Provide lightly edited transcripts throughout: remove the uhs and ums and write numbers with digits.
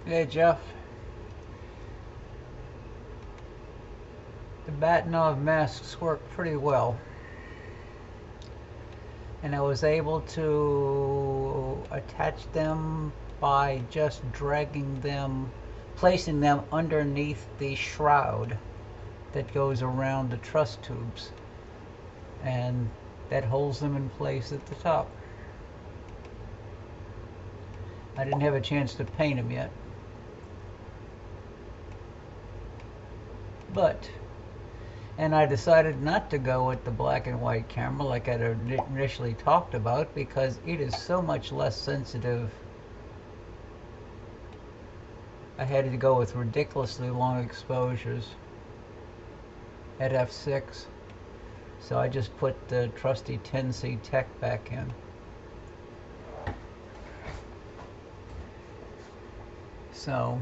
Hey Jeff, the Batinov masks work pretty well, and I was able to attach them by just dragging them, placing them underneath the shroud that goes around the truss tubes, and that holds them in place at the top. I didn't have a chance to paint them yet, but and I decided not to go with the black and white camera like I initially talked about because it is so much less sensitive. I had to go with ridiculously long exposures at f6, so I just put the trusty 10C Tech back in. So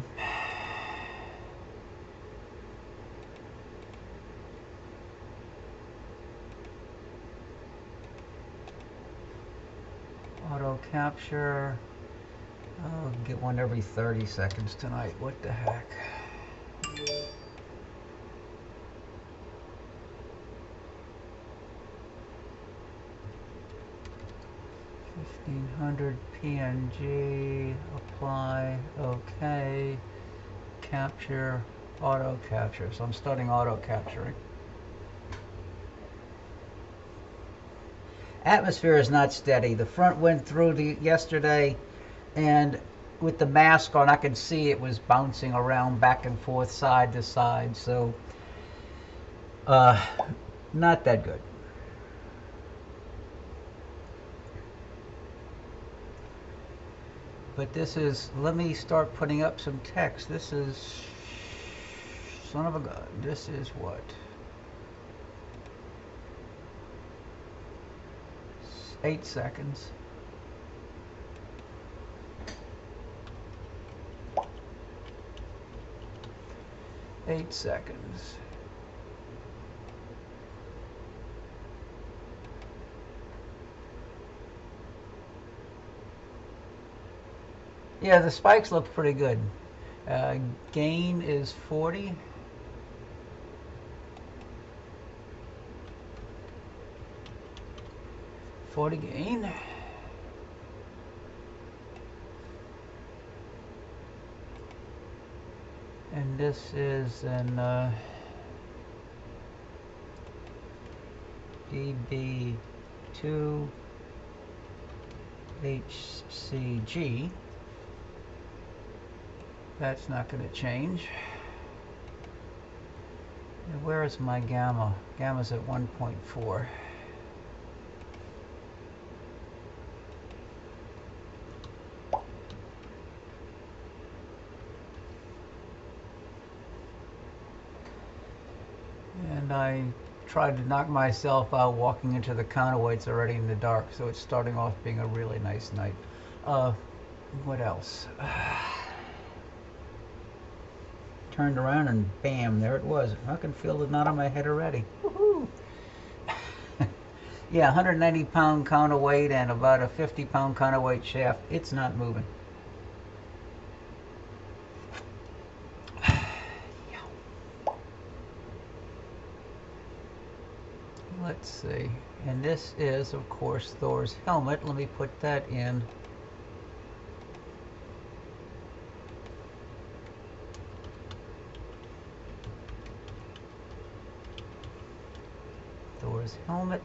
auto capture, I'll get one every 30 seconds tonight. What the heck? 1500 PNG, apply, okay, capture, auto capture. So I'm starting auto capturing. Atmosphere is not steady. The front went through yesterday, and with the mask on, I could see it was bouncing around back and forth, side to side. So, not that good. But this is, let me start putting up some text. This is, son of a gun, this is what? 8 seconds. Eight seconds. Yeah, the spikes look pretty good. Gain is 40. Gain. And this is an DB2 HCG. That's not going to change. And where is my gamma? Gamma's at 1.4. And I tried to knock myself out walking into the counterweights already in the dark, so it's starting off being a really nice night. What else? Turned around and bam, there it was. I can feel the knot on my head already. Woohoo! Yeah, 190 pound counterweight and about a 50 pound counterweight shaft. It's not moving. Let's see. And this is, of course, Thor's helmet. Let me put that in. Thor's helmet.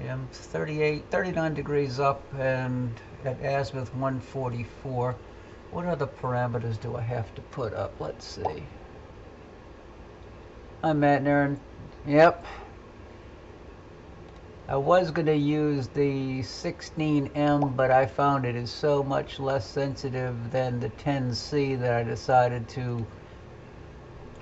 Yeah, I'm 39 degrees up and at azimuth 144. What other parameters do I have to put up? Let's see. I'm Matt Nairn. Yep. I was going to use the 16M, but I found it is so much less sensitive than the 10C that I decided to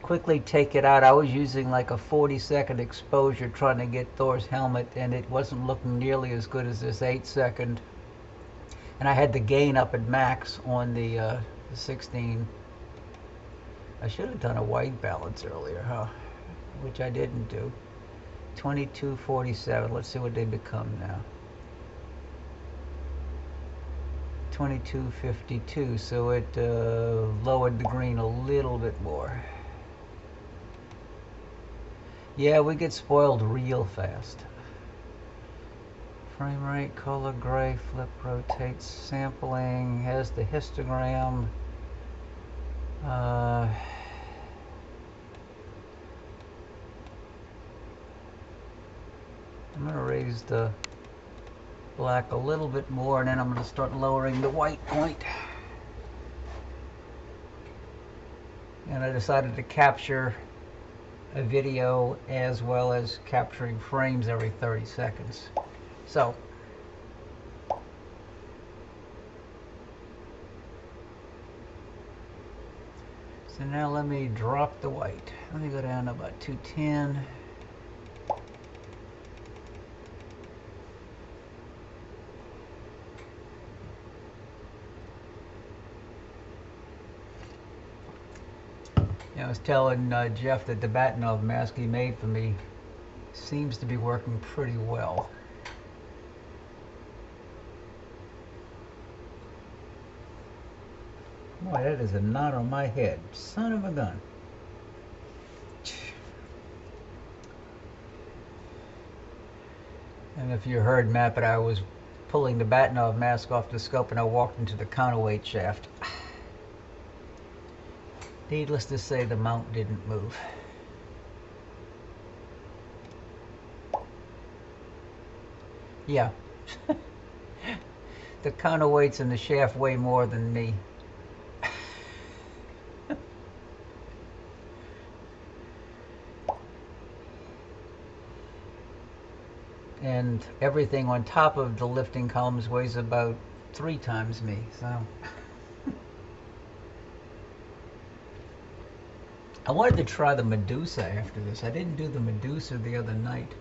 quickly take it out. I was using like a 40-second exposure trying to get Thor's helmet, and it wasn't looking nearly as good as this 8-second. And I had the gain up at max on the 16. I should have done a white balance earlier, huh? Which I didn't do. 2247. Let's see what they become now. 2252. So it lowered the green a little bit more. Yeah, we get spoiled real fast. Frame rate, color, gray, flip, rotate, sampling, has the histogram. I'm going to raise the black a little bit more, and then I'm going to start lowering the white point. And I decided to capture a video as well as capturing frames every 30 seconds. So now let me drop the white. Let me go down to about 210. I was telling Jeff that the Batinov mask he made for me seems to be working pretty well. Boy, that is a knot on my head. Son of a gun. And if you heard Matt, but I was pulling the Batinov mask off the scope and I walked into the counterweight shaft. Needless to say, the mount didn't move. Yeah. The counterweights and the shaft weigh more than me. And everything on top of the lifting columns weighs about 3 times me, so. I wanted to try the Medusa after this. I didn't do the Medusa the other night.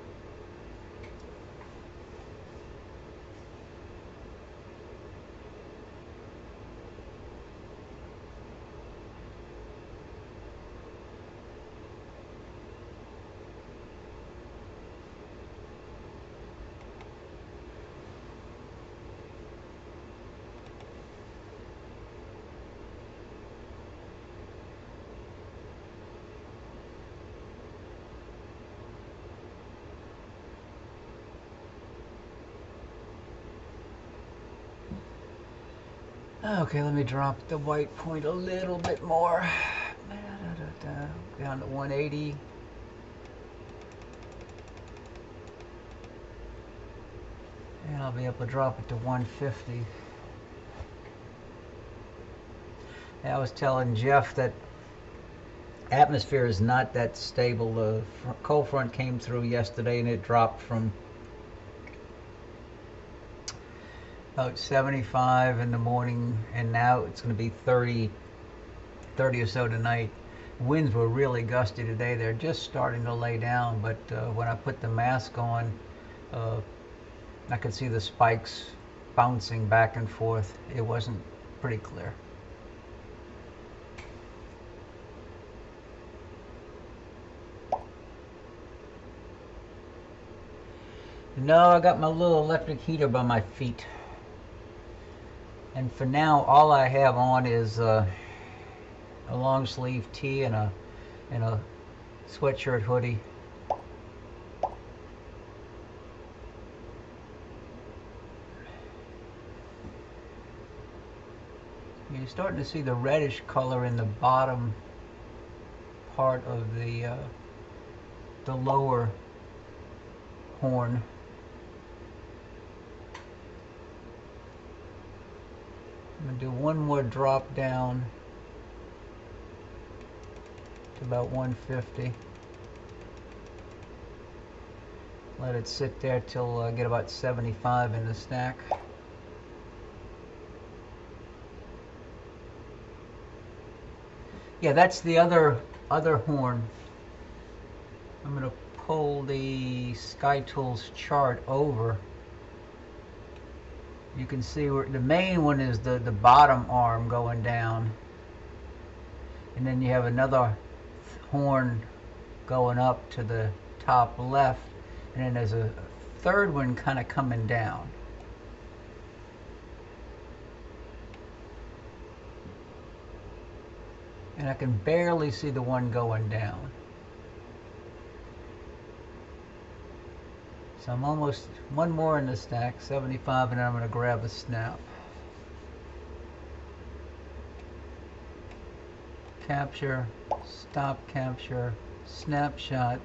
Okay, let me drop the white point a little bit more. Down to 180. And I'll be able to drop it to 150. And I was telling Jeff that atmosphere is not that stable. The cold front came through yesterday and it dropped from about 75 in the morning, and now it's going to be 30 or so tonight. Winds were really gusty today. They're just starting to lay down, but when I put the mask on, I could see the spikes bouncing back and forth. It wasn't pretty clear. No, I got my little electric heater by my feet. And for now, all I have on is a long sleeve tee and a sweatshirt hoodie. You're starting to see the reddish color in the bottom part of the lower horn. I'm going to do one more drop down to about 150. Let it sit there till I get about 75 in the stack. Yeah, that's the other horn. I'm going to pull the SkyTools chart over. You can see where the main one is the bottom arm going down, and then you have another horn going up to the top left, and then there's a third one kind of coming down. And I can barely see the one going down. So I'm almost one more in the stack, 75, and then I'm going to grab a snap. Capture, stop capture, snapshot,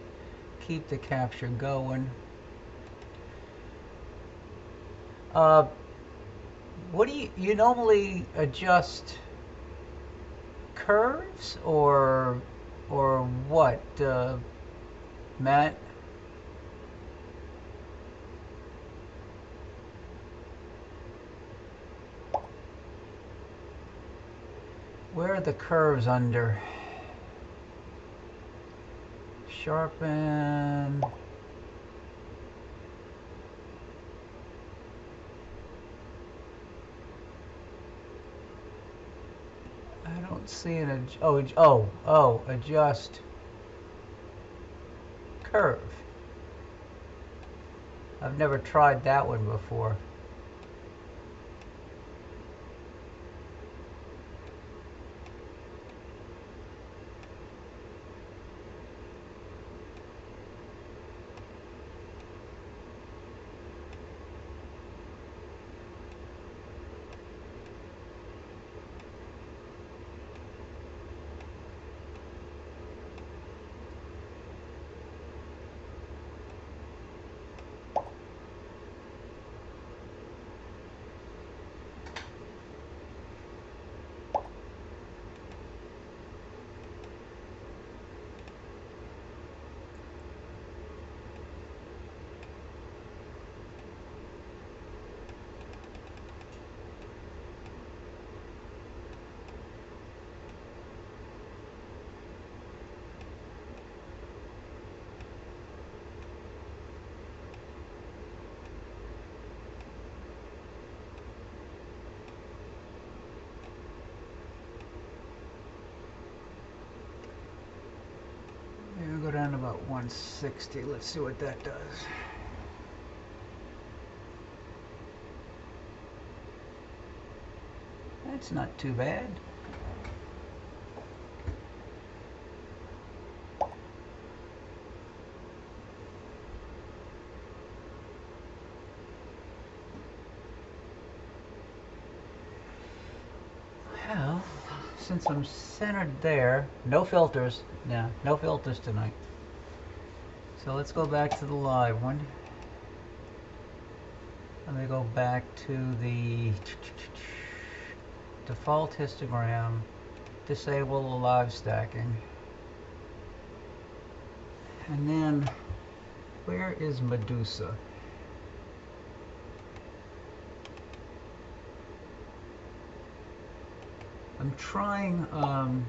keep the capture going. What do you normally adjust curves or what, Matt? Where are the curves under? Sharpen. I don't see an adjust curve. I've never tried that one before. Maybe we'll go down to about 160. Let's see what that does. That's not too bad. Well, since I'm centered there, no filters. Yeah, no filters tonight. So let's go back to the live one. Let me go back to the default histogram, disable the live stacking. And then, where is Medusa? I'm trying, and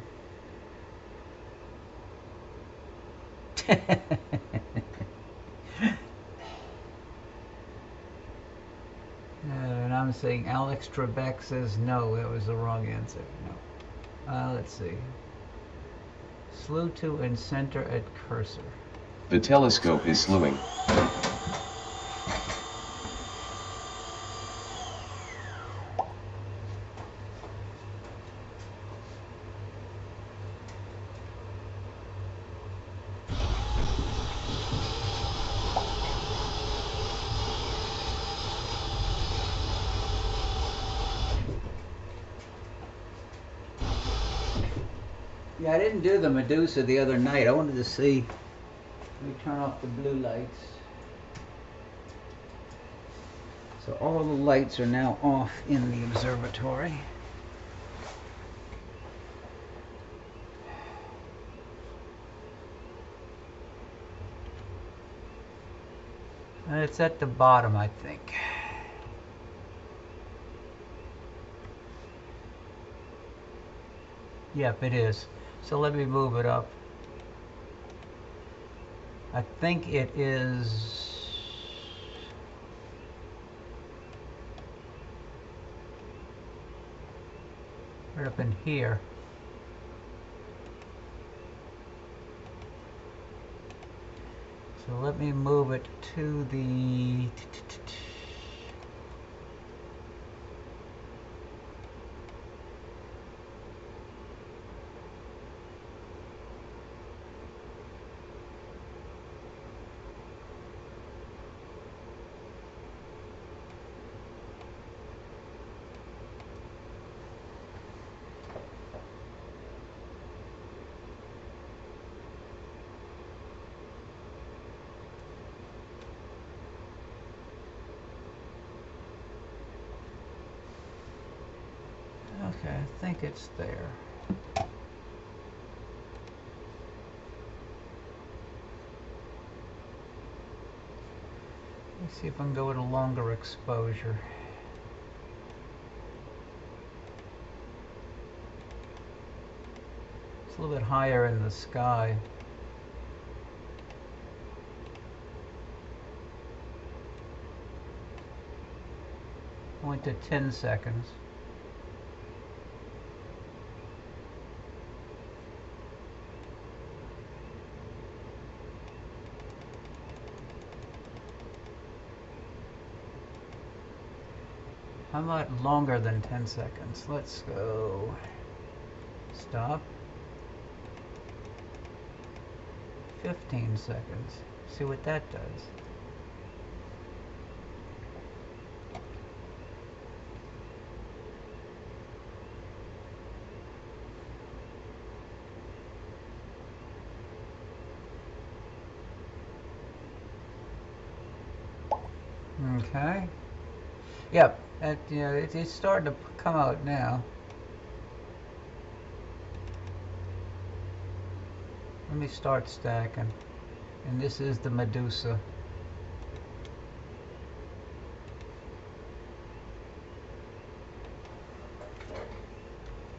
I'm saying Alex Trebek says no, that was the wrong answer. No. Let's see. Slew to and center at cursor. The telescope is slewing. Yeah, I didn't do the Medusa the other night. I wanted to see. Let me turn off the blue lights. So all the lights are now off in the observatory. And it's at the bottom, I think. Yep, it is. So let me move it up. I think it is right up in here. So let me move it to the okay, I think it's there. Let's see if I can go with a longer exposure. It's a little bit higher in the sky. Point to 10 seconds. How about longer than 10 seconds? Let's go. Stop. 15 seconds. See what that does. Okay. Yep. It's starting to come out now. Let me start stacking. And this is the Medusa.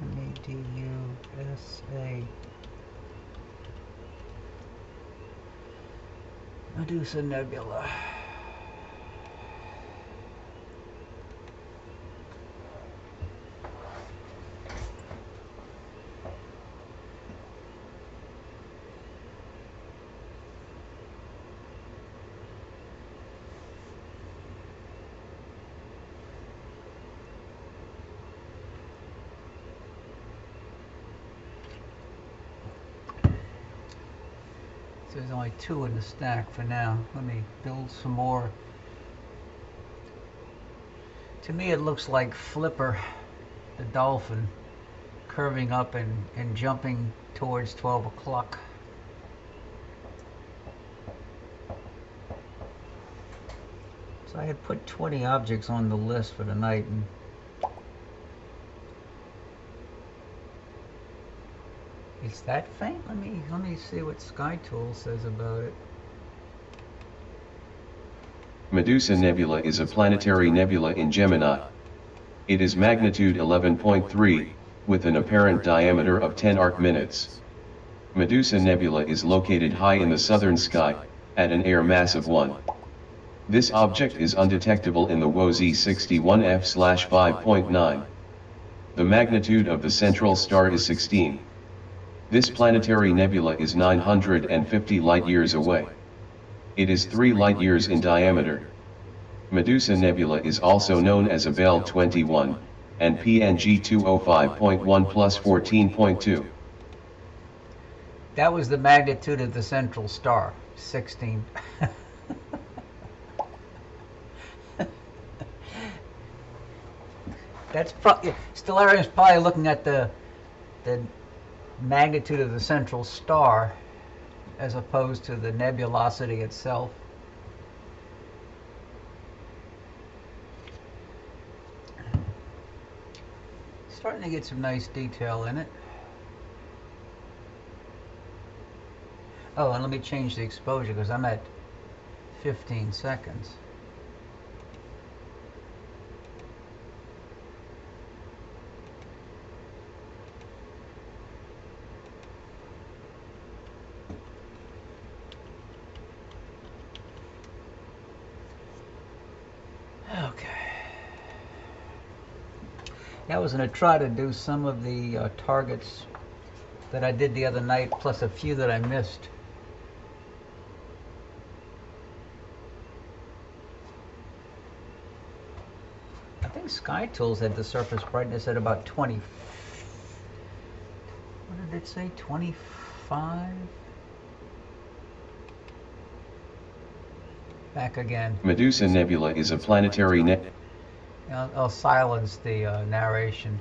M-E-D-U-S-A. Medusa Nebula. So there's only 2 in the stack for now. Let me build some more. To me it looks like Flipper, the dolphin, curving up and jumping towards 12 o'clock. So I had put 20 objects on the list for the night, and it's that faint? Let me see what SkyTool says about it. Medusa Nebula is a planetary nebula in Gemini. It is magnitude 11.3, with an apparent diameter of 10 arc-minutes. Medusa Nebula is located high in the southern sky, at an air mass of 1. This object is undetectable in the WOZ 61F/5.9. The magnitude of the central star is 16. This planetary nebula is 950 light-years away. It is 3 light-years in diameter. Medusa Nebula is also known as Abell 21, and PNG 205.1 plus 14.2. That was the magnitude of the central star, 16. That's probably, Stellarium's probably looking at the magnitude of the central star as opposed to the nebulosity itself. Starting to get some nice detail in it. Oh, and let me change the exposure because I'm at 15 seconds. Okay. I was going to try to do some of the targets that I did the other night, plus a few that I missed. think Sky Tools had the surface brightness at about 20. What did it say? 25? Back again. Medusa Nebula is a planetary nebula. I'll silence the narration.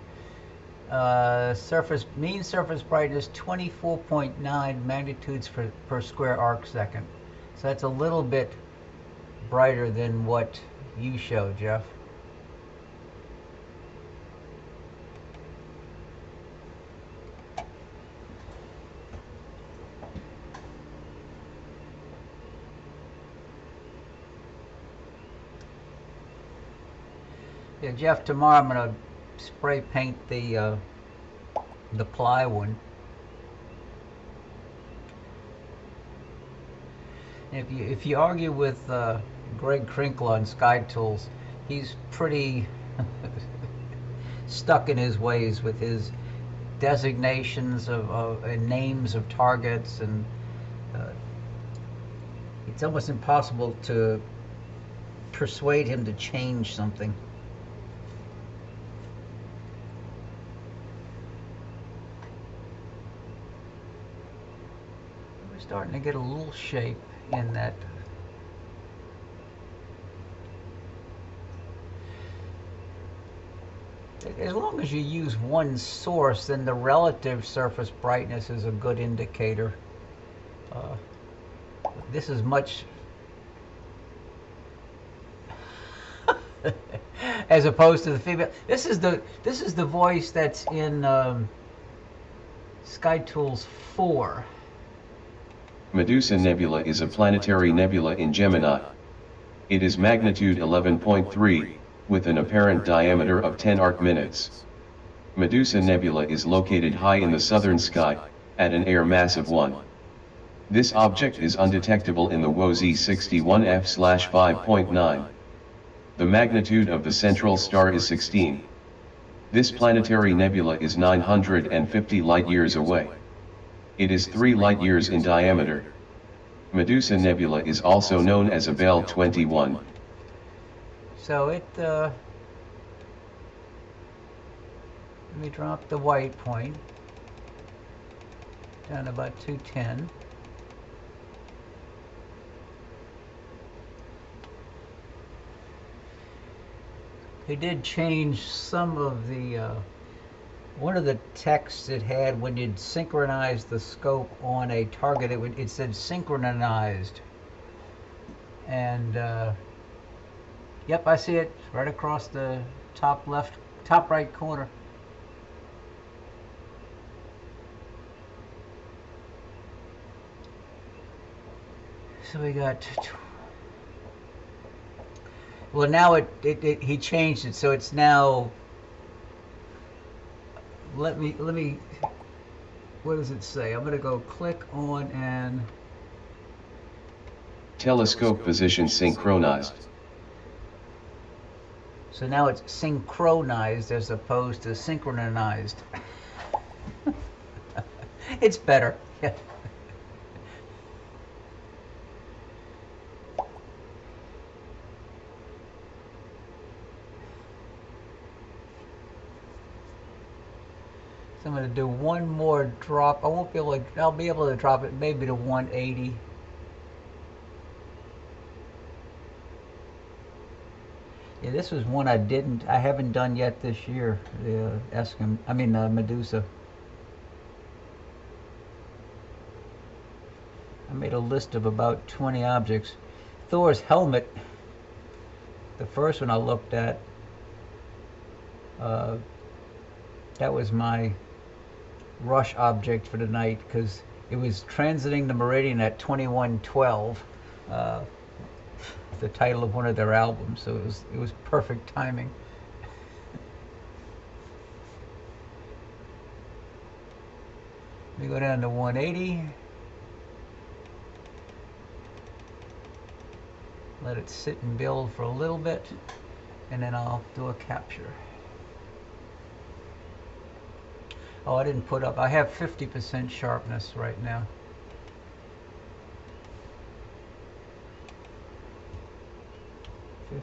Mean surface brightness 24.9 magnitudes per square arc second. So that's a little bit brighter than what you showed, Jeff. Yeah, Jeff, tomorrow I'm going to spray paint the plywood. If you argue with Greg Krinkle on Sky Tools, he's pretty stuck in his ways with his designations and names of targets, and it's almost impossible to persuade him to change something. We're starting to get a little shape in that. As long as you use one source, then the relative surface brightness is a good indicator. This is much as opposed to the female. This is the voice that's in Sky Tools 4. Medusa Nebula is a planetary nebula in Gemini. It is magnitude 11.3, with an apparent diameter of 10 arc-minutes. Medusa Nebula is located high in the southern sky, at an air mass of 1. This object is undetectable in the WOZ 61F/5.9. The magnitude of the central star is 16. This planetary nebula is 950 light-years away. It is 3 light-years in diameter. Medusa Nebula is also known as a Bell 21. So it, let me drop the white point down to about 210. They did change some of the, one of the texts it had when you'd synchronize the scope on a target, it said synchronized. And, yep, I see it right across the top right corner. So we got, well, now he changed it, so it's now, let me, what does it say? I'm gonna go click on and telescope position synchronized. So now it's synchronized as opposed to synchronized. It's better. Yeah. So I'm going to do one more drop. I won't be able to, I'll be able to drop it maybe to 180. Yeah, this was one I haven't done yet this year. The Medusa. I made a list of about 20 objects. Thor's helmet, the first one I looked at, that was my rush object for the night because it was transiting the meridian at 2112. The title of one of their albums, so it was perfect timing. Let me go down to 180. Let it sit and build for a little bit, and then I'll do a capture. Oh, I didn't put up, I have 50% sharpness right now.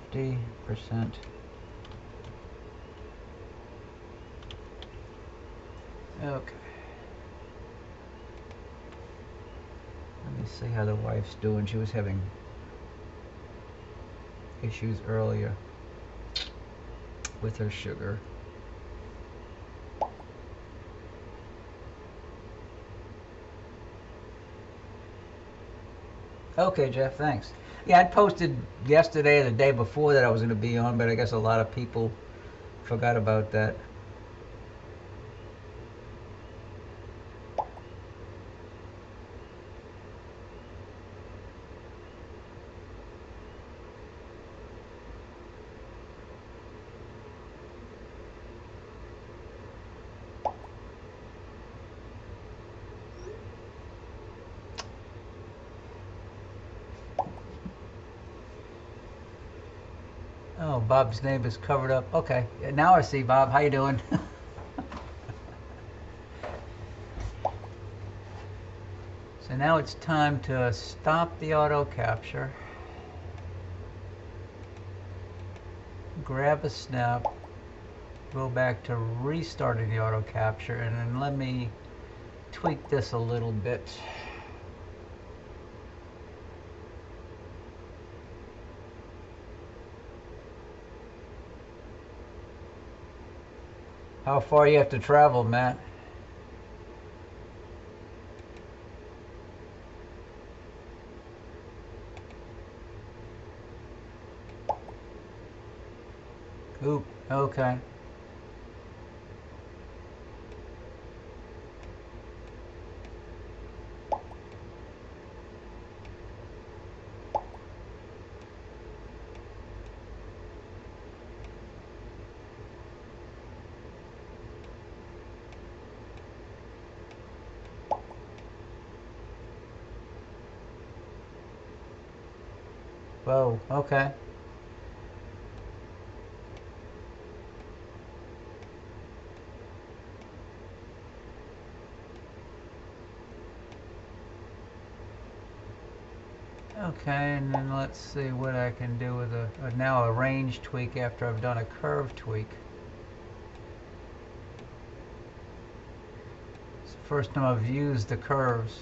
%. Okay. Let me see how the wife's doing. She was having issues earlier with her sugar. Okay, Jeff, thanks. Yeah, I posted yesterday or the day before that I was going to be on, but I guess a lot of people forgot about that. Oh, Bob's name is covered up. Okay, now I see Bob. How you doing? So now it's time to stop the auto capture, grab a snap, go back to restarting the auto capture, and then let me tweak this a little bit. How far you have to travel, Matt? Oop, okay. Whoa, okay. Okay, and then let's see what I can do with now a range tweak after I've done a curve tweak. It's the first time I've used the curves.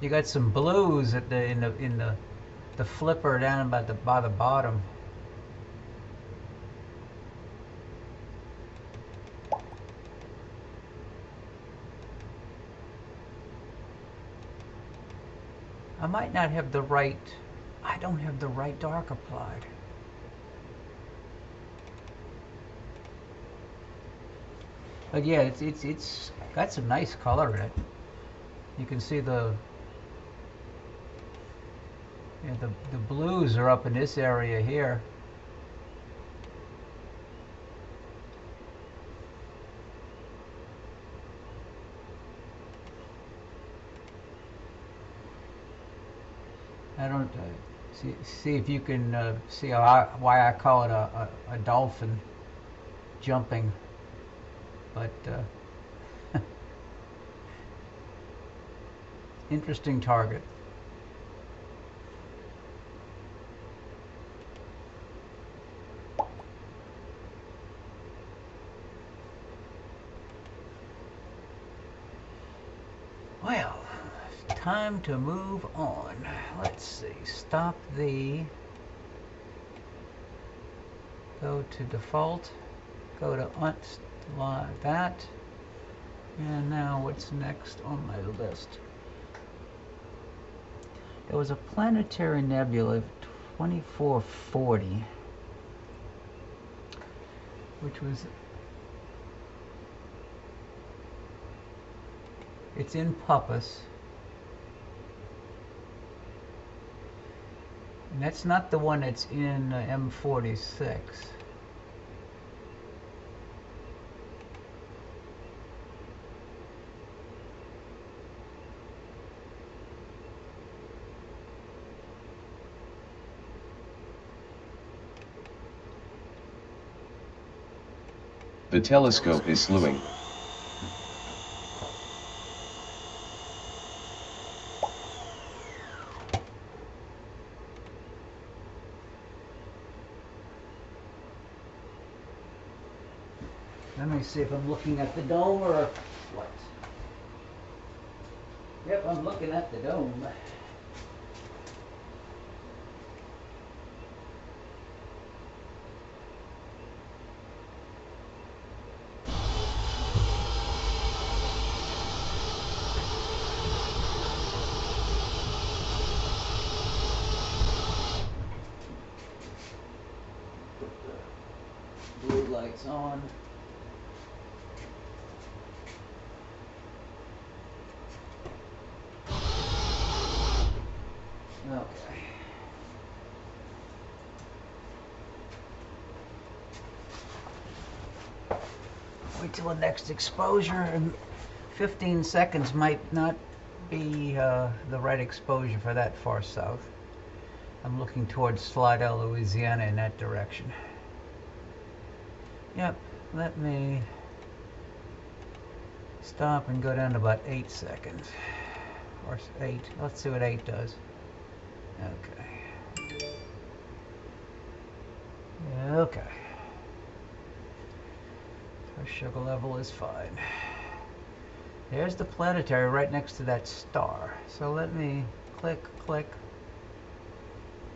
You got some blues at the flipper down by the bottom. I might not have the right. I don't have the right dark applied. But yeah, it's got some nice color in it. You can see the blues are up in this area here. I don't see if you can see why I call it a dolphin jumping, but interesting target. Well, it's time to move on. Let's see. Stop the. Go to default. Go to NSNLive that. And now what's next on my list? There was a planetary nebula 2440, which was. It's in Puppis. And that's not the one that's in M46. The telescope is slewing. Let me see if I'm looking at the dome or what. Yep, I'm looking at the dome. Blue lights on. Okay. Wait till the next exposure, and 15 seconds might not be the right exposure for that far south. I'm looking towards Slidell, Louisiana in that direction. Yep, let me stop and go down to about 8 seconds. Or 8. Let's see what 8 does. Okay. Okay. Our sugar level is fine. There's the planetary right next to that star. So let me click,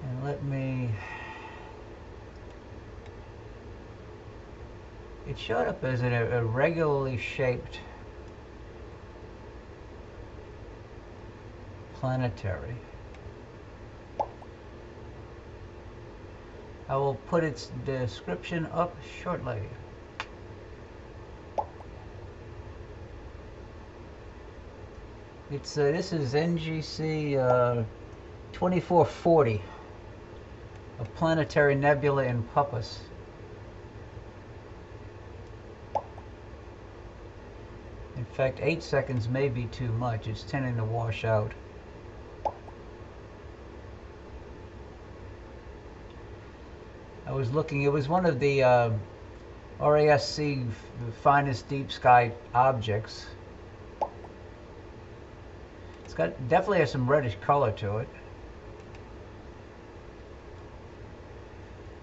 and let me... It showed up as an irregularly shaped planetary. I will put its description up shortly. It's this is NGC 2440, a planetary nebula in Puppis. In fact, 8 seconds may be too much. It's tending to wash out. I was looking, it was one of the RASC finest deep sky objects. It's got definitely has some reddish color to it.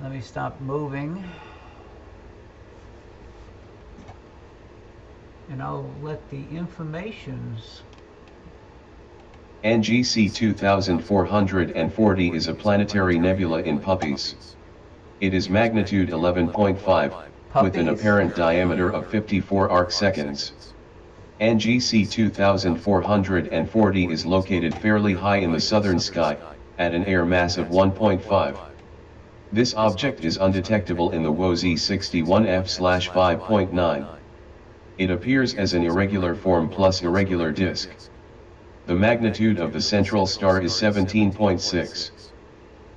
Let me stop moving. And I'll let the informations... NGC 2440 is a planetary nebula in Puppis. It is magnitude 11.5, with an apparent diameter of 54 arcseconds. NGC 2440 is located fairly high in the southern sky, at an air mass of 1.5. This object is undetectable in the WOZ 61F/5.9. It appears as an irregular form plus irregular disk. The magnitude of the central star is 17.6.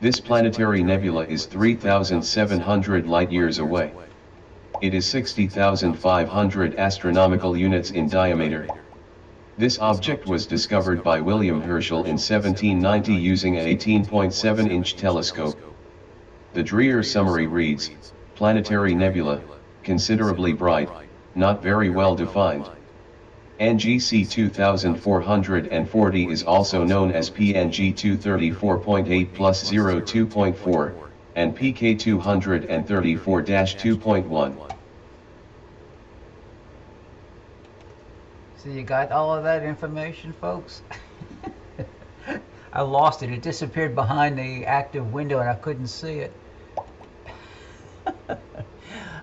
This planetary nebula is 3,700 light-years away. It is 60,500 astronomical units in diameter. This object was discovered by William Herschel in 1790 using an 18.7-inch telescope. The Dreyer summary reads, "Planetary nebula, considerably bright, not very well defined." NGC 2440 is also known as PNG 234.8 plus 02.4, and PK 234-2.1. So you got all of that information, folks? I lost it. It disappeared behind the active window and I couldn't see it.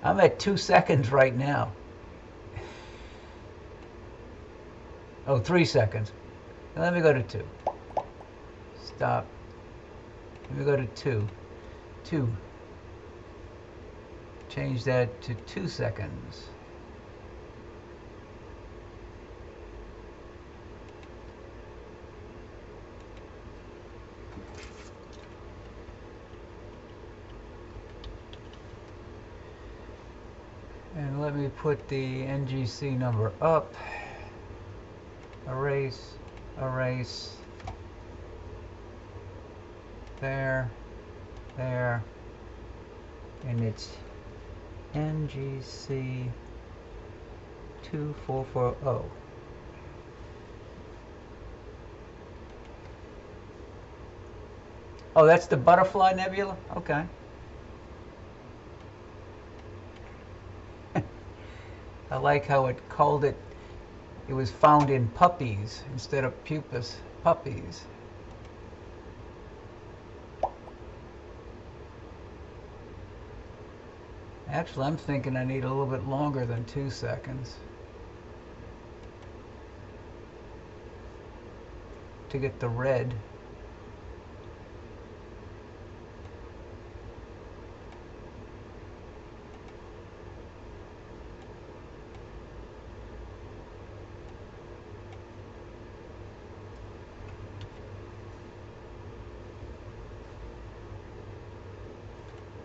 I'm at 2 seconds right now. Oh, 3 seconds. Let me go to 2. Stop. Let me go to 2. 2. Change that to 2 seconds. And let me put the NGC number up. Erase, erase, there, and it's NGC 2440. Oh, that's the Butterfly Nebula? Okay. I like how it called it, it was found in puppies instead of pupus, puppies. Actually, I'm thinking I need a little bit longer than 2 seconds to get the red.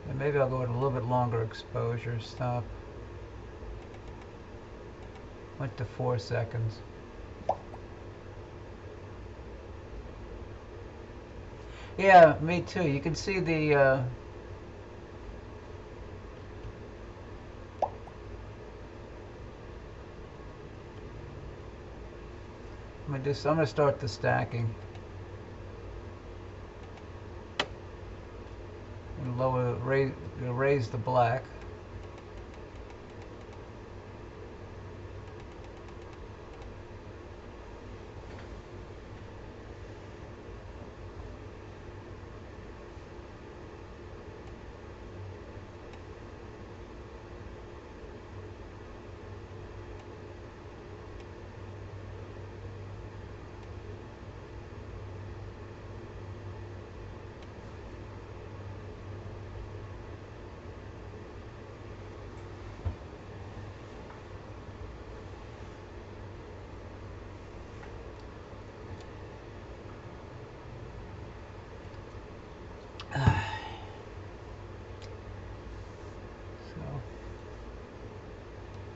And maybe I'll go with a little bit longer exposure. Stop. Went to 4 seconds. Yeah, me too. You can see the I'm gonna start the stacking and raise the black.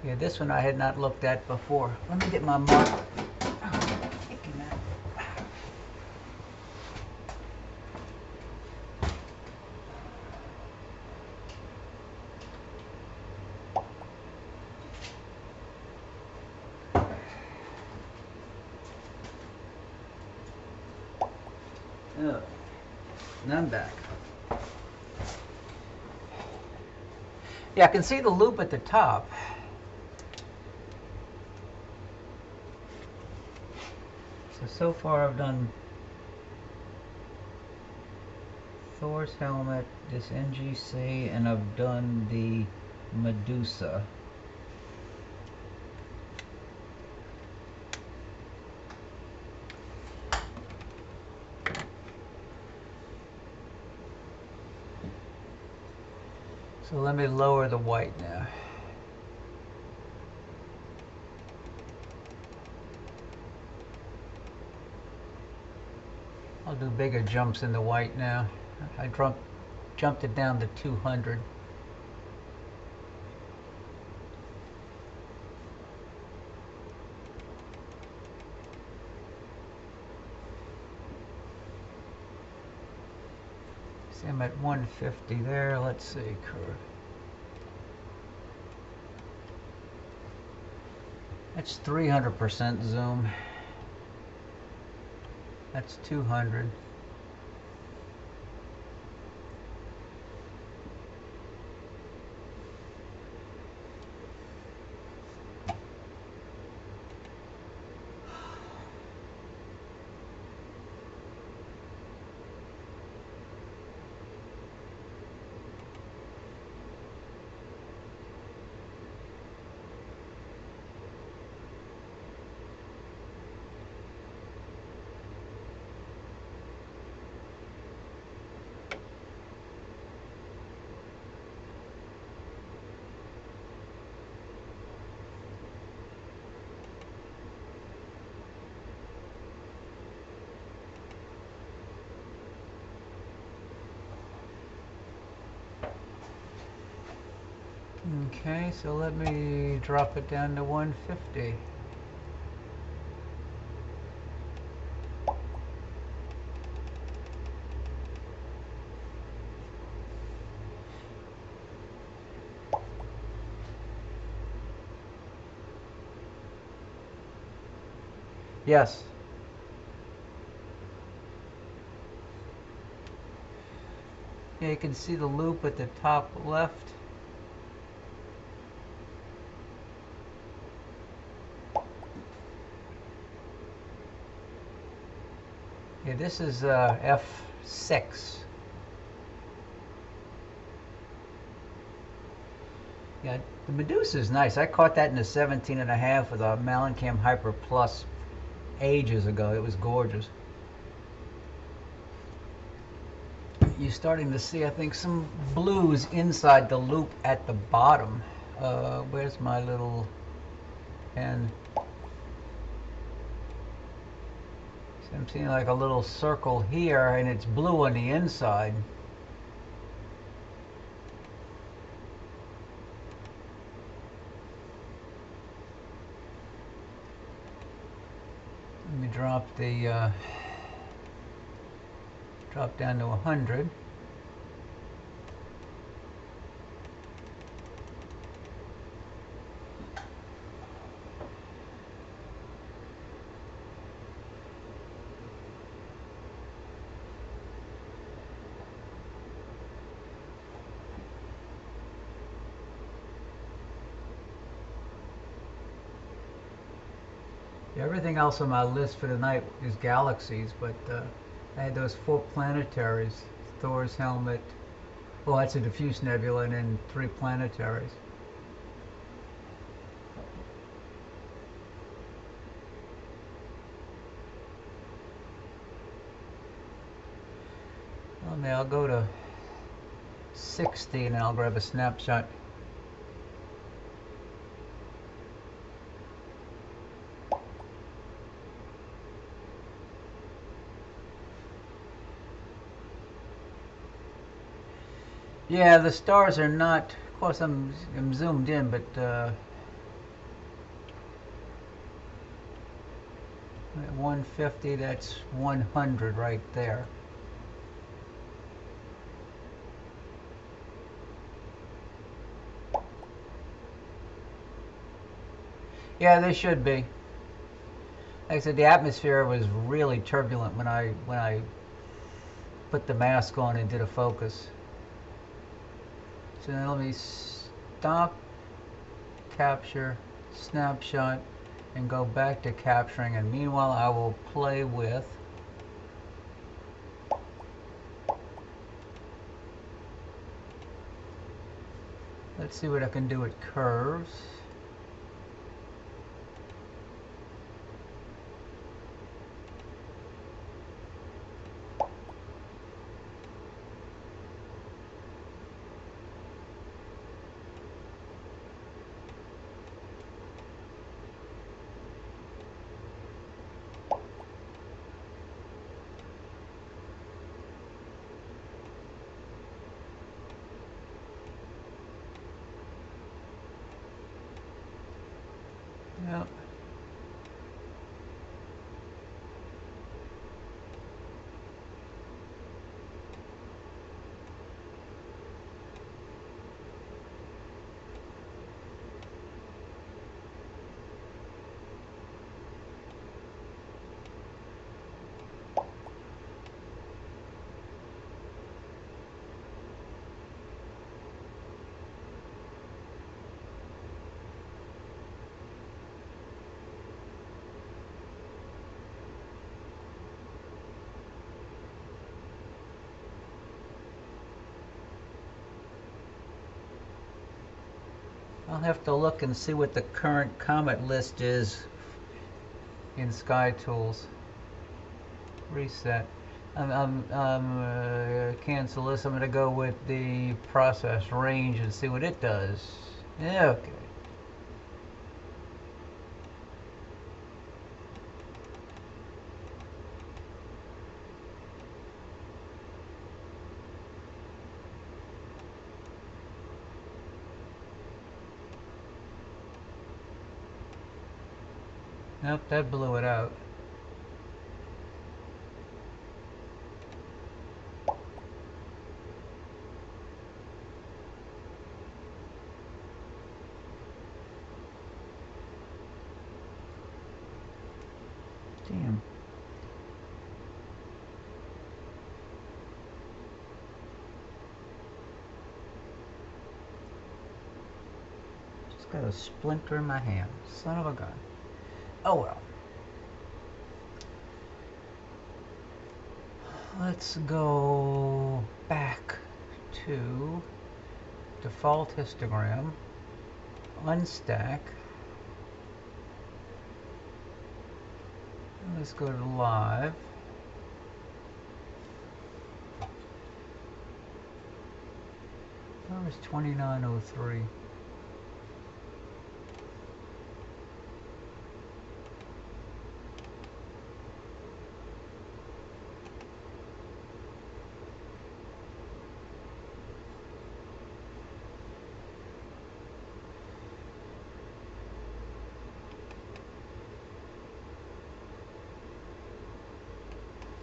Yeah, this one I had not looked at before. Let me get my mark. Oh, now I'm back. Yeah, I can see the loop at the top. So far I've done Thor's helmet, this NGC, and I've done the Medusa. So let me lower the white now. I'll do bigger jumps in the white now. I jumped it down to 200. See, I'm at 150 there. Let's see, curve. That's 300% zoom. That's 200. Okay, so let me drop it down to 150. Yes. Yeah, you can see the loop at the top left. Yeah, this is F6. Yeah, the Medusa is nice. I caught that in a 17.5 with a Malincam Hyper Plus ages ago. It was gorgeous. You're starting to see, I think, some blues inside the loop at the bottom. Where's my little pen? So I'm seeing like a little circle here, and it's blue on the inside. Let me drop down to 100. Yeah, everything else on my list for tonight is galaxies, but I had those 4 planetaries, Thor's helmet. Well, that's a diffuse nebula, and then 3 planetaries. I'll go to 60 and I'll grab a snapshot. Yeah, the stars are not, of course I'm zoomed in, but at 150, that's 100 right there. Yeah, they should be. Like I said, the atmosphere was really turbulent when I put the mask on and did a focus. So now let me stop, capture, snapshot, and go back to capturing. And meanwhile, I will play with let's see what I can do with curves. Yep. I'll have to look and see what the current comet list is in Sky Tools. Reset. Cancel this. I'm going to go with the process range and see what it does. Yeah, okay. Nope, that blew it out. see him. Just got a splinter in my hand. Son of a gun. Oh well. Let's go back to default histogram, unstack. Let's go to live. Where was 2903?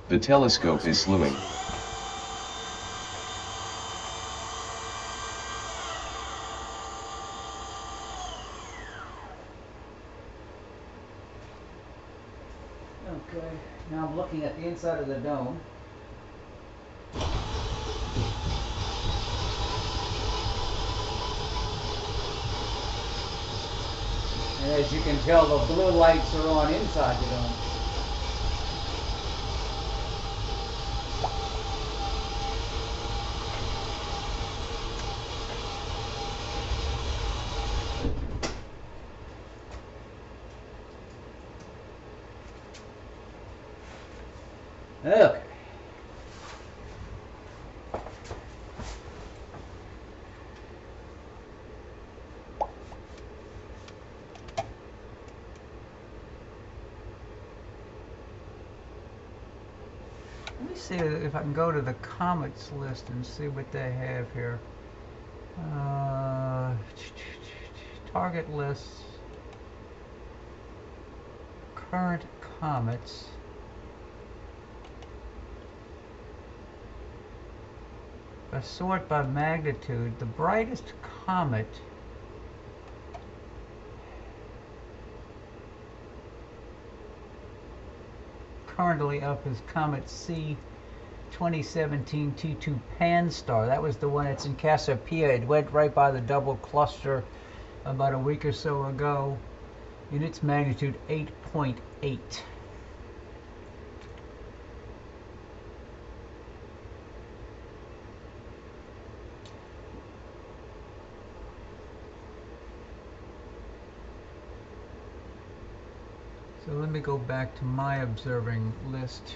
The telescope is slewing. Okay, now I'm looking at the inside of the dome. And as you can tell, the blue lights are on inside the dome. Okay. Let me see if I can go to the comets list and see what they have here. Target lists, current comets. Sort by magnitude. The brightest comet currently up is Comet C 2017 T2 Pan-STAR. That was the one that's in Cassiopeia. It went right by the double cluster about a week or so ago, in its magnitude 8.8. So let me go back to my observing list.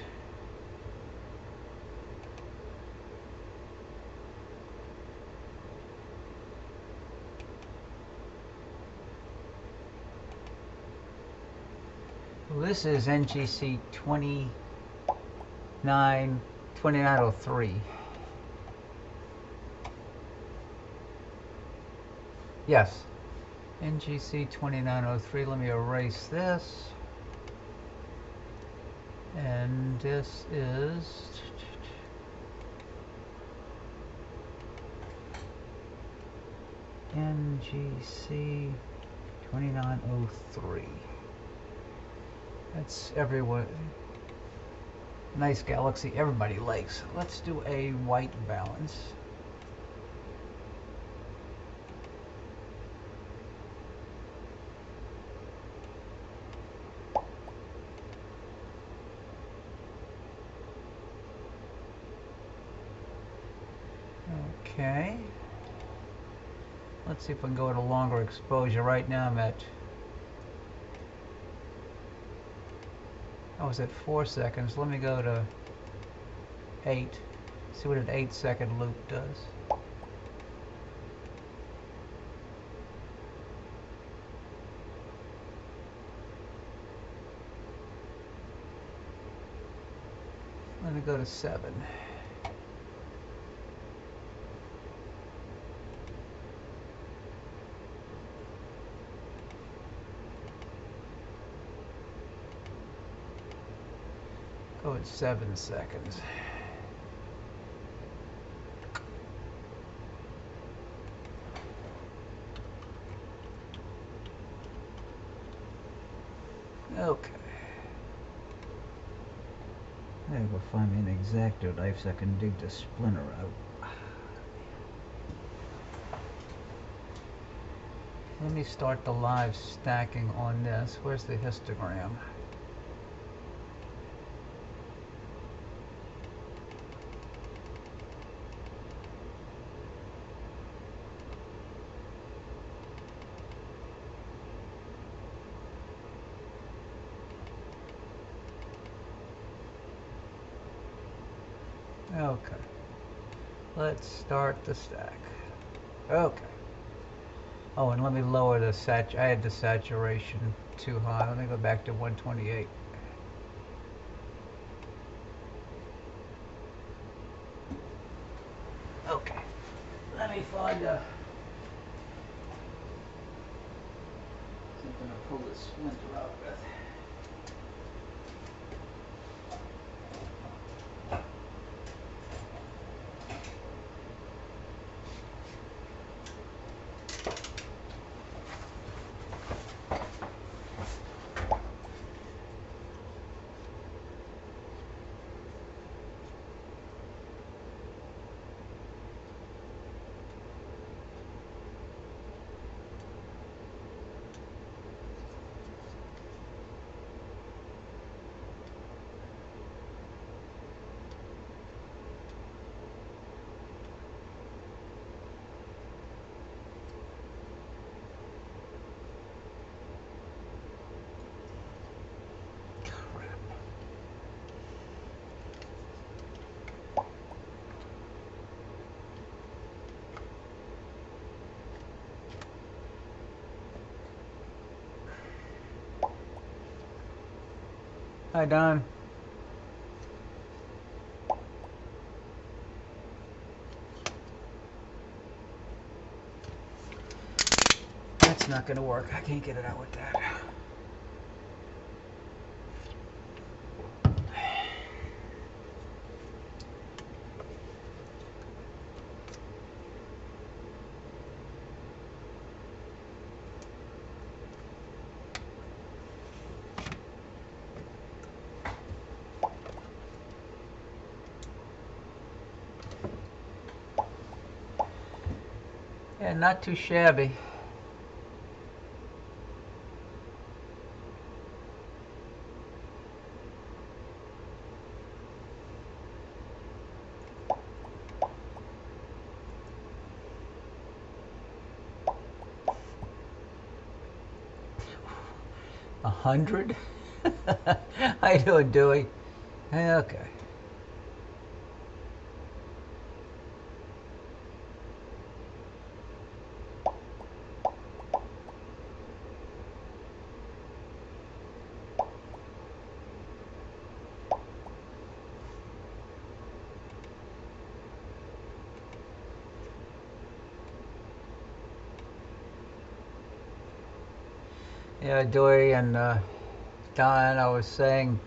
Well, this is NGC 2903. Yes, NGC 2903. Let me erase this. And this is NGC 2903. That's everyone. Nice galaxy everybody likes. Let's do a white balance. Okay. Let's see if we can go at a longer exposure. Right now I'm at, I was at 4 seconds. Let me go to 8. See what an 8-second loop does. Let me go to 7. Go at 7 seconds. Okay. I gotta go find me an X-Acto knife so I can dig the splinter out. Let me start the live stacking on this. Where's the histogram? Okay, let's start the stack. Okay. Oh, and let me lower the I had the saturation too high. Let me go back to 128. Okay, let me find something to pull this splinter out with. Hi, Don. That's not going to work. I can't get it out with that. Yeah, not too shabby. $100? How you doing, Dewey? Okay. Yeah, Dewey and Don, I was saying,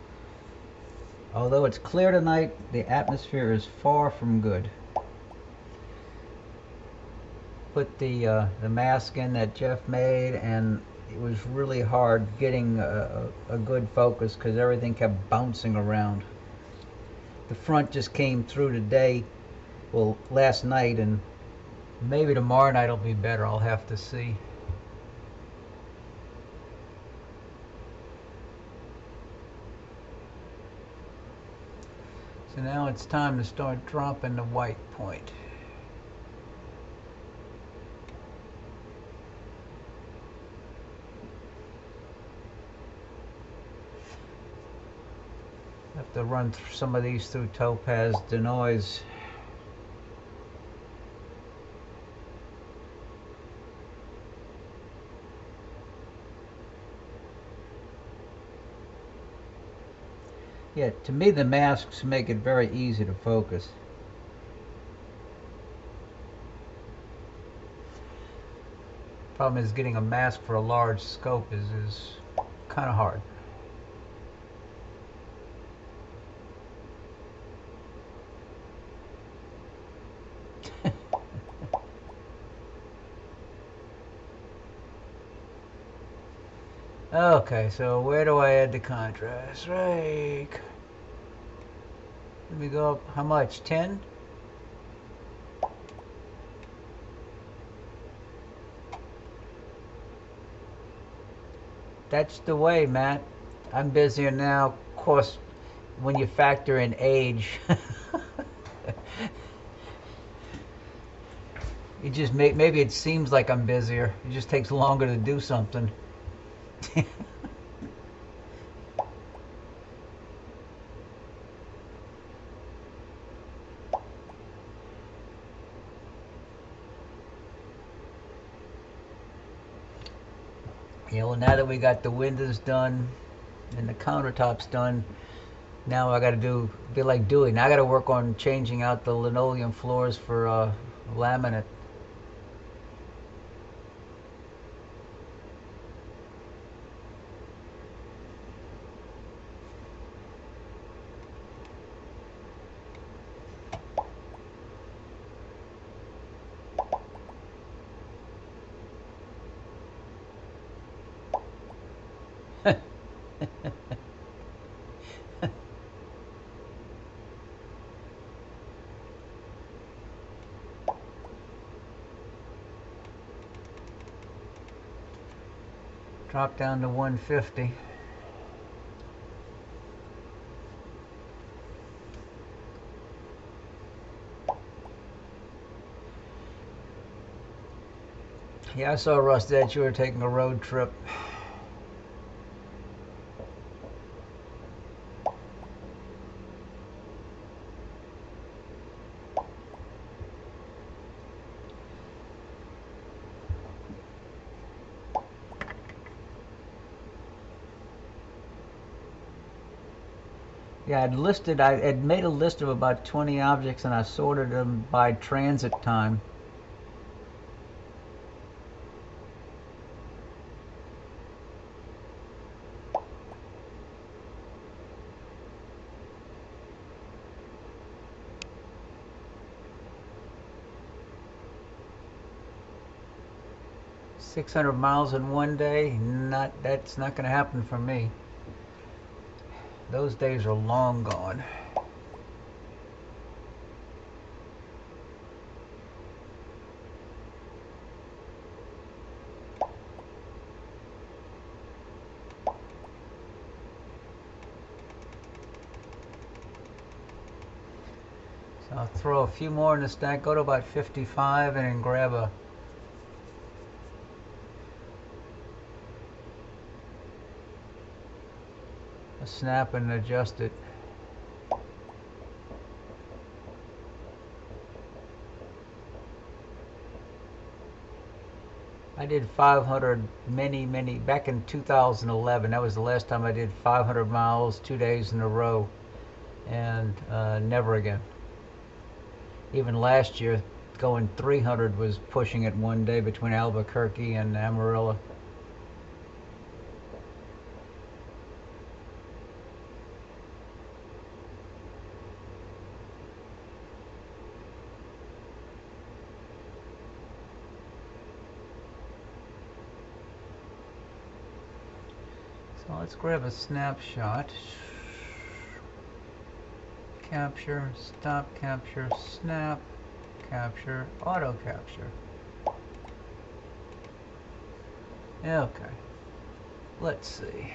although it's clear tonight, the atmosphere is far from good. Put the mask in that Jeff made, and it was really hard getting a good focus because everything kept bouncing around. The front just came through today, well, last night, and maybe tomorrow night will be better. I'll have to see. So now it's time to start dropping the white point. Have to run some of these through Topaz Denoise. Yeah, to me the masks make it very easy to focus. Problem is getting a mask for a large scope is kind of hard. Okay, so where do I add the contrast? Right. Let me go up, how much, 10? That's the way, Matt. I'm busier now. Of course, when you factor in age, it just maybe it seems like I'm busier. It just takes longer to do something. Yeah, well, now that we got the windows done and the countertops done, now I got to be like Dewey. Now I got to work on changing out the linoleum floors for laminate. Drop down to 150. Yeah, I saw Russ that you were taking a road trip. Yeah, I had made a list of about 20 objects and I sorted them by transit time. "600 miles in one day? That's not going to happen for me. Those days are long gone." So I'll throw a few more in the stack, go to about 55, and then grab a snap and adjust it. I did 500 back in 2011. That was the last time I did 500 miles 2 days in a row, and never again. Even last year, going 300 was pushing it one day between Albuquerque and Amarillo. So let's grab a snapshot. Capture, stop capture, snap, capture, auto capture. Okay, let's see.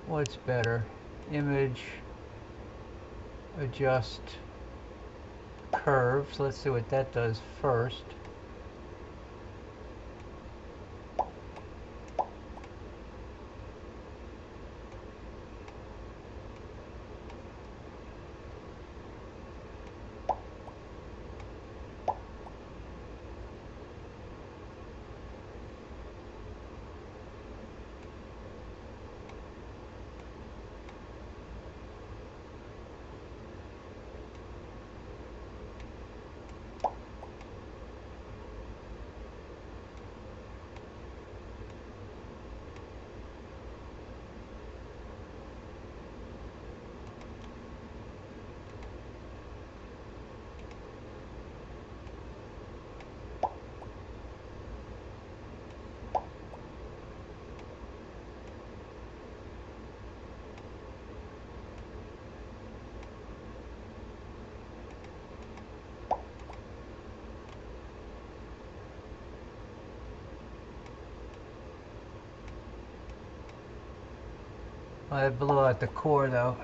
What's better? Image, adjust curves. Let's see what that does first. I blew out the core though.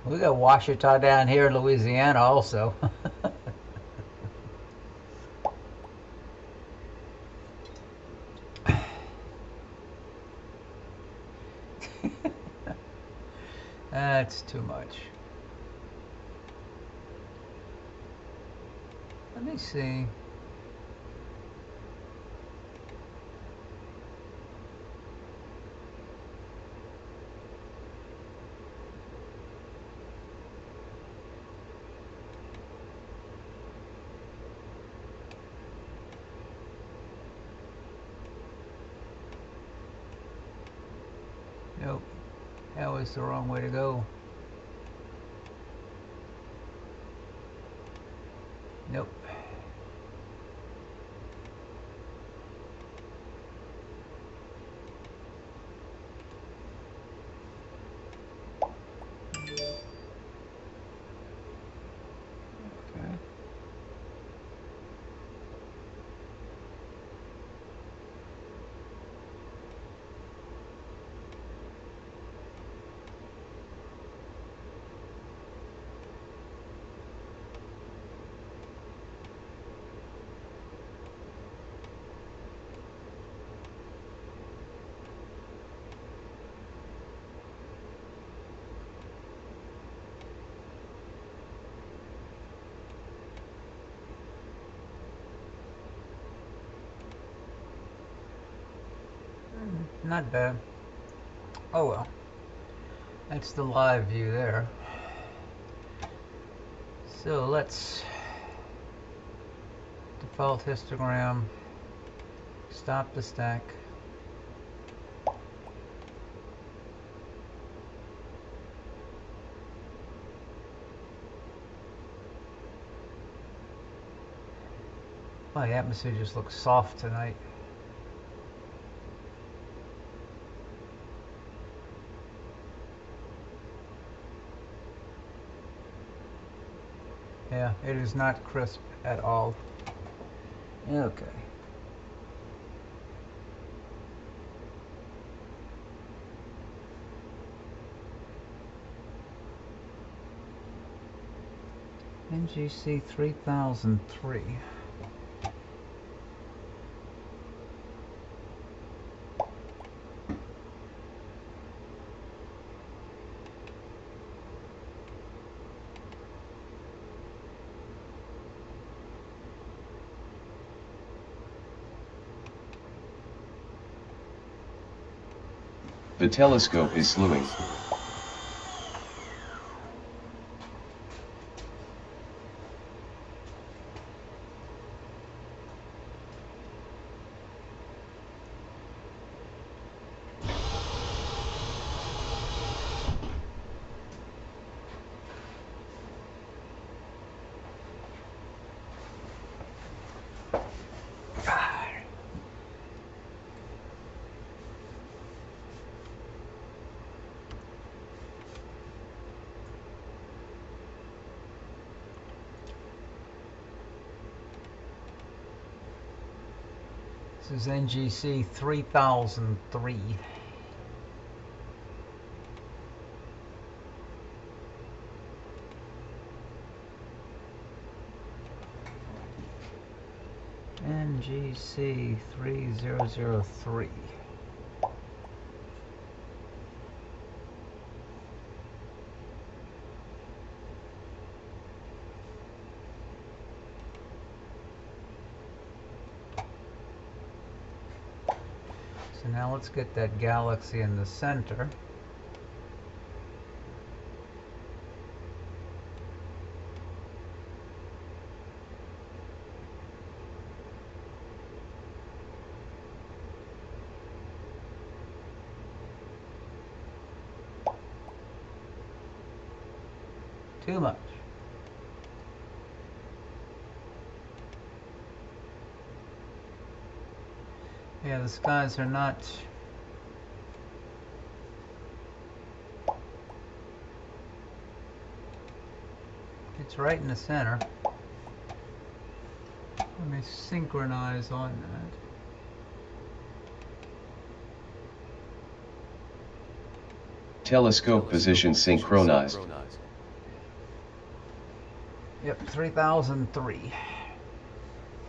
We got Washita down here in Louisiana also. That's too much. Let me see. Nope, that was the wrong way to go. Nope. Okay. Not bad. Oh well. That's the live view there. So let's default histogram, stop the stack. Oh, the atmosphere just looks soft tonight. Yeah, it is not crisp at all. Okay. NGC 3003. The telescope is slewing. This is NGC 3003. NGC 3003. So now let's get that galaxy in the center. Too much. Yeah, the skies are not It's right in the center. Let me synchronize on that. Telescope position synchronized. Yep, 3003.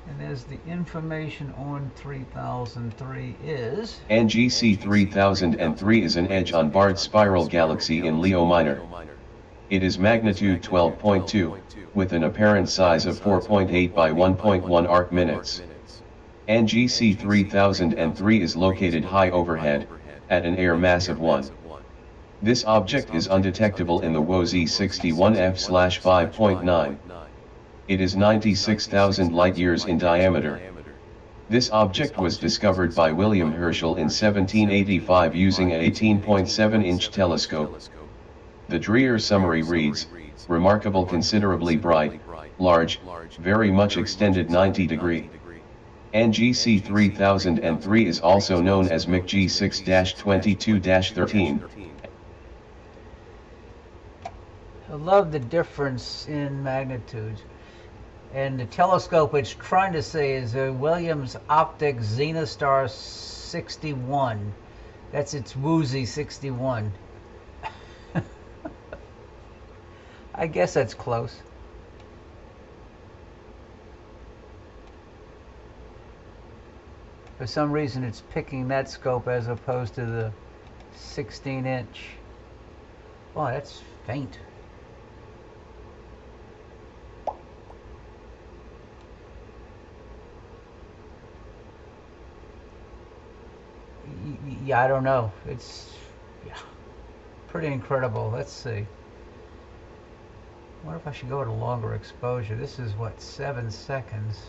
And there's the information on 3003 is... NGC 3003 is an edge on barred spiral galaxy in Leo Minor. It is magnitude 12.2, with an apparent size of 4.8 by 1.1 arc minutes. NGC 3003 is located high overhead, at an air mass of 1. This object is undetectable in the WOZ 61F/5.9. It is 96,000 light-years in diameter. This object was discovered by William Herschel in 1785 using an 18.7-inch telescope. The Dreher summary reads, remarkable, considerably bright, large, very much extended 90-degree. NGC 3003 is also known as McG 6-22-13. I love the difference in magnitudes. And the telescope it's trying to say is a Williams Optic Zenithstar 61. That's its woozy 61. I guess that's close. For some reason it's picking that scope as opposed to the 16-inch. Oh, that's faint. Yeah, I don't know. It's pretty incredible. Let's see. I wonder if I should go to longer exposure. This is what, 7 seconds.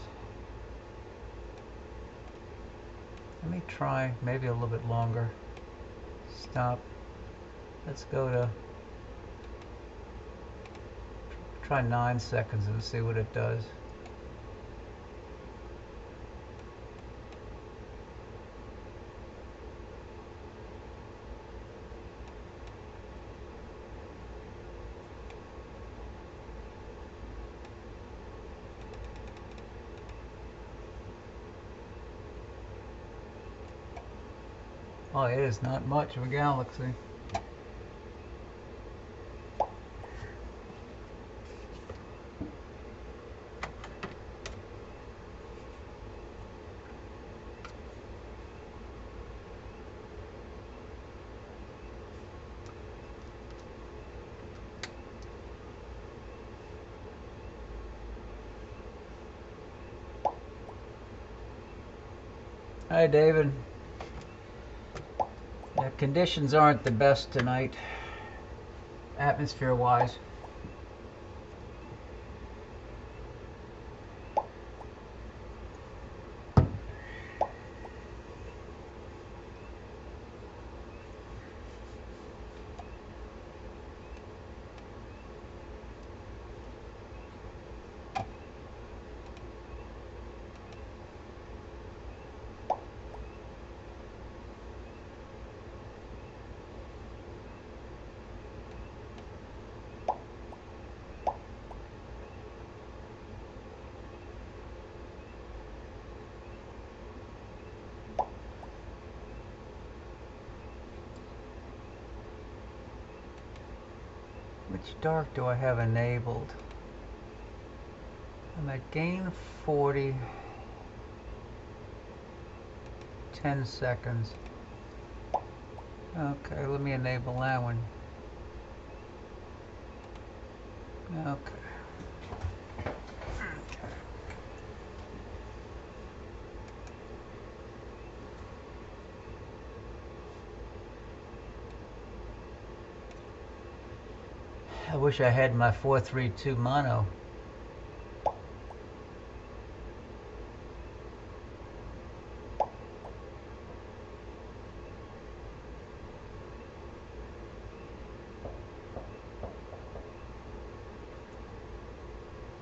Let me try maybe a little bit longer. Stop. Let's go to try 9 seconds and see what it does. Oh, it is not much of a galaxy. Hi, David. Yeah, conditions aren't the best tonight, atmosphere-wise. Which dark do I have enabled? I'm at gain 40, 10 seconds. Okay, let me enable that one. Okay. I wish I had my 432 mono.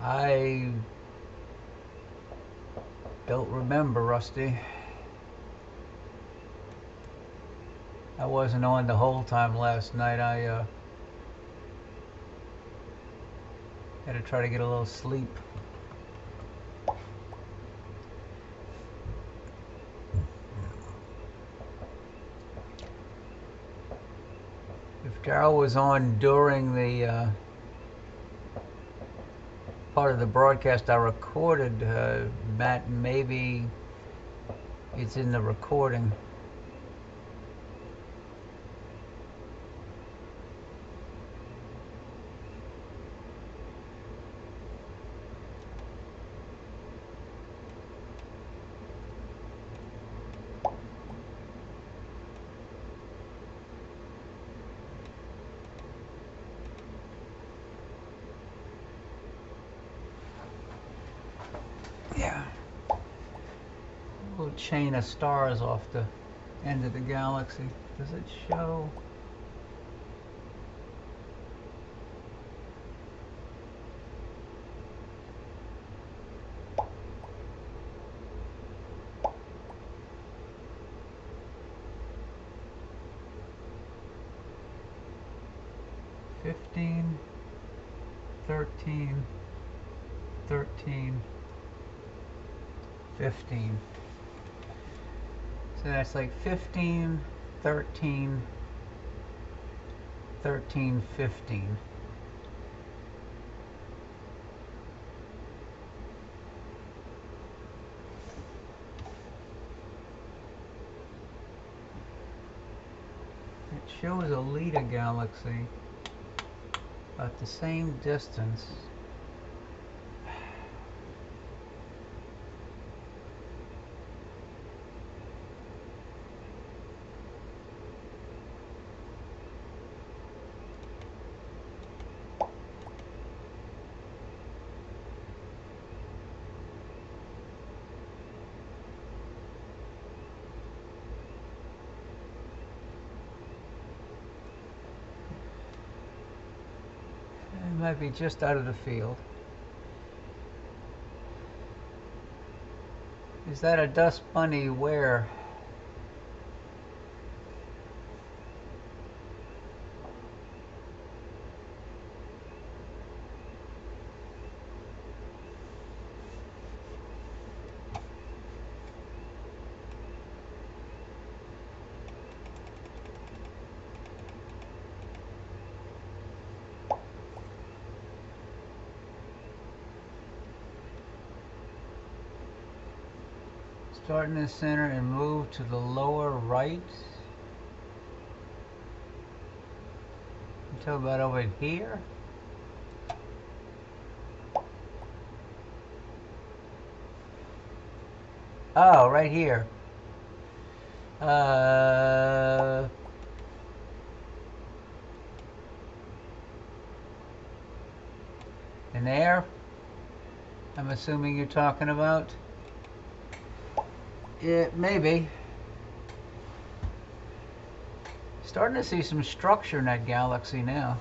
I don't remember, Rusty. I wasn't on the whole time last night. I Gotta try to get a little sleep. If Daryl was on during the part of the broadcast I recorded, Matt, maybe it's in the recording. Yeah. A little chain of stars off the end of the galaxy. Does it show? "15, 13, 13, 15. So that's like 15, 13, 13, 15. It shows a Leda galaxy about the same distance. It might be just out of the field. Is that a dust bunny where? Start in the center and move to the lower right until about over here. Oh, right here. In there, I'm assuming you're talking about. It maybe. Starting to see some structure in that galaxy now.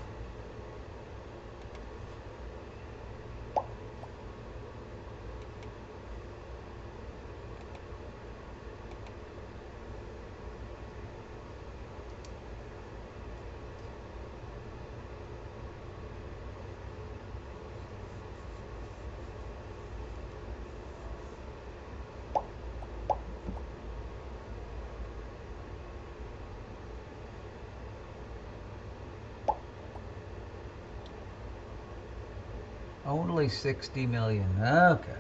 Only 60 million. Okay.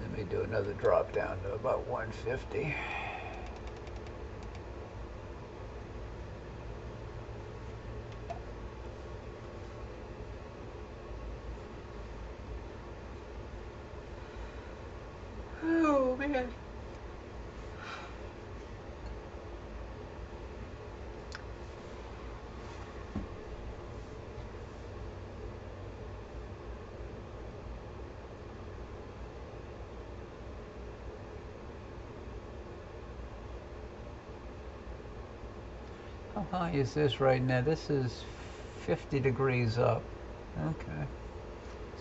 Let me do another drop down to about 150. Oh man. How high is this right now? This is 50 degrees up. Okay.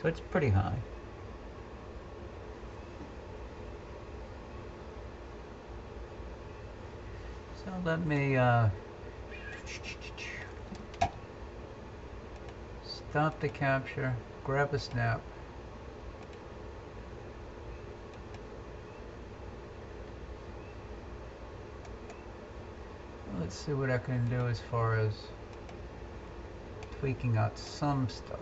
So it's pretty high. So let me stop the capture, grab a snap. Let's see what I can do as far as tweaking out some stuff.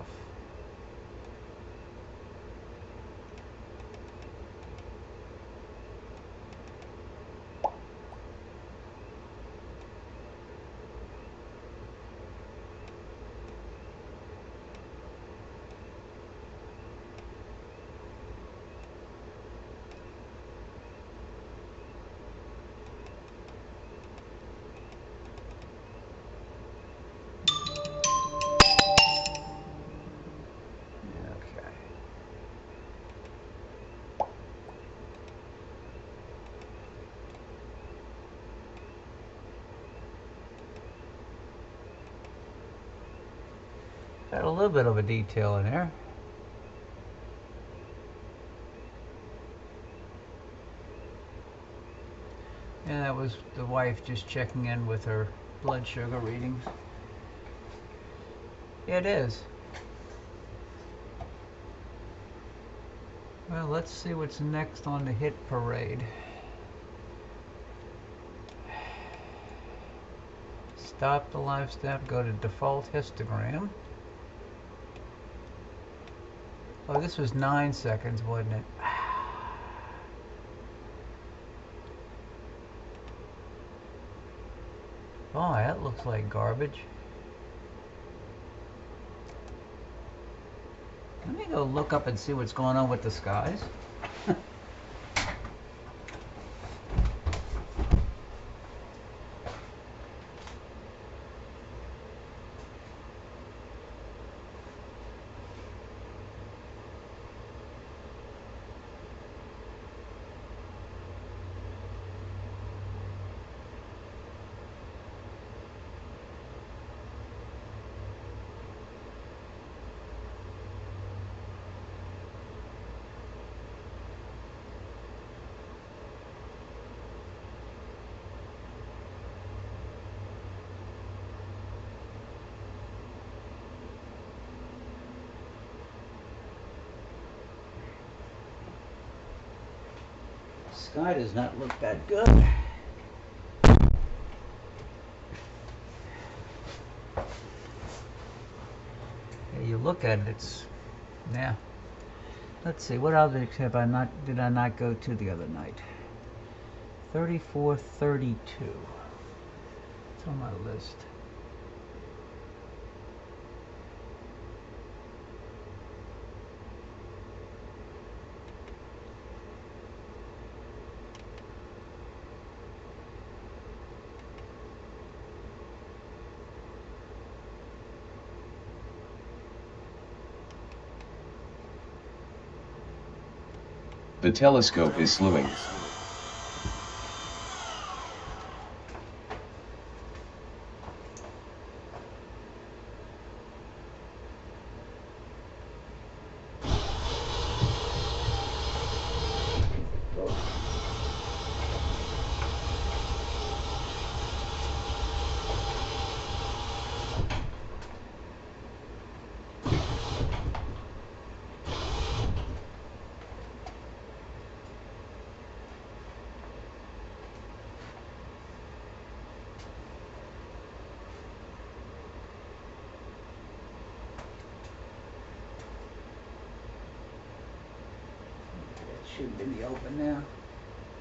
Got a little bit of a detail in there. And that was the wife just checking in with her blood sugar readings. It is. Well, let's see what's next on the hit parade. Stop the live step, go to default histogram. Oh, this was 9 seconds, wasn't it? Oh, that looks like garbage. Let me go look up and see what's going on with the skies. Sky does not look that good. Yeah, you look at it, it's, yeah. Let's see, what other have I not, did I not go to the other night? 3432. It's on my list. The telescope is slewing. Should be open now.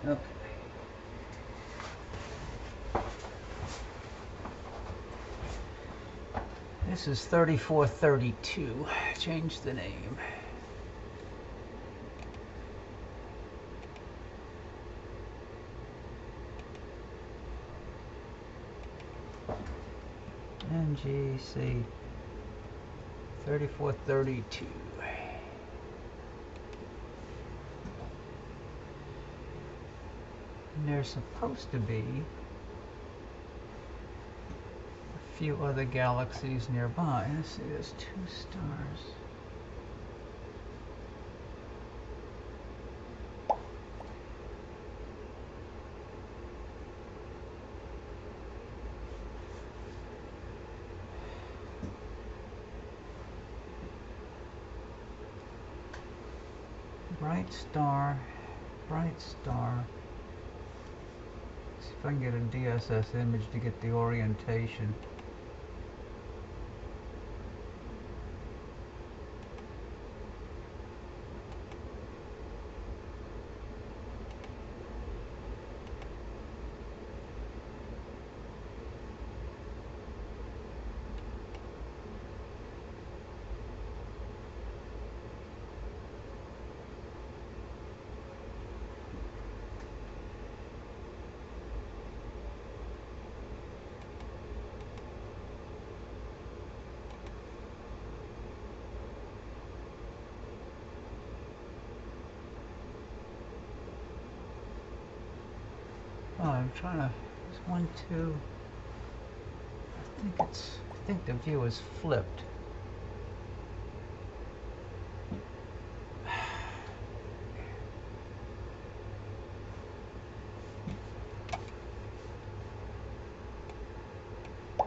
Okay. This is 3432. Change the name. NGC 3432. And there's supposed to be few other galaxies nearby. Let's see, there's 2 stars. Bright star, bright star. See if I can get a DSS image to get the orientation. Oh, I'm trying to. There's 1, 2. I think the view is flipped.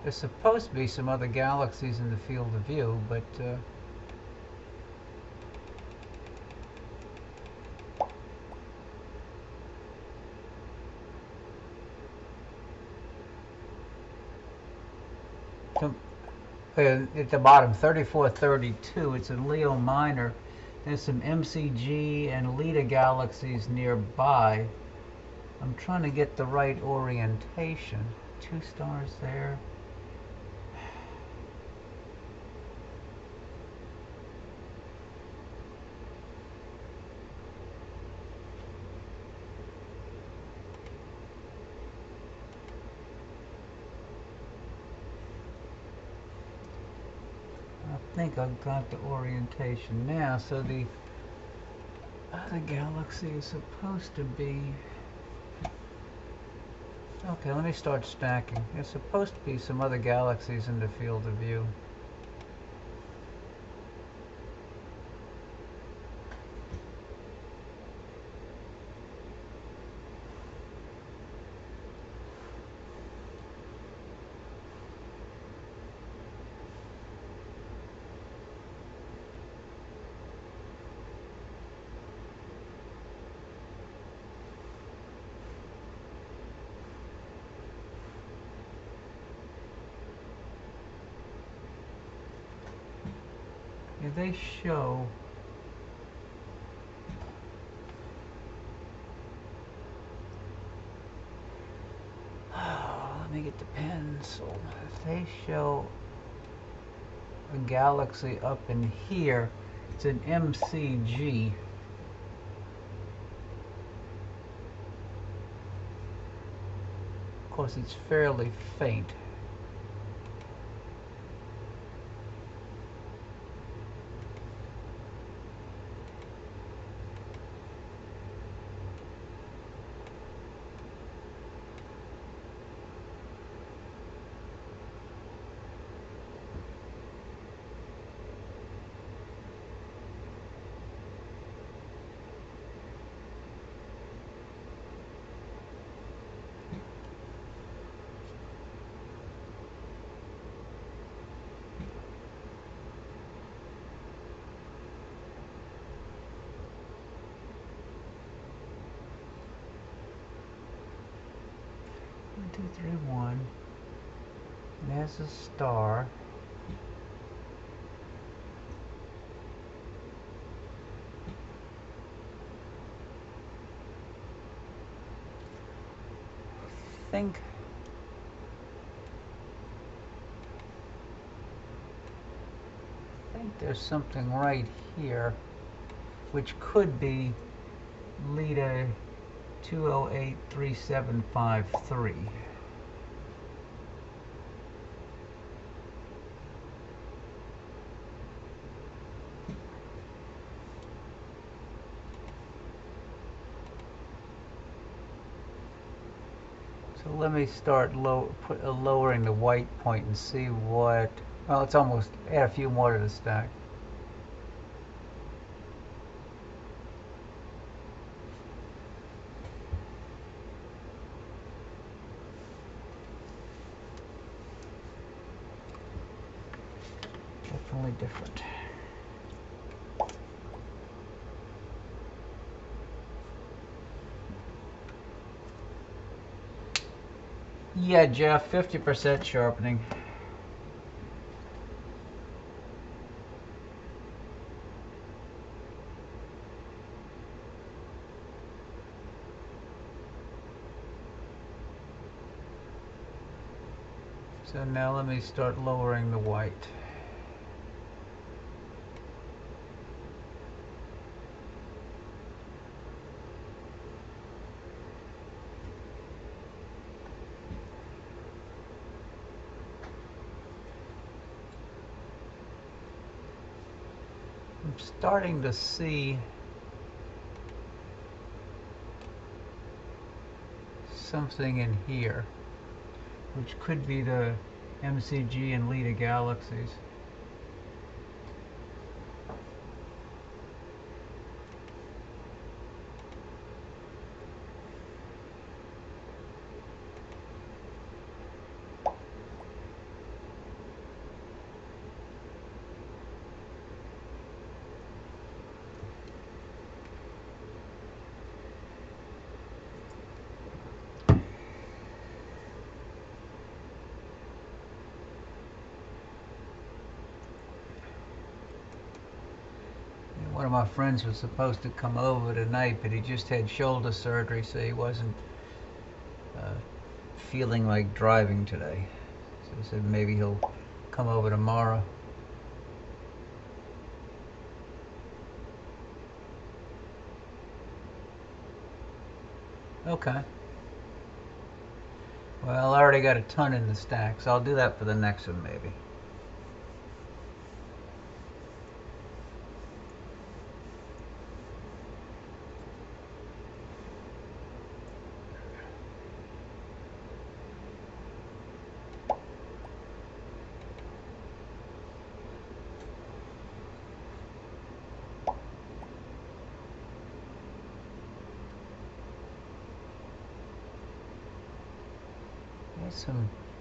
There's supposed to be some other galaxies in the field of view, but at the bottom, 3432, it's in Leo Minor. There's some MCG and Leda galaxies nearby. I'm trying to get the right orientation. 2 stars there. I think I've got the orientation now. So the other galaxy is supposed to be... Okay, let me start stacking. There's supposed to be some other galaxies in the field of view. They show let me get the pencil. If they show a galaxy up in here, it's an MCG. Of course, it's fairly faint. One, two, three, one. And there's a star. I think there's something right here, which could be Leda 2083753. So let me start lowering the white point and see what, well, it's almost, add a few more to the stack. Definitely different. Yeah, Jeff, 50% sharpening. So now let me start lowering the white. I'm starting to see something in here, which could be the MCG and Leda galaxies. One of my friends was supposed to come over tonight, but he just had shoulder surgery, so he wasn't feeling like driving today. So he said maybe he'll come over tomorrow. Okay. Well, I already got a ton in the stack, so I'll do that for the next one maybe.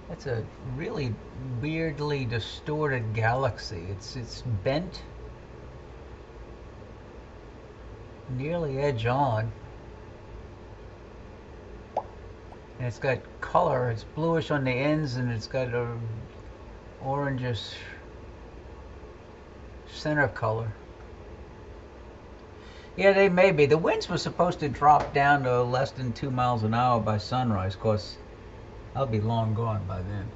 That's a really weirdly distorted galaxy. It's bent nearly edge on. And it's got color. It's bluish on the ends, and it's got a orangish center color. Yeah, they may be. The winds were supposed to drop down to less than 2 miles an hour by sunrise. Of course, I'll be long gone by then.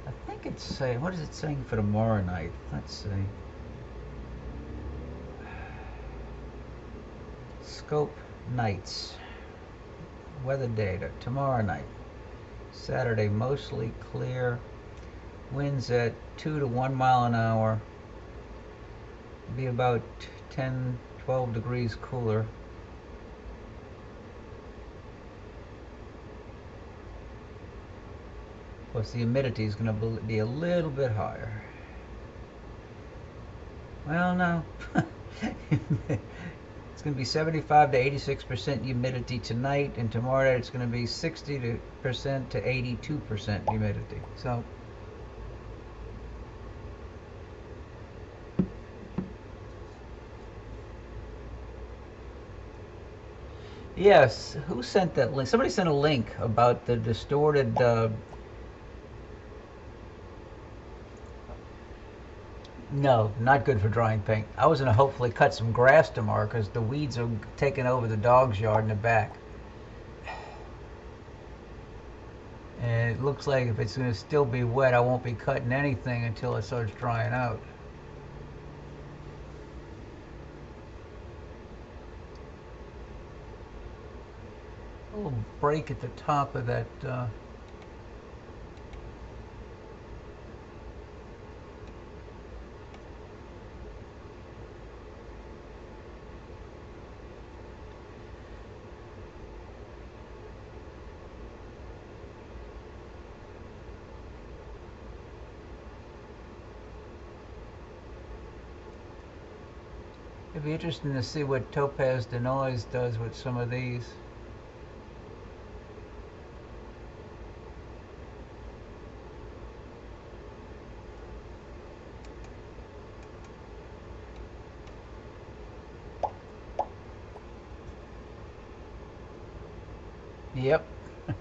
I think it's saying, what is it saying for tomorrow night? Let's see. Scope nights. Weather data. Tomorrow night. Saturday, mostly clear. Winds at 2 to 1 mile an hour. Be about 10, 12 degrees cooler. Of course, the humidity is going to be a little bit higher. Well, no. It's going to be 75 to 86% humidity tonight, and tomorrow it's going to be 60% to 82% humidity. So, yes, who sent that link? Somebody sent a link about the distorted no, not good for drying paint. I was going to hopefully cut some grass tomorrow because the weeds are taking over the dog's yard in the back. And it looks like if it's going to still be wet, I won't be cutting anything until it starts drying out. a little break at the top of that. It'd be interesting to see what Topaz Denoise does with some of these. Yep. Let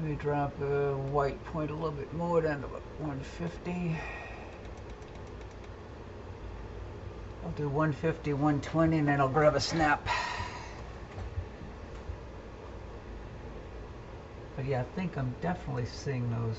me drop a white point a little bit more down to 150. I'll do 150, 120, and then I'll grab a snap. But yeah, I think I'm definitely seeing those.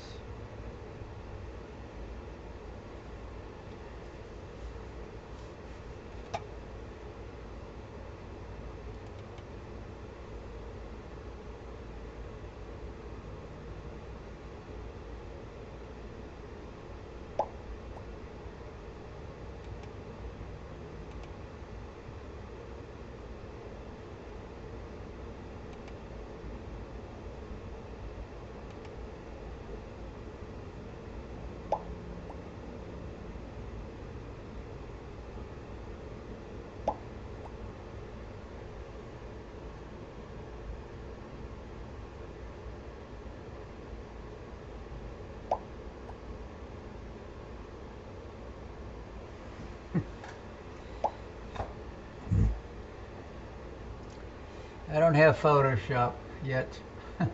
I don't have Photoshop yet. I'm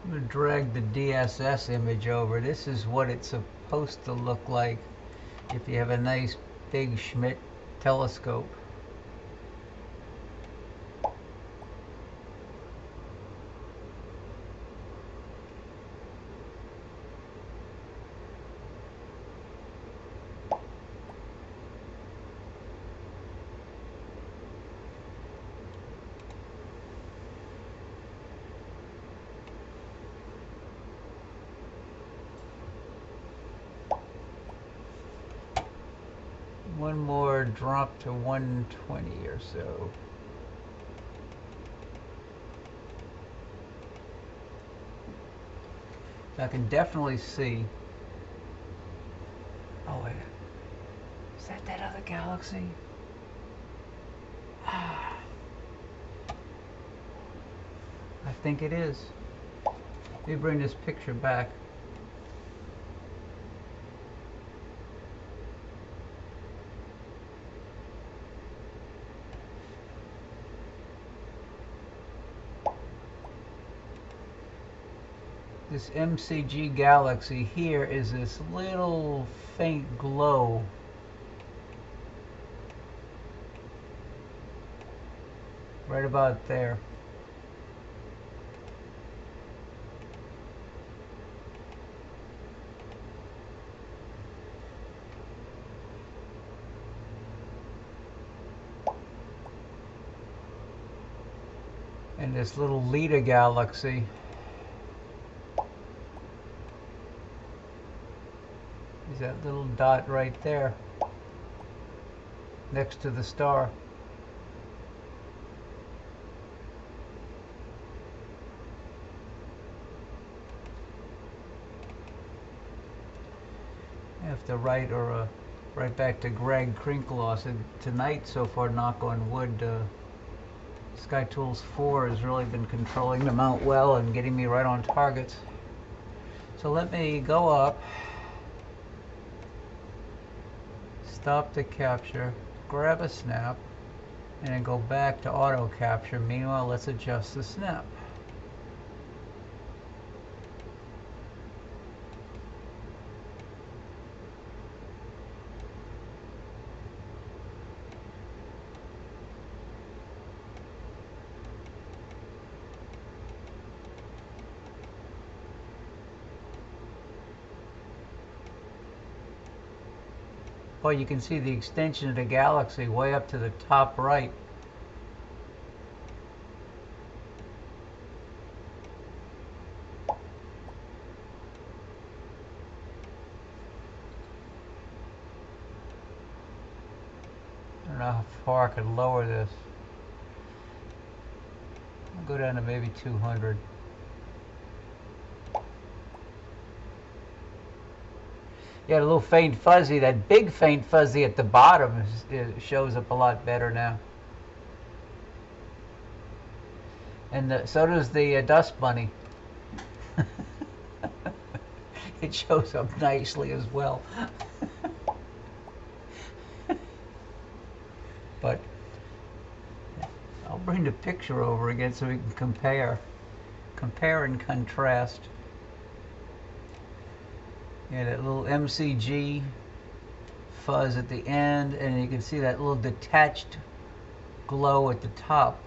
going to drag the DSS image over. This is what it's supposed to look like if you have a nice big Schmidt telescope. One more drop to 120 or so. I can definitely see. Oh wait, is that other galaxy? I think it is. Let me bring this picture back. This MCG galaxy here is this little faint glow. Right about there. And this little Leda galaxy is that little dot right there next to the star. I have to write right back to Greg Krinkloss. And tonight, so far, knock on wood, Sky Tools 4 has really been controlling the mount well and getting me right on targets. So let me go up, stop the capture, grab a snap, and then go back to auto capture. Meanwhile, let's adjust the snap. Boy, you can see the extension of the galaxy way up to the top right. I don't know how far I could lower this. I'll go down to maybe 200. Yeah, the little faint fuzzy, that big faint fuzzy at the bottom shows up a lot better now. And so does the dust bunny. It shows up nicely as well. But I'll bring the picture over again so we can compare and contrast. Yeah, that little MCG fuzz at the end, and you can see that little detached glow at the top.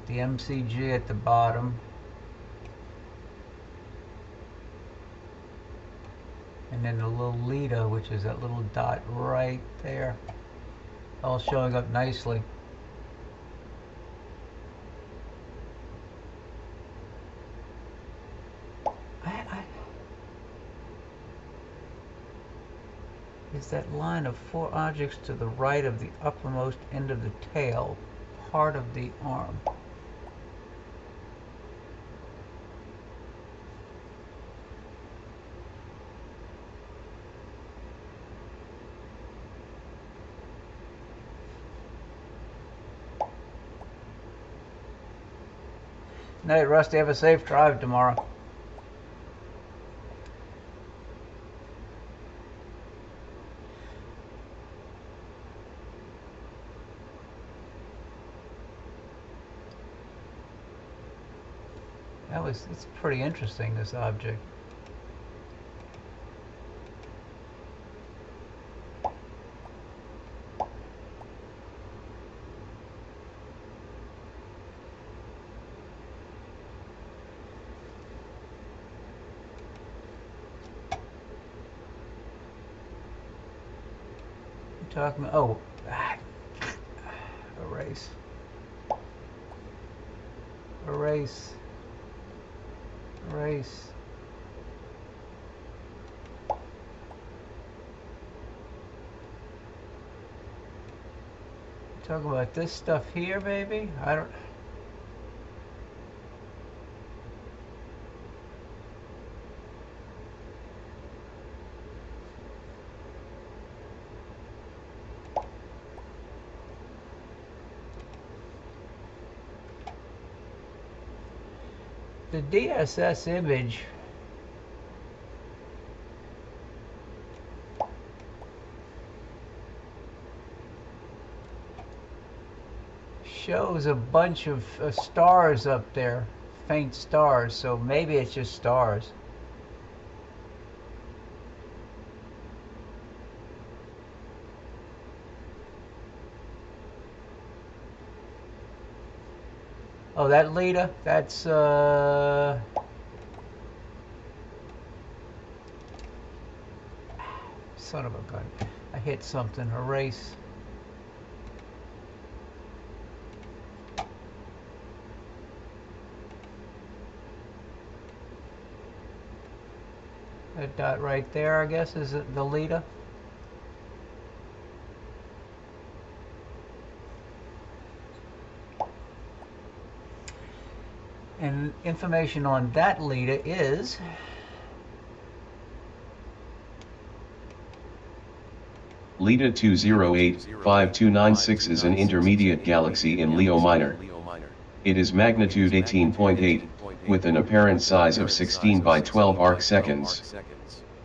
The MCG at the bottom. And then the little Lita, which is that little dot right there, all showing up nicely. Is that line of 4 objects to the right of the uppermost end of the tail part of the arm? Night, Rusty. Have a safe drive tomorrow. It's pretty interesting, this object. Talking. Oh, erase. Erase. Erase. Talking about this stuff here, maybe? I don't. The DSS image shows a bunch of stars up there, faint stars, so maybe it's just stars. Oh, that Lita, that's son of a gun. I hit something. Erase. That dot right there, I guess, is it the Lita? And information on that Lita is Lita 208-5296 is an intermediate galaxy in Leo Minor. It is magnitude 18.8, with an apparent size of 16 by 12 arcseconds.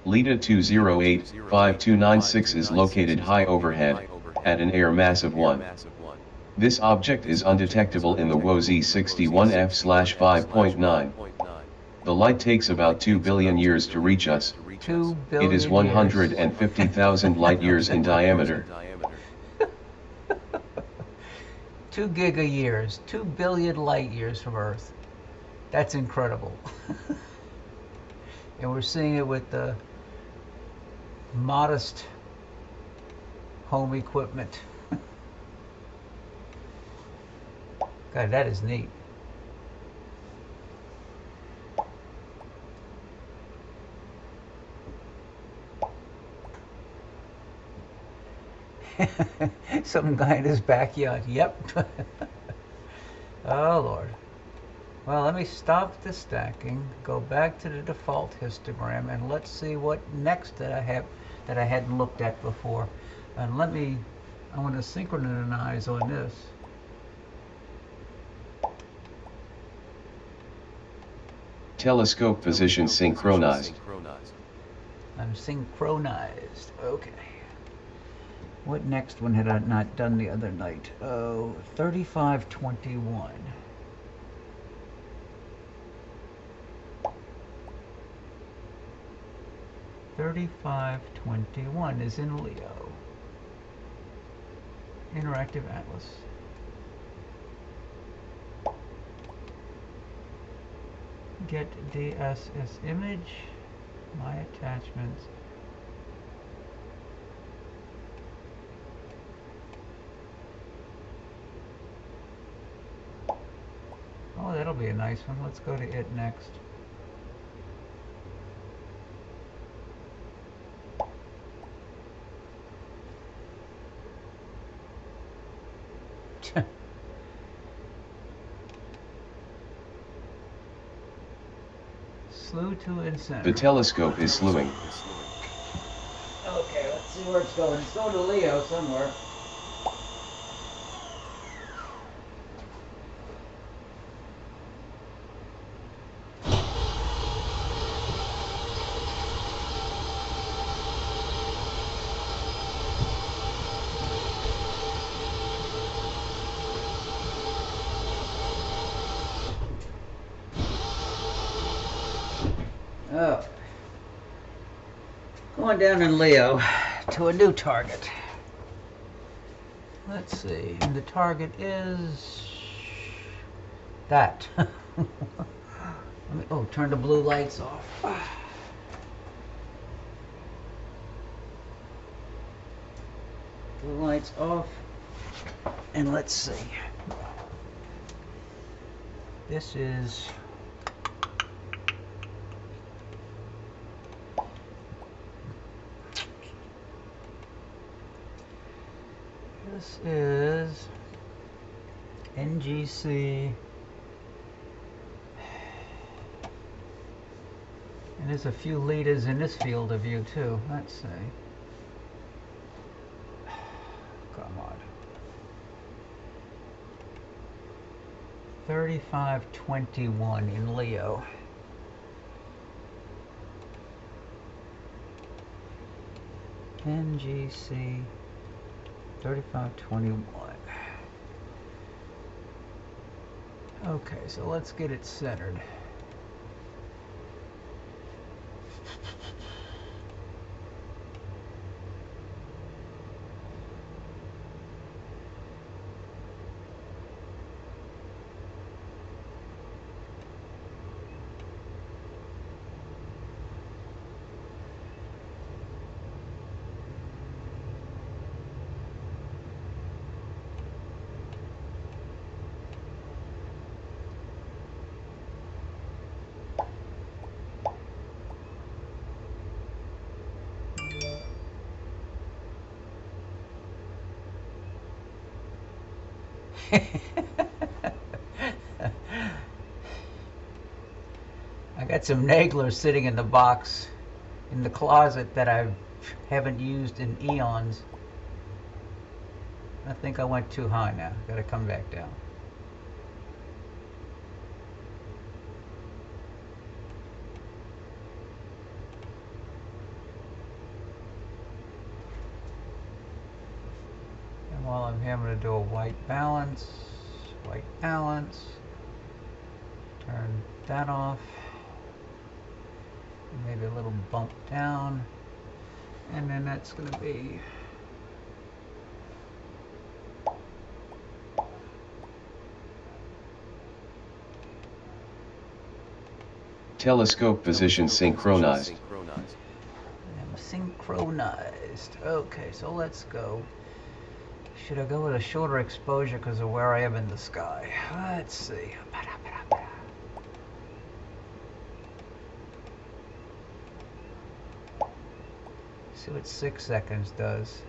Lita 208-5296 is located high overhead, at an air mass of 1. This object is undetectable in the WOZ 61F/5.9. The light takes about 2 billion years to reach us. 2 billion It is 150,000 light years in diameter. 2 giga years, 2 billion light years from Earth. That's incredible. And we're seeing it with the modest home equipment. God, that is neat. Some guy in his backyard. Yep. Oh Lord. Well, let me stop the stacking, go back to the default histogram, and let's see what next that I have that I hadn't looked at before. And I want to synchronize on this. Telescope position synchronized. I'm synchronized. Okay. What next one had I not done the other night? Oh, 3521. $35.21 is in Leo. Interactive Atlas. Get DSS image. My attachments. Oh, that'll be a nice one. Let's go to it next. Slew to incenter. The telescope is slewing. Okay, let's see where it's going. It's going to Leo somewhere. Oh. Going down in Leo to a new target. Let's see. And the target is that. Turn the blue lights off. Blue lights off. And let's see. This is NGC, and there's a few leaders in this field of view too. Let's see. Come on. 3521 in Leo. NGC 3521. Okay, so let's get it centered. I got some Naglers sitting in the box in the closet that I haven't used in eons. I think I went too high now. Gotta come back down. And while I'm here, I'm going to do a white balance, turn that off, maybe a little bump down, and then that's going to be Telescope position synchronized. I'm synchronized. Okay, so let's go. Should I go with a shorter exposure because of where I am in the sky? Let's see. See what 6 seconds does.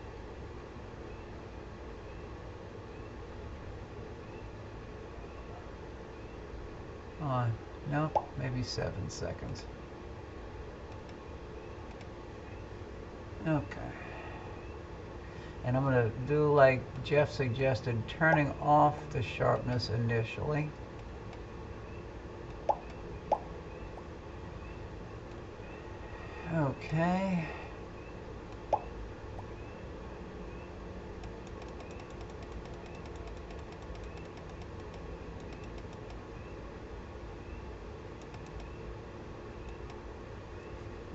No, maybe 7 seconds. Okay. And I'm going to do like Jeff suggested, turning off the sharpness initially. Okay.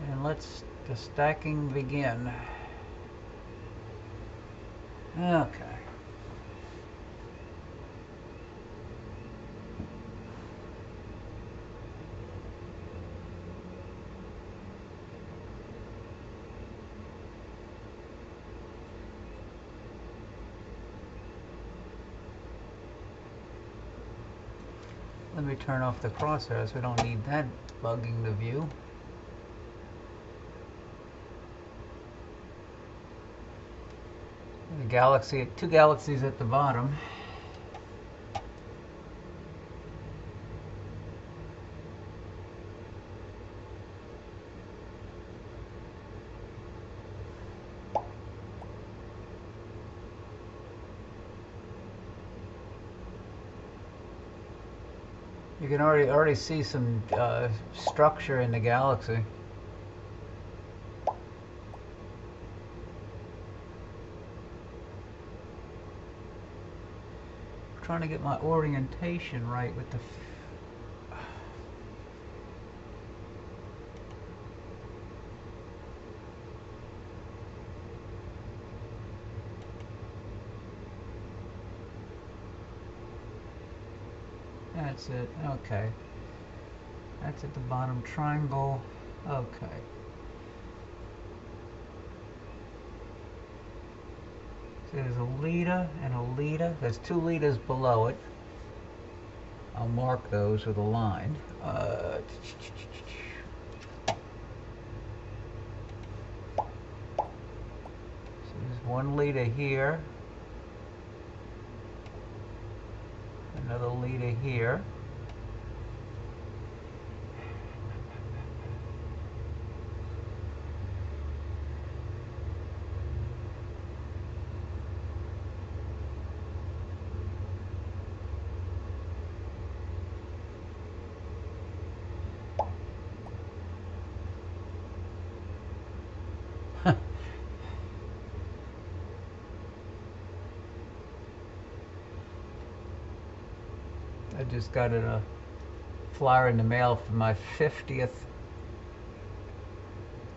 And let's the stacking begin. Okay. Let me turn off the crosshairs. We don't need that bugging the view. The galaxy, 2 galaxies at the bottom. You can already see some structure in the galaxy. Trying to get my orientation right with the that's it. Okay. That's at the bottom triangle. Okay. So there's a leader and a leader. There's 2 leaders below it. I'll mark those with a line. So there's 1 leader here. Another leader here. I just got a flyer in the mail for my 50th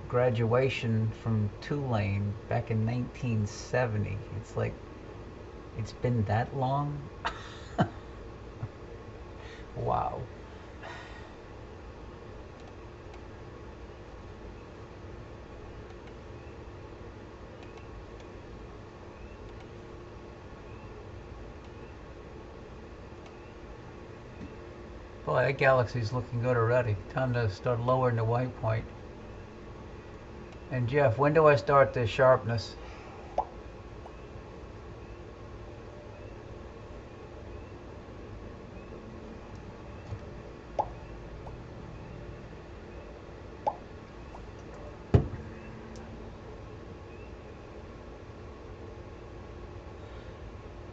graduation from Tulane back in 1970. It's like, it's been that long? Wow. Boy, that galaxy's looking good already. Time to start lowering the white point. And Jeff, when do I start the sharpness?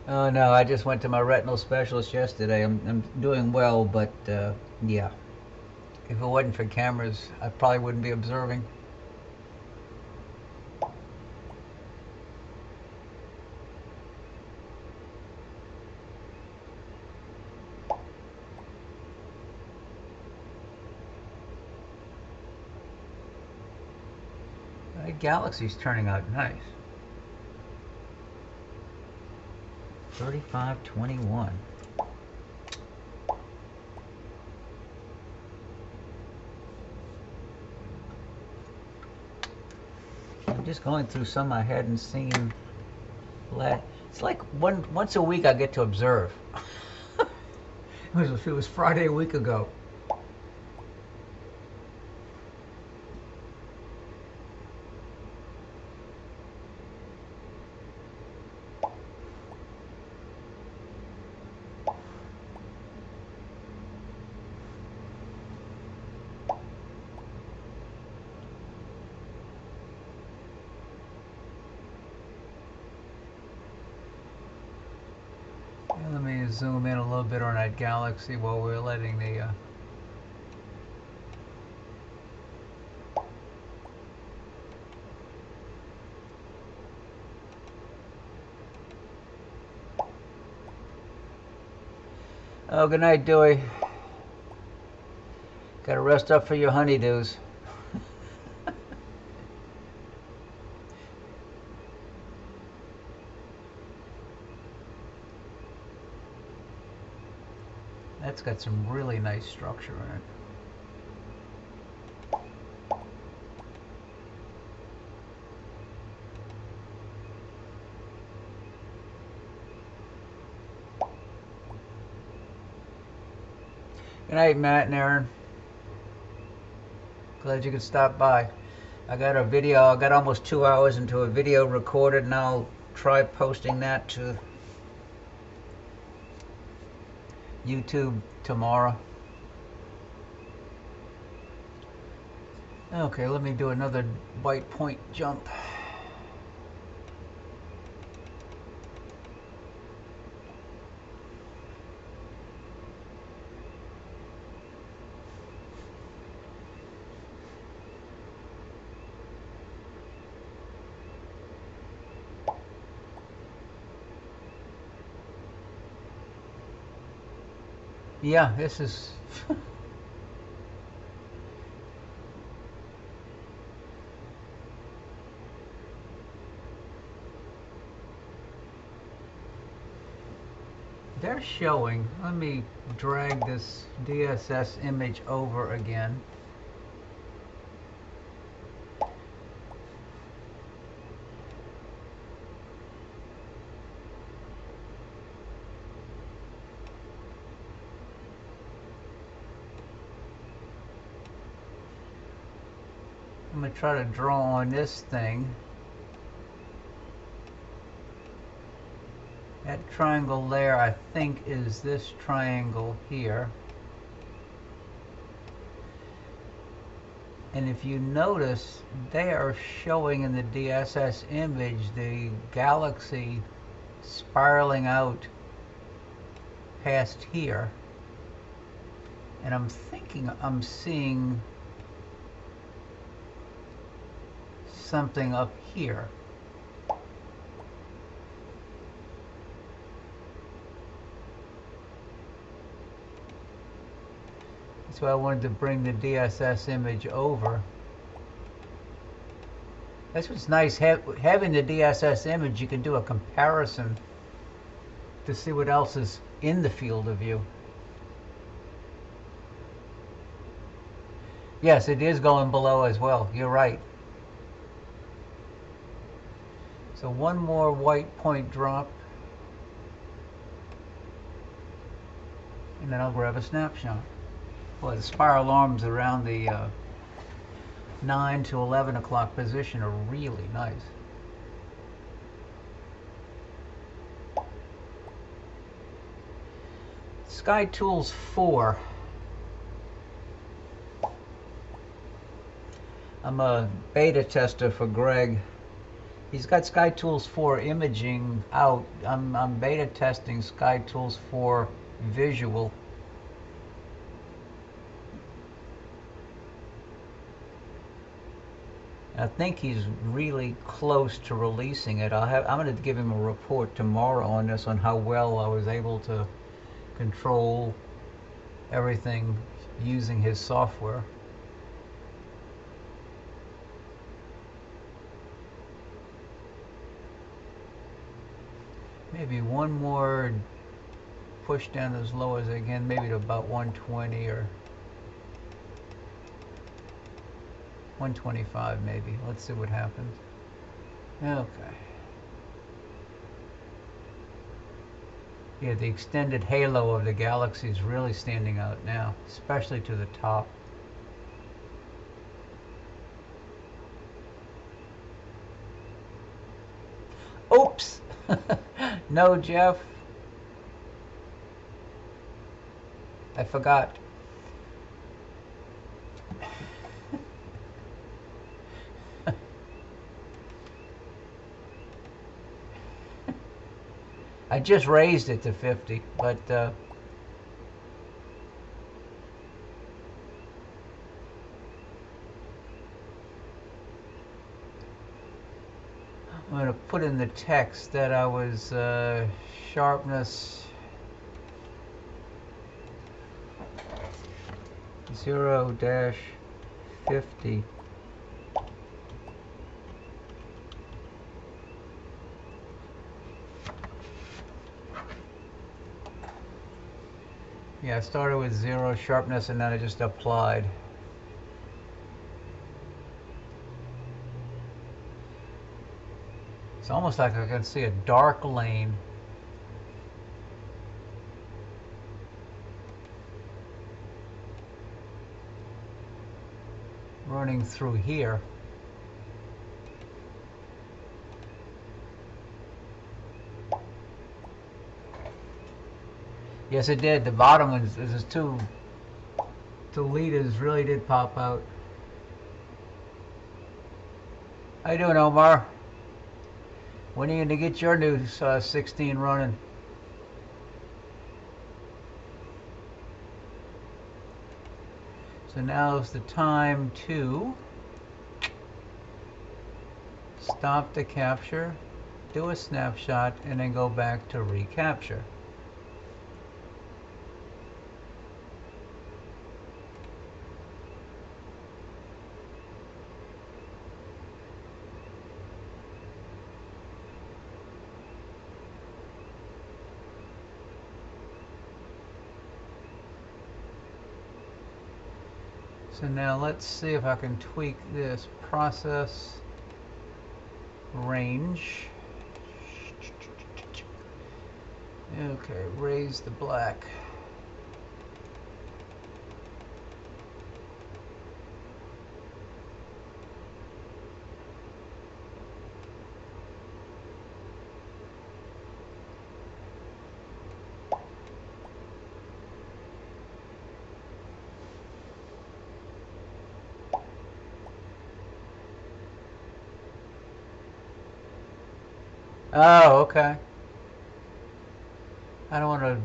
Oh no, I just went to my retinal specialist yesterday. I'm doing well, but yeah. If it wasn't for cameras, I probably wouldn't be observing. That galaxy's turning out nice. 3521. just going through some I hadn't seen. It's like once a week I get to observe. It was Friday a week ago. Let me zoom in a little bit on that galaxy while we're letting the oh, good night, Dewey. Gotta rest up for your honeydews. That's got some really nice structure in it. Good night, Matt and Aaron. Glad you could stop by. I got a video, I got almost 2 hours into a video recorded, and I'll try posting that to YouTube tomorrow. Okay, let me do another white point jump. Yeah, this is they're showing. Let me drag this DSS image over again. I'm going to try to draw on this thing. That triangle there, I think, is this triangle here. And if you notice, they are showing in the DSS image the galaxy spiraling out past here. And I'm thinking I'm seeing something up here. That's why I wanted to bring the DSS image over. That's what's nice, having the DSS image, you can do a comparison to see what else is in the field of view. Yes, it is going below as well. You're right. So one more white point drop, and then I'll grab a snapshot. Boy, the spiral arms around the 9 to 11 o'clock position are really nice. Sky Tools 4. I'm a beta tester for Greg. He's got Sky Tools 4 imaging out. I'm beta testing Sky Tools 4 visual. I think he's really close to releasing it. I'm going to give him a report tomorrow on this, on how well I was able to control everything using his software. Maybe one more push down as low as again, maybe to about 120 or 125 maybe. Let's see what happens. Okay. Yeah, the extended halo of the galaxy is really standing out now, especially to the top. Oops! No, Jeff. I forgot. I just raised it to 50, but I'm going to put in the text that I was sharpness 0-50. Yeah, I started with 0 sharpness and then I just applied. It's almost like I can see a dark lane. Running through here. Yes, it did. The bottom is two leaders really did pop out. How you doing, Omar? When are you going to get your new 16 running? So now's the time to stop the capture, do a snapshot, and then go back to recapture. So now let's see if I can tweak this process range. Okay, raise the black. Oh, okay. I don't want to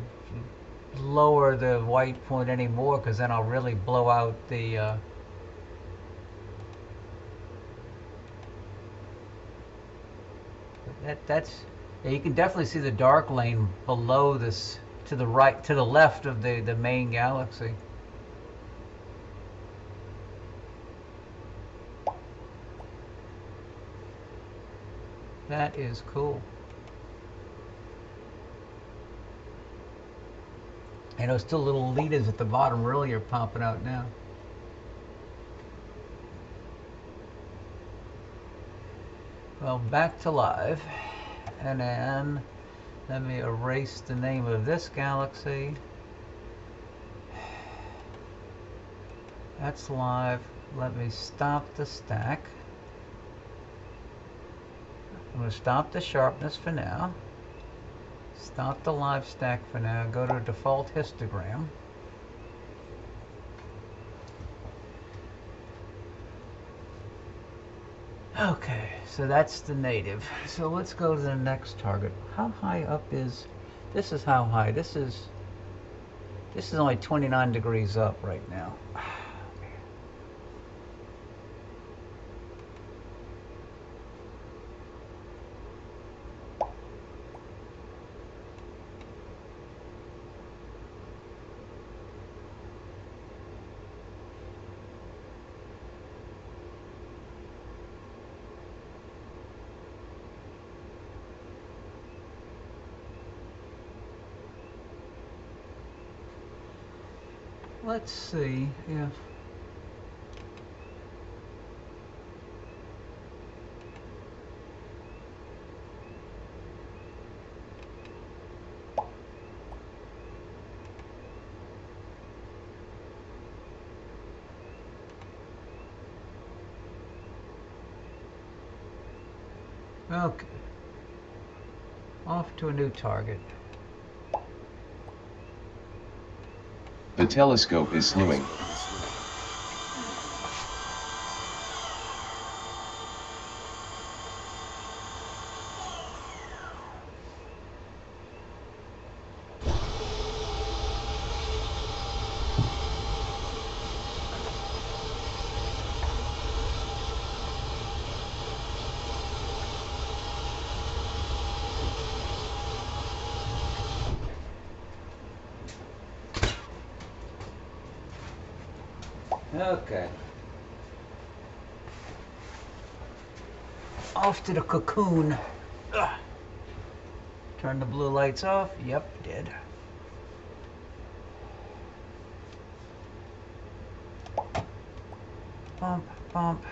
lower the white point anymore because then I'll really blow out the that's yeah, you can definitely see the dark lane below this, to the right, to the left of the main galaxy. That is cool. And those two little leaders at the bottom really are popping out now. Well, back to live. And then let me erase the name of this galaxy. That's live. Let me stop the stack. I'm going to stop the sharpness for now. Stop the live stack for now. Go to default histogram. Okay, so that's the native. So let's go to the next target. How high up is this? Is how high? This is only 29 degrees up right now. Let's see if Okay. Off to a new target. The telescope is slewing. Okay. Off to the cocoon. Ugh. Turn the blue lights off. Yep, did. Bump, bump.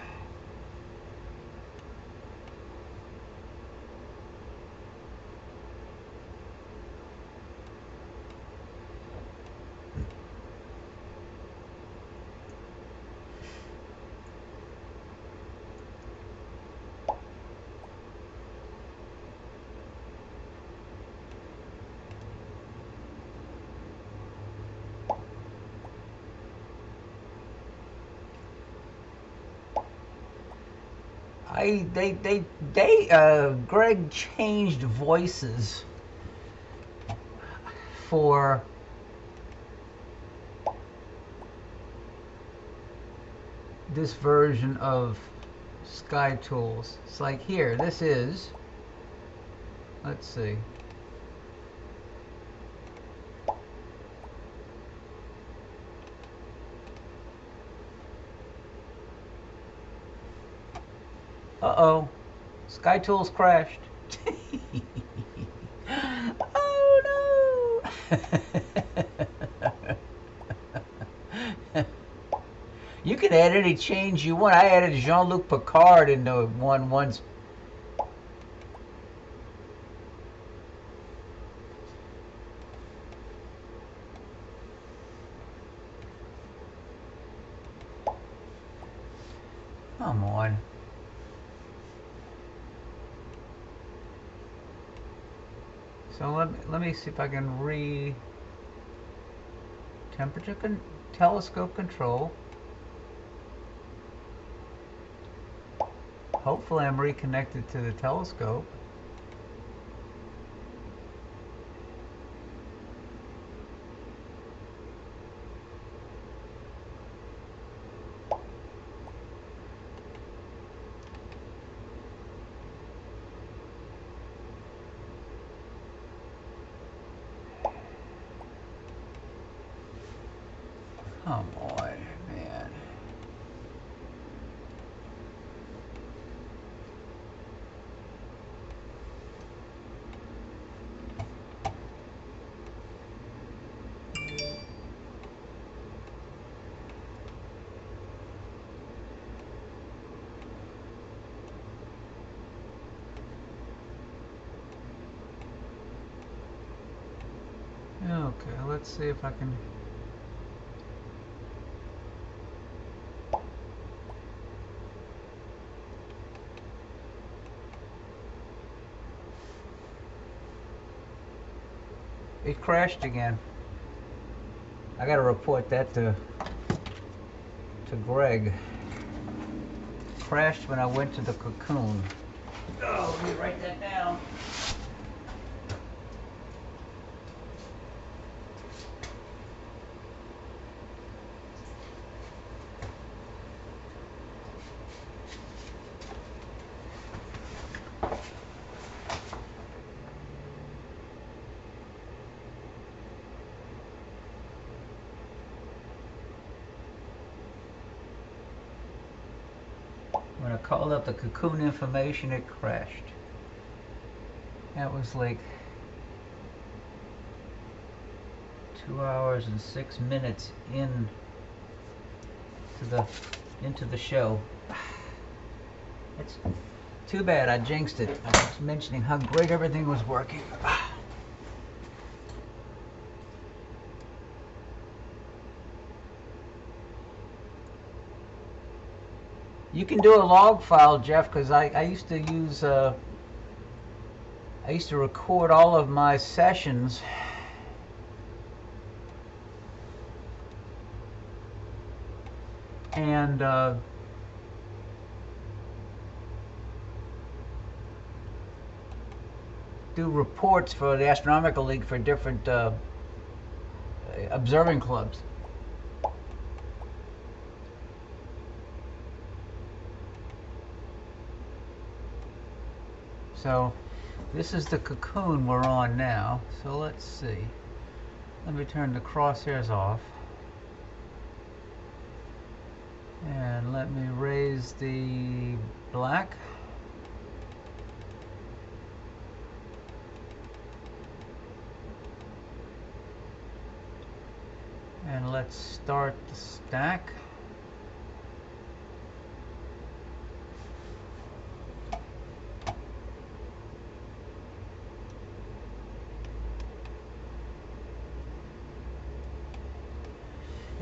Greg changed voices for this version of Sky Tools. It's like here, this is, let's see. Uh-oh, Sky Tools crashed. Oh no! You can add any change you want. I added Jean-Luc Picard into one once. Come on. So let me see if I can temperature telescope control. Hopefully I'm reconnected to the telescope. Come on, man. Okay, let's see if I can. It crashed again. I gotta report that to Greg. Crashed when I went to the cocoon. Oh, let me write that down. When I called up the cocoon information, it crashed. That was like 2 hours and 6 minutes into the show. It's too bad I jinxed it. I was mentioning how great everything was working. You can do a log file, Jeff, because I used to use I used to record all of my sessions and do reports for the Astronomical League for different observing clubs. So this is the cocoon we're on now. So let's see. Let me turn the crosshairs off. And let me raise the black. And let's start the stack.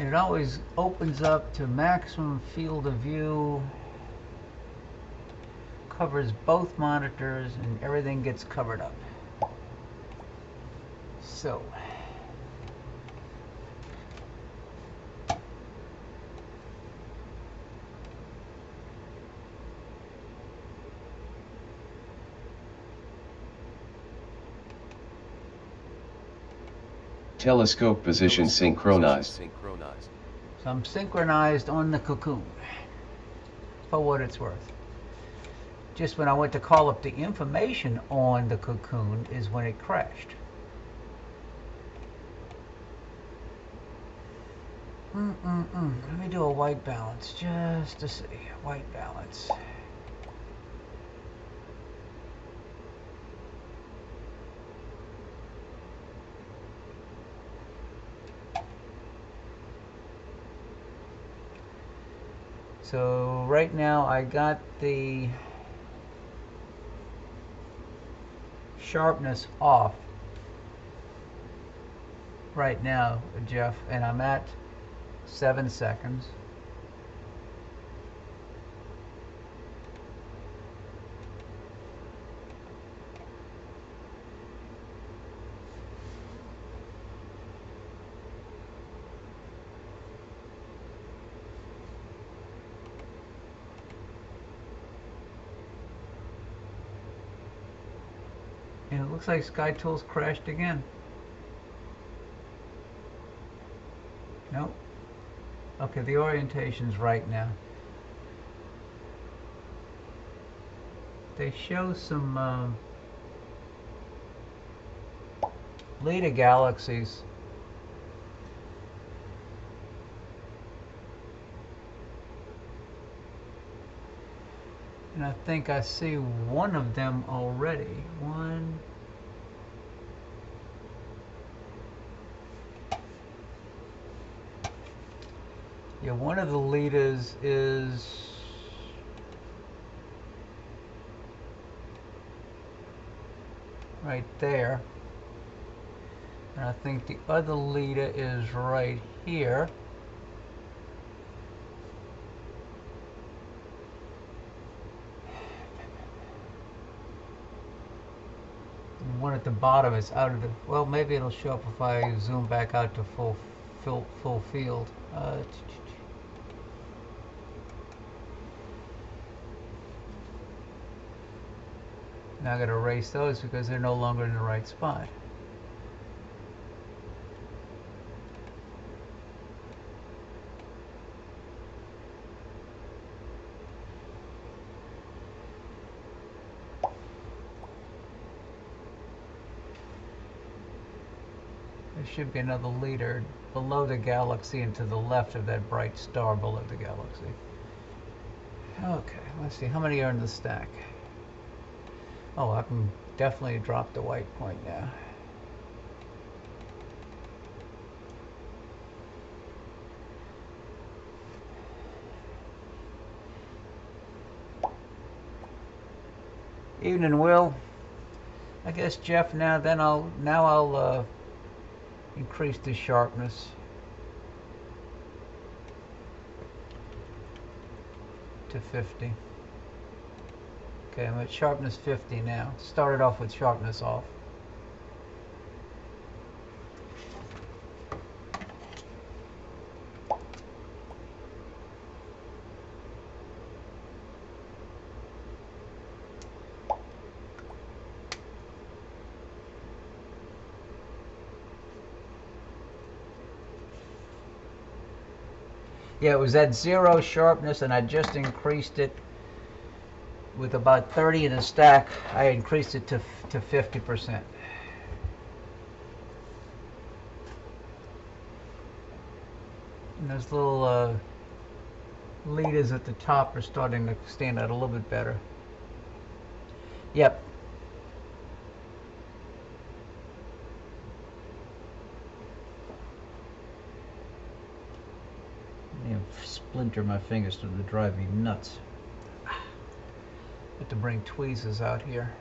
And it always opens up to maximum field of view, covers both monitors, and everything gets covered up. So Telescope position synchronized. So I'm synchronized on the cocoon, for what it's worth. Just when I went to call up the information on the cocoon is when it crashed. Let me do a white balance just to see. White balance. So right now I got the sharpness off right now, Jeff, and I'm at 7 seconds. And it looks like SkyTools crashed again. Nope. Okay, the orientation's right now. They show some Leda galaxies. And I think I see one of them already. One. Yeah, one of the Ledas is right there. And I think the other Leda is right here. One at the bottom is out of the, well, maybe it'll show up if I zoom back out to full field. Now I gotta erase those because they're no longer in the right spot. There should be another leader below the galaxy and to the left of that bright star below the galaxy. Okay, let's see, how many are in the stack? Oh, I can definitely drop the white point now. Evening, Will. I guess Jeff. I'll increase the sharpness to 50. Okay, I'm at sharpness 50 now. Started off with sharpness off. Yeah, it was at 0 sharpness, and I just increased it with about 30 in a stack. I increased it to 50%. And those little leaders at the top are starting to stand out a little bit better. Yep. Splinter my fingers to drive me nuts. Have to bring tweezers out here.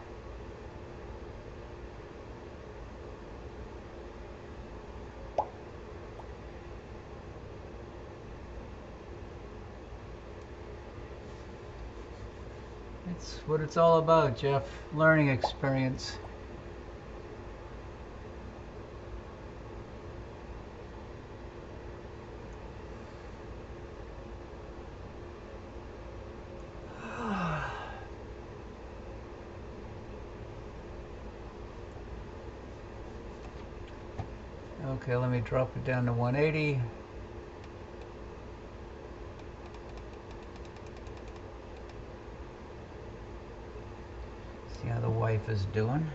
It's what it's all about, Jeff. Learning experience. Okay, let me drop it down to 180. See how the wife is doing.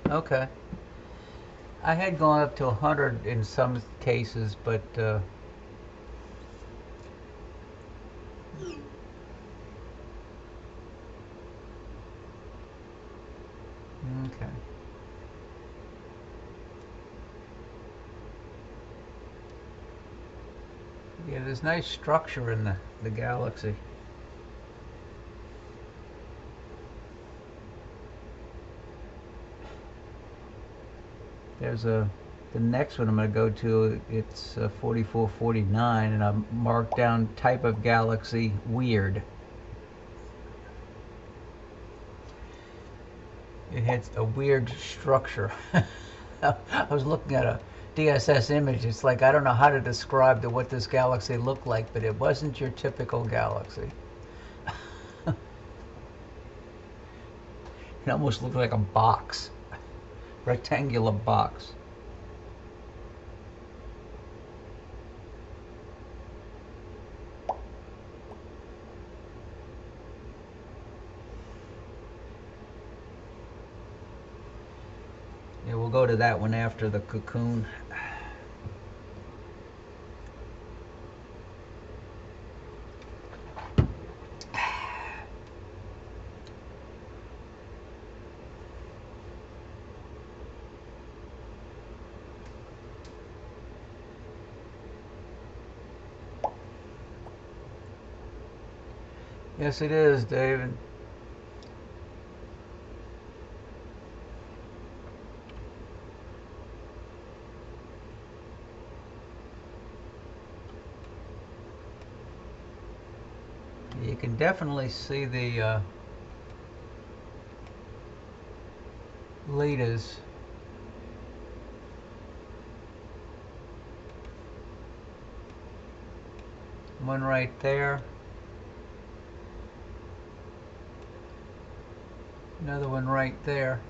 Okay. I had gone up to 100 in some cases, but okay. Yeah, there's nice structure in the galaxy. There's the next one I'm going to go to. It's 4449, and I'm marked down type of galaxy weird. It has a weird structure. I was looking at a DSS image. It's like I don't know how to describe what this galaxy looked like, but it wasn't your typical galaxy. It almost looked like a box, rectangular box. Yeah, we'll go to that one after the cocoon. Yes, it is, David. You can definitely see the leaders. One right there. Another one right there.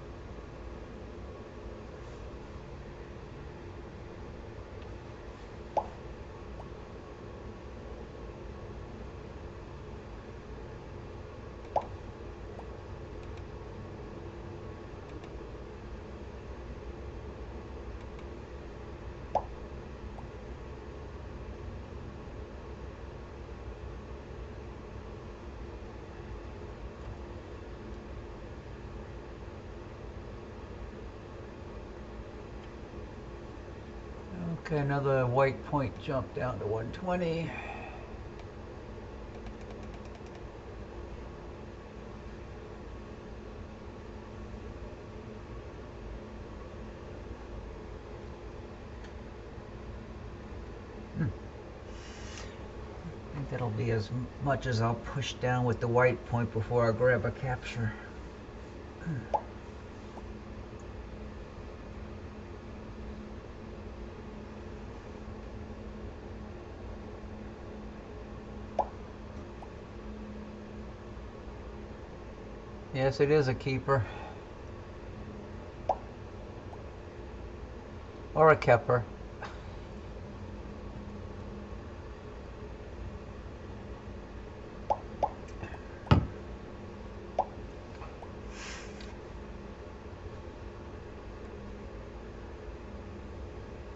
Okay, another white point jump down to 120. I think that'll be as much as I'll push down with the white point before I grab a capture. Yes, it is a keeper. Or a kepper.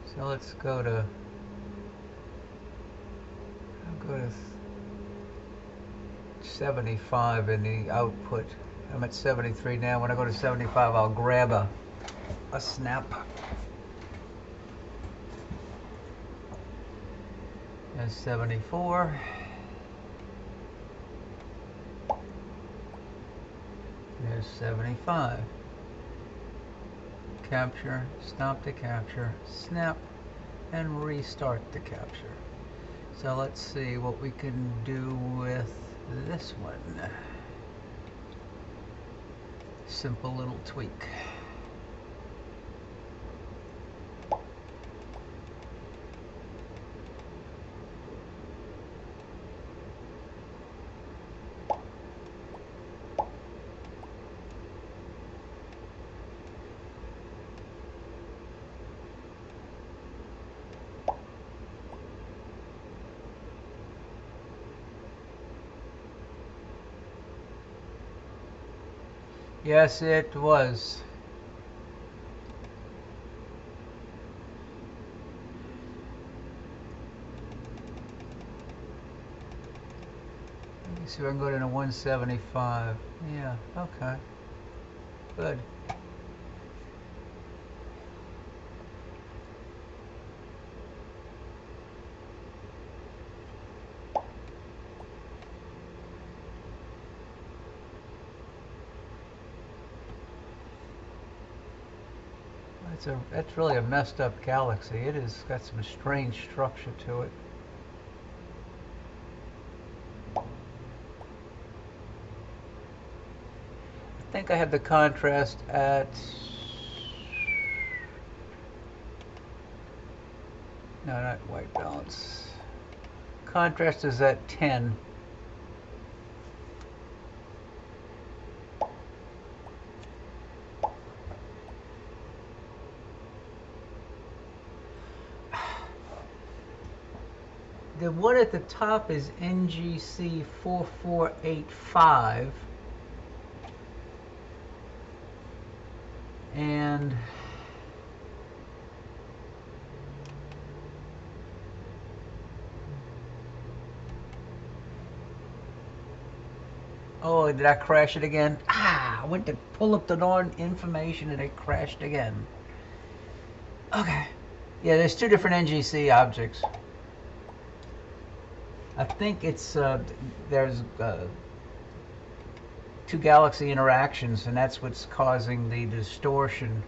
So let's go to, I'll go to 75 in the output. I'm at 73 now. When I go to 75, I'll grab a snap. There's 74. There's 75. Capture, stop the capture, snap, and restart the capture. So let's see what we can do with this one. Simple little tweak. Yes, it was. Let me see if I can go to 175. Yeah, okay. Good. That's really a messed up galaxy. It has got some strange structure to it. I think I have the contrast at, no, not white balance. Contrast is at 10. The one at the top is NGC 4485. And oh, did I crash it again? Ah, I went to pull up the darn information and it crashed again. Okay. Yeah, there's two different NGC objects. I think it's there's two galaxy interactions, and that's what's causing the distortion.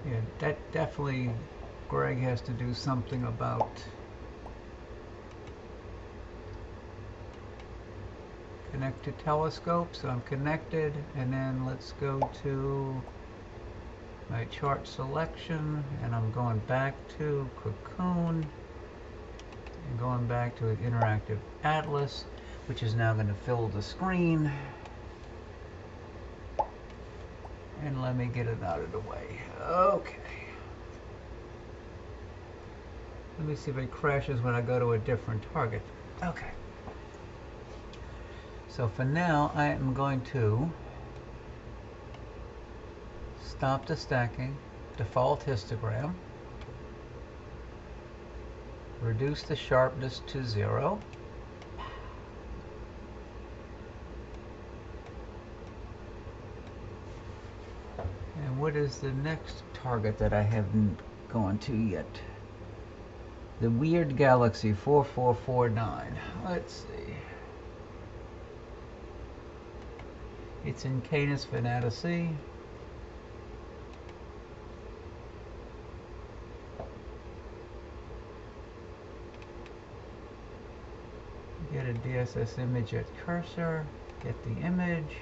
Yeah, that definitely Greg has to do something about. Connect to telescope, so I'm connected, and then let's go to my chart selection, and I'm going back to Cocoon and going back to an interactive atlas, which is now going to fill the screen. And let me get it out of the way. Okay. Let me see if it crashes when I go to a different target. Okay. So for now, I am going to stop the stacking, default histogram, reduce the sharpness to 0, and what What is the next target that I haven't gone to yet? The Weird Galaxy 4449. Let's see. It's in Canis Venatici. Get a DSS image at cursor. Get the image.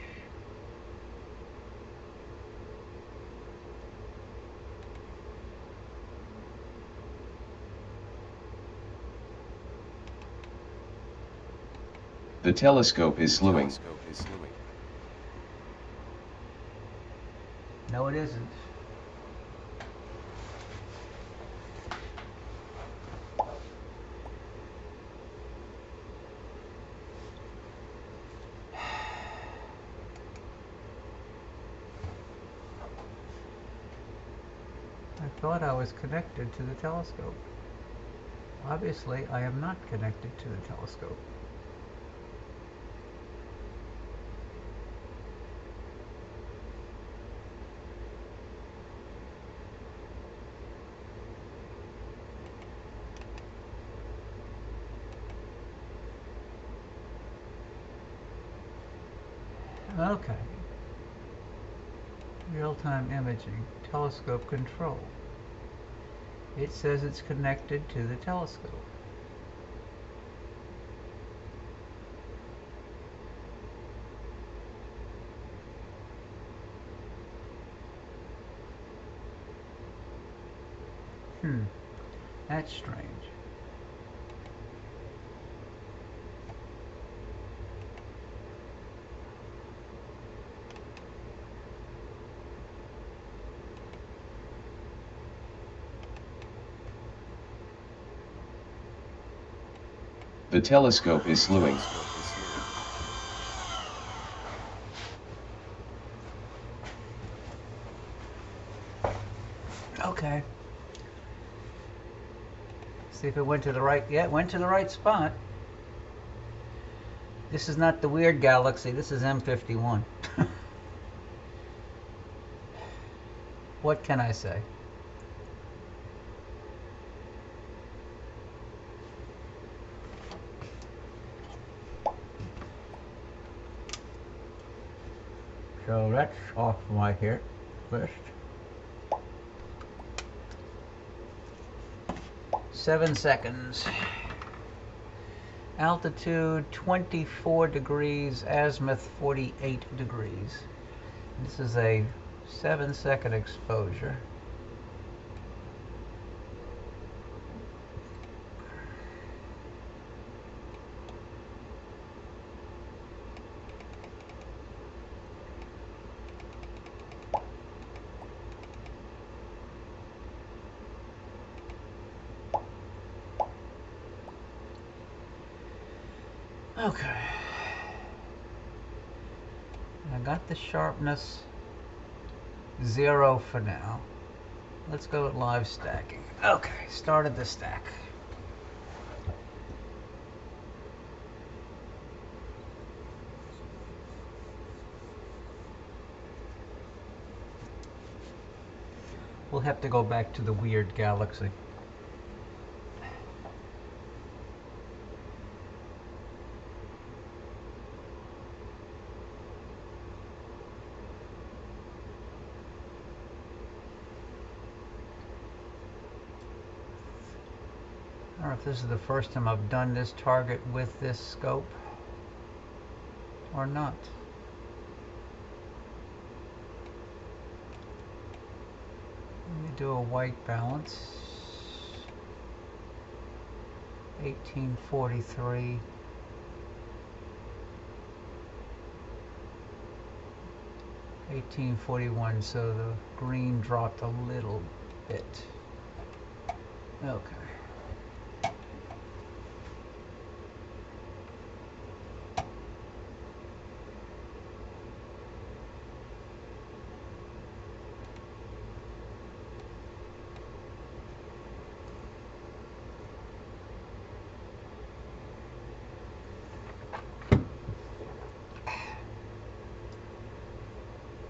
The telescope is slewing. No, it isn't. I thought I was connected to the telescope. Obviously, I am not connected to the telescope. Okay. Real-time imaging, telescope control. It says it's connected to the telescope. That's strange. The telescope is slewing. Okay. See if it went to the right. Yeah, it went to the right spot. This is not the Weird Galaxy. This is M51. What can I say? So that's off my list. 7 seconds. Altitude 24 degrees, azimuth 48 degrees. This is a 7-second exposure. Okay. I got the sharpness 0 for now. Let's go with live stacking. Okay, started the stack. We'll have to go back to the Weird Galaxy. I don't know if this is the first time I've done this target with this scope or not. Let me do a white balance. 1843. 1841, so the green dropped a little bit. Okay.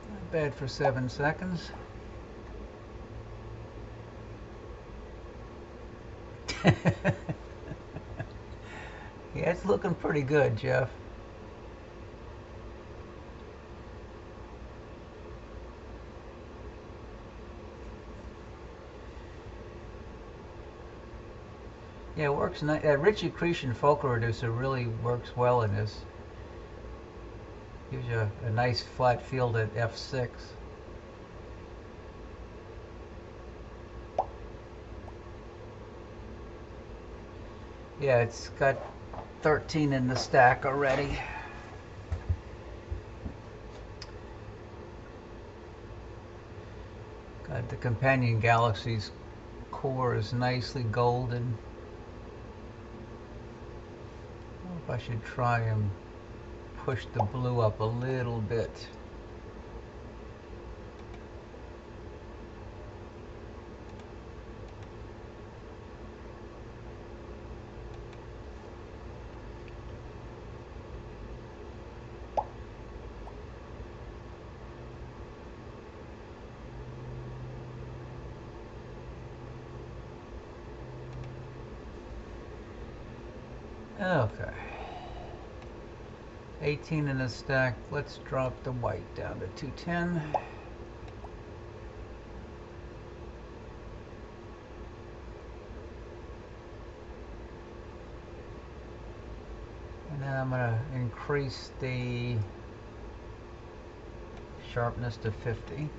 Not bad for 7 seconds. Yeah, it's looking pretty good, Jeff. Yeah, it works nice. Rich accretion focal reducer really works well in this. Gives you a nice flat field at f6. Yeah, it's got 13 in the stack already. Got the companion galaxy's core is nicely golden. I wonder if I should try and push the blue up a little bit. Okay. 18 in the stack. Let's drop the white down to 210. And then I'm going to increase the sharpness to 50.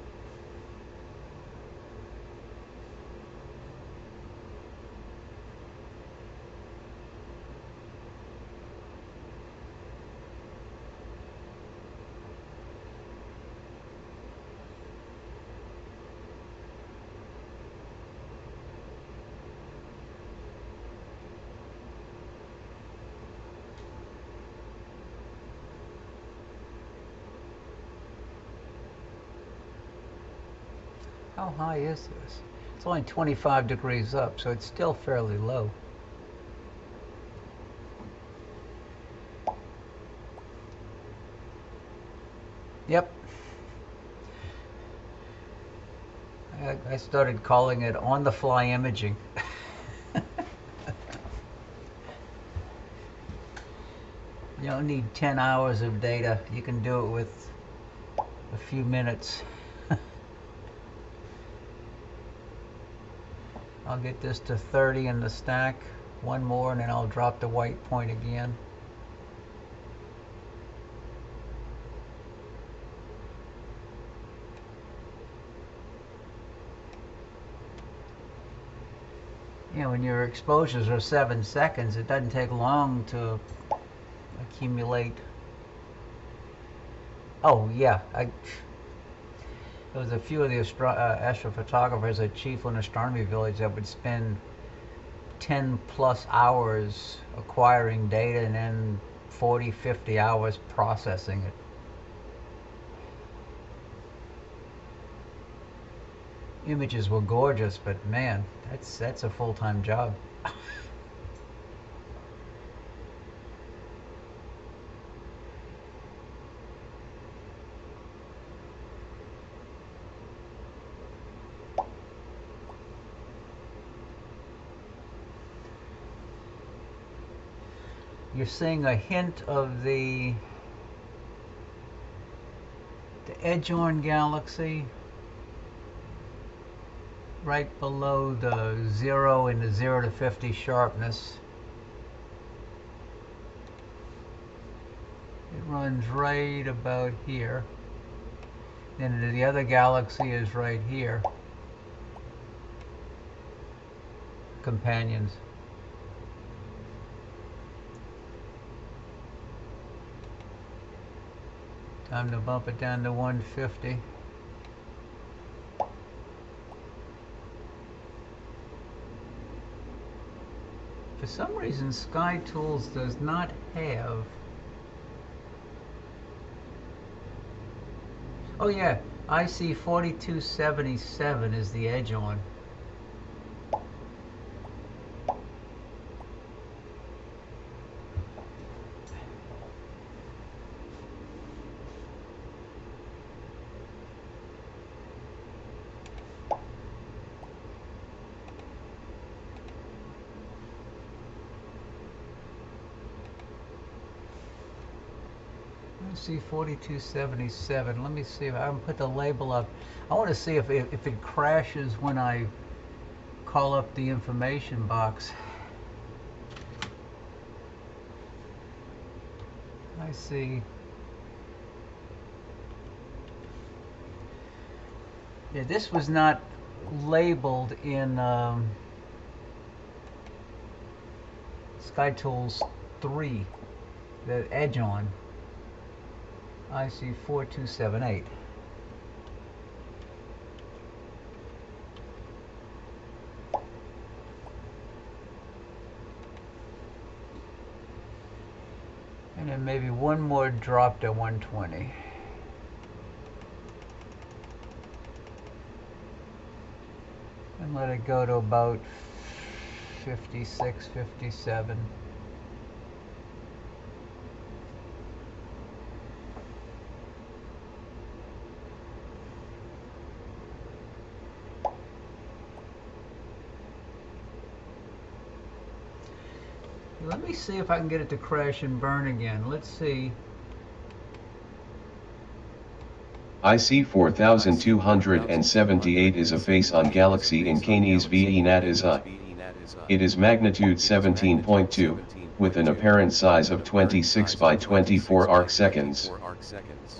How high is this? It's only 25 degrees up, so it's still fairly low. Yep. I started calling it on-the-fly imaging. You don't need 10 hours of data. You can do it with a few minutes. I'll get this to 30 in the stack. One more and then I'll drop the white point again. You know, when your exposures are 7 seconds, it doesn't take long to accumulate. Oh yeah, there was a few of the astrophotographers at Chiefland Astronomy Village that would spend 10 plus hours acquiring data and then 40, 50 hours processing it. Images were gorgeous, but man, that's a full-time job. You're seeing a hint of the Edge-on galaxy right below the 0 and the 0 to 50 sharpness. It runs right about here. Then the other galaxy is right here. Companions. Time to bump it down to 150. For some reason, Sky Tools does not have... Oh yeah, IC 4277 is the edge-on. I see 4277. Let me see if I can put the label up. I want to see if it crashes when I call up the information box. I see. Yeah, this was not labeled in SkyTools 3, the edge on. I see 4278. And then maybe one more drop to 120. And let it go to about 56, 57. Let me see if I can get it to crash and burn again. Let's see. IC 4278 is a face on galaxy in Canis VE Nat is I. It is magnitude 17.2, with an apparent size of 26 by 24 arc seconds.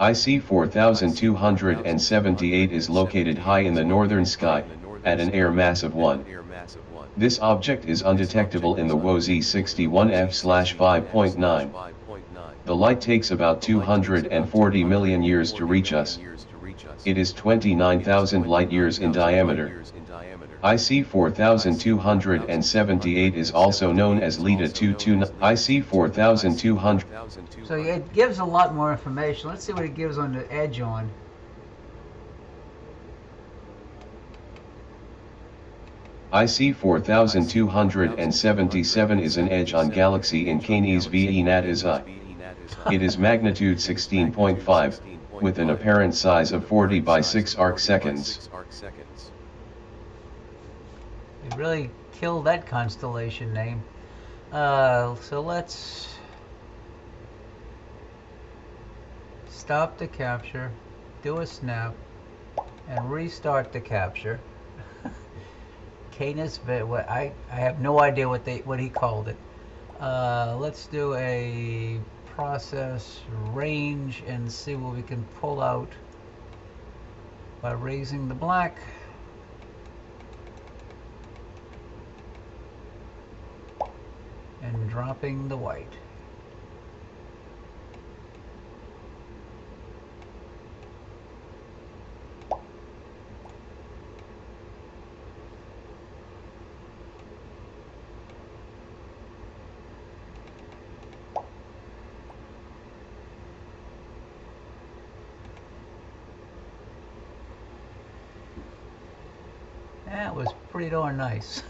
IC 4278 is located high in the northern sky, at an air mass of 1. This object is undetectable in the WOZ 61F/5.9. The light takes about 240 million years to reach us. It is 29,000 light-years in diameter. IC 4278 is also known as LIDA 229. IC 4200. So it gives a lot more information. Let's see what it gives on the edge on. IC 4277 is an edge on galaxy in Canis VE Nat is I. It is magnitude 16.5, with an apparent size of 40 by 6 arc seconds. It really killed that constellation name. So let's stop the capture, do a snap, and restart the capture. Canis, I have no idea what he called it. Let's do a process range and see what we can pull out by raising the black. And dropping the white. That was pretty darn nice.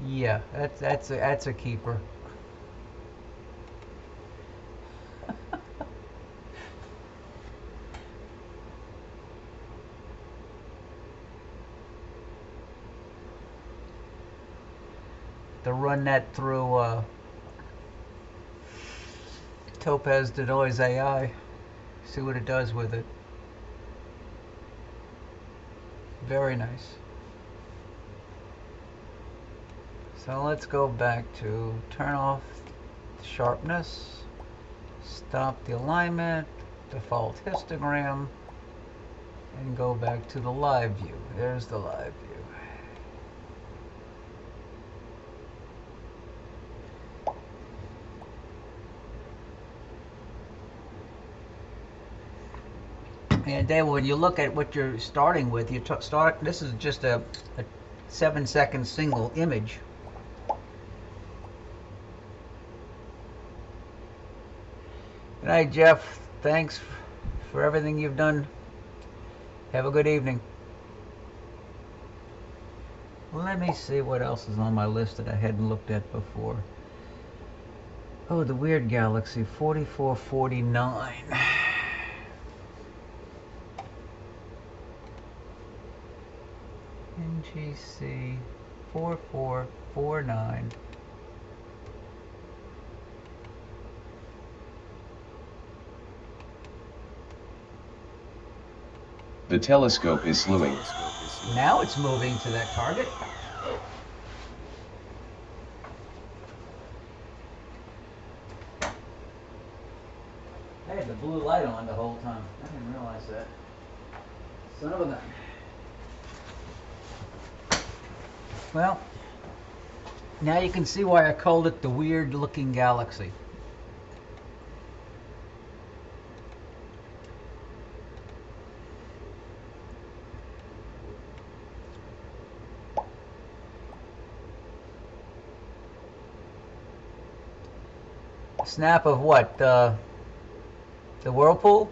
Yeah, that's a keeper. To run that through Topaz Denoise AI, see what it does with it. Very nice. So let's go back to turn off sharpness, stop the alignment, default histogram, and go back to the live view. There's the live view. And Dave, when you look at what you're starting with, you start. This is just a 7-second single image. Good night, Jeff. Thanks for everything you've done. Have a good evening. Let me see what else is on my list that I hadn't looked at before. Oh, the weird galaxy, 4449. NGC 4449. The telescope is slewing. Now it's moving to that target. I had the blue light on the whole time. I didn't realize that. Son of a gun. Well, now you can see why I called it the weird looking galaxy. Snap of what? The whirlpool?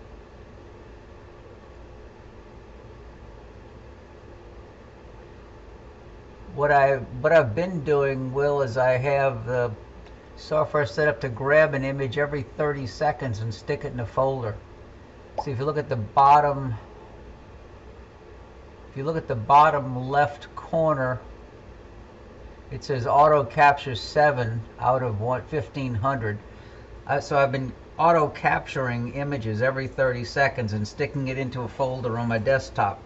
What I've been doing, Will, is I have the software set up to grab an image every 30 seconds and stick it in a folder. See, if you look at the bottom, left corner, it says auto capture 7 out of 1500. So I've been auto capturing images every 30 seconds and sticking it into a folder on my desktop.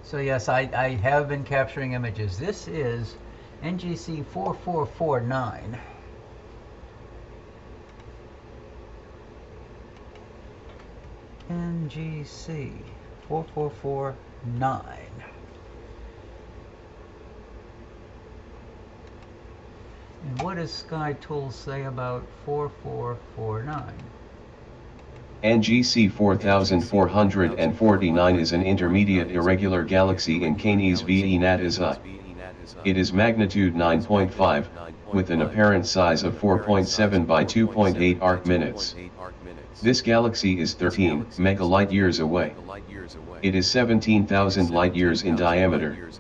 So yes, I have been capturing images. This is NGC 4449. NGC 4449. And what does SkyTools say about 4449? NGC 4449 is an intermediate irregular galaxy in Canis VE Natizi. It is magnitude 9.5, with an apparent size of 4.7 by 2.8 arc-minutes. This galaxy is 13 megalight-years away. It is 17,000 light-years in diameter.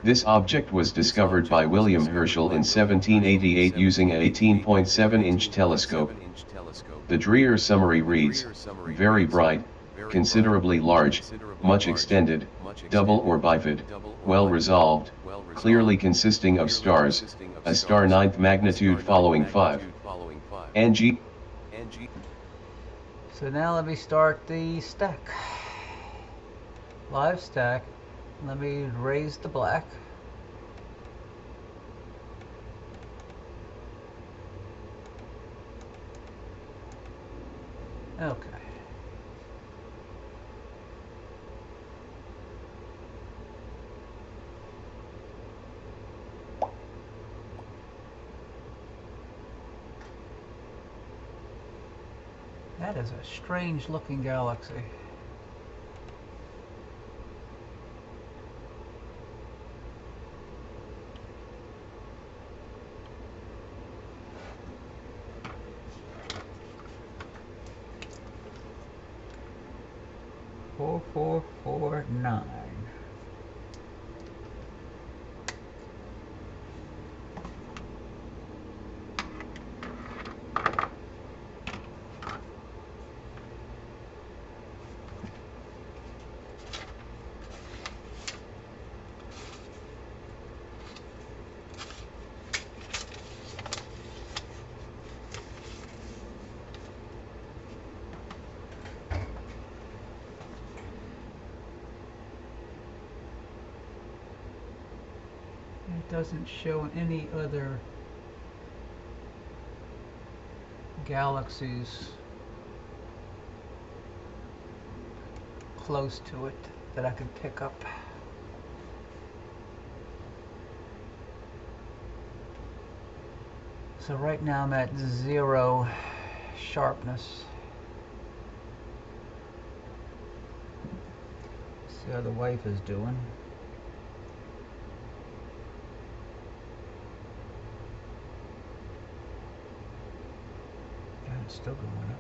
This object was discovered by William Herschel in 1788 using an 18.7-inch telescope. The Dreher summary reads, very bright, considerably large, much extended, double or bifid, well resolved, clearly consisting of stars, a star 9th magnitude following 5. NG. So now let me start the stack. Live stack. Let me raise the black. Okay. That is a strange looking galaxy. Four, 449. It doesn't show any other galaxies close to it that I could pick up. So right now I'm at 0 sharpness. See how the wife is doing. Yeah, it's still going up.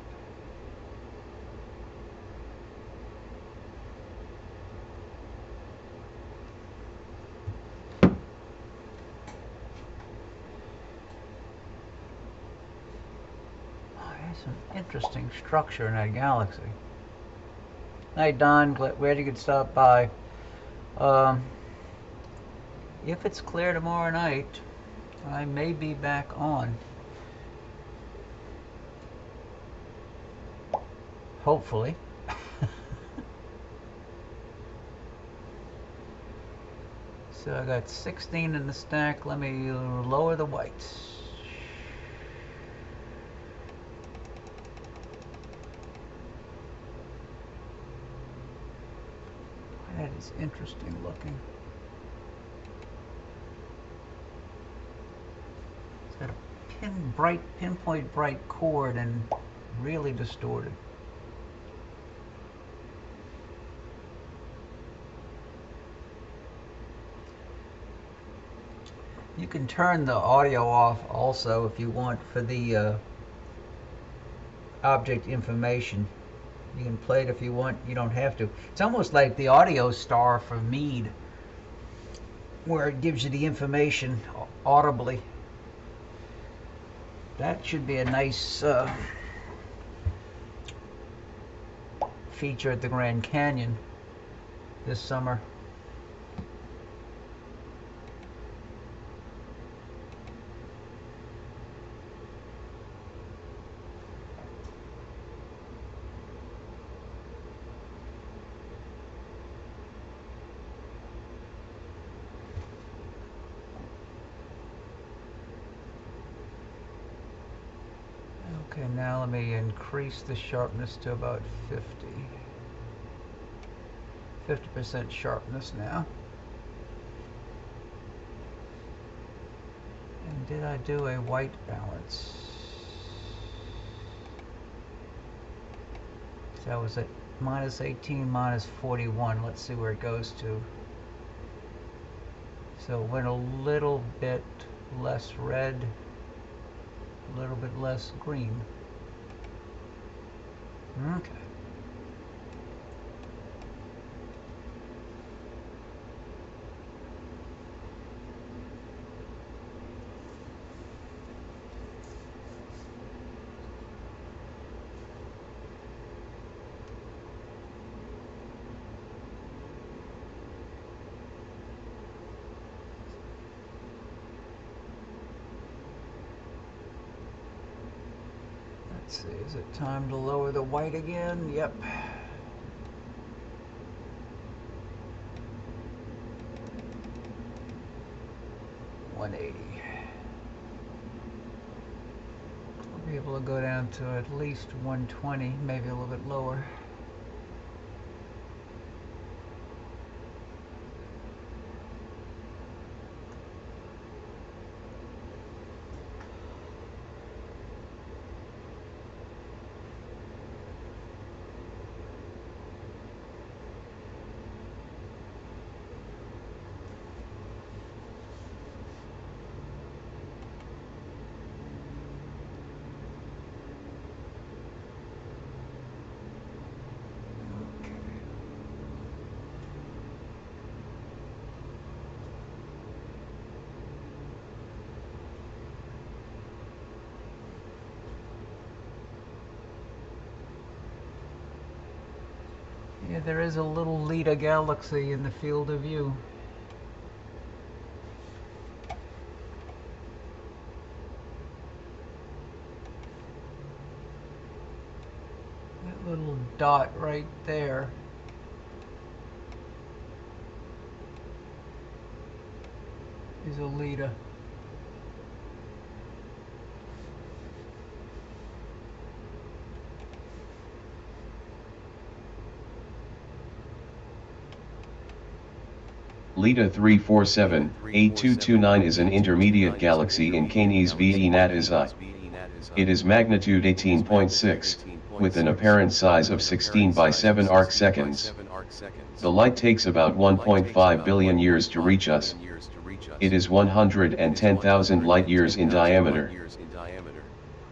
Oh, there's some interesting structure in that galaxy. Hi, Don. Glad you could stop by. Um, if it's clear tomorrow night, I may be back on. Hopefully. So I got 16 in the stack. Let me lower the whites. That is interesting looking. It's got a pinpoint bright chord and really distorted. You can turn the audio off also if you want for the object information. You can play it if you want. You don't have to. It's almost like the audio star for Mead, where it gives you the information audibly. That should be a nice feature at the Grand Canyon this summer. Okay, now let me increase the sharpness to about 50% sharpness now. And did I do a white balance? So that was at minus 18, minus 41. Let's see where it goes to. So it went a little bit less red, a little bit less green. Okay. Let's see, is it time to lower the white again? Yep. $180. I'll be able to go down to at least 120, maybe a little bit lower. Yeah, there is a little Leda galaxy in the field of view. That little dot right there is a Leda. Leda 347-8229 is an intermediate galaxy in Canes VE Natas I. It is magnitude 18.6, with an apparent size of 16 by 7 arcseconds. The light takes about 1.5 billion years to reach us. It is 110,000 light years in diameter.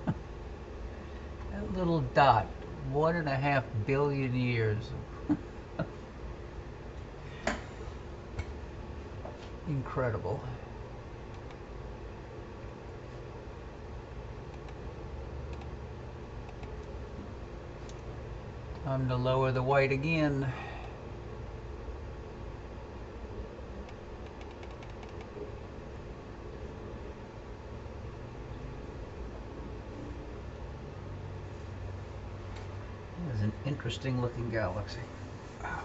That little dot, 1.5 billion years. Incredible. Time to lower the white again. This is an interesting looking galaxy. Wow.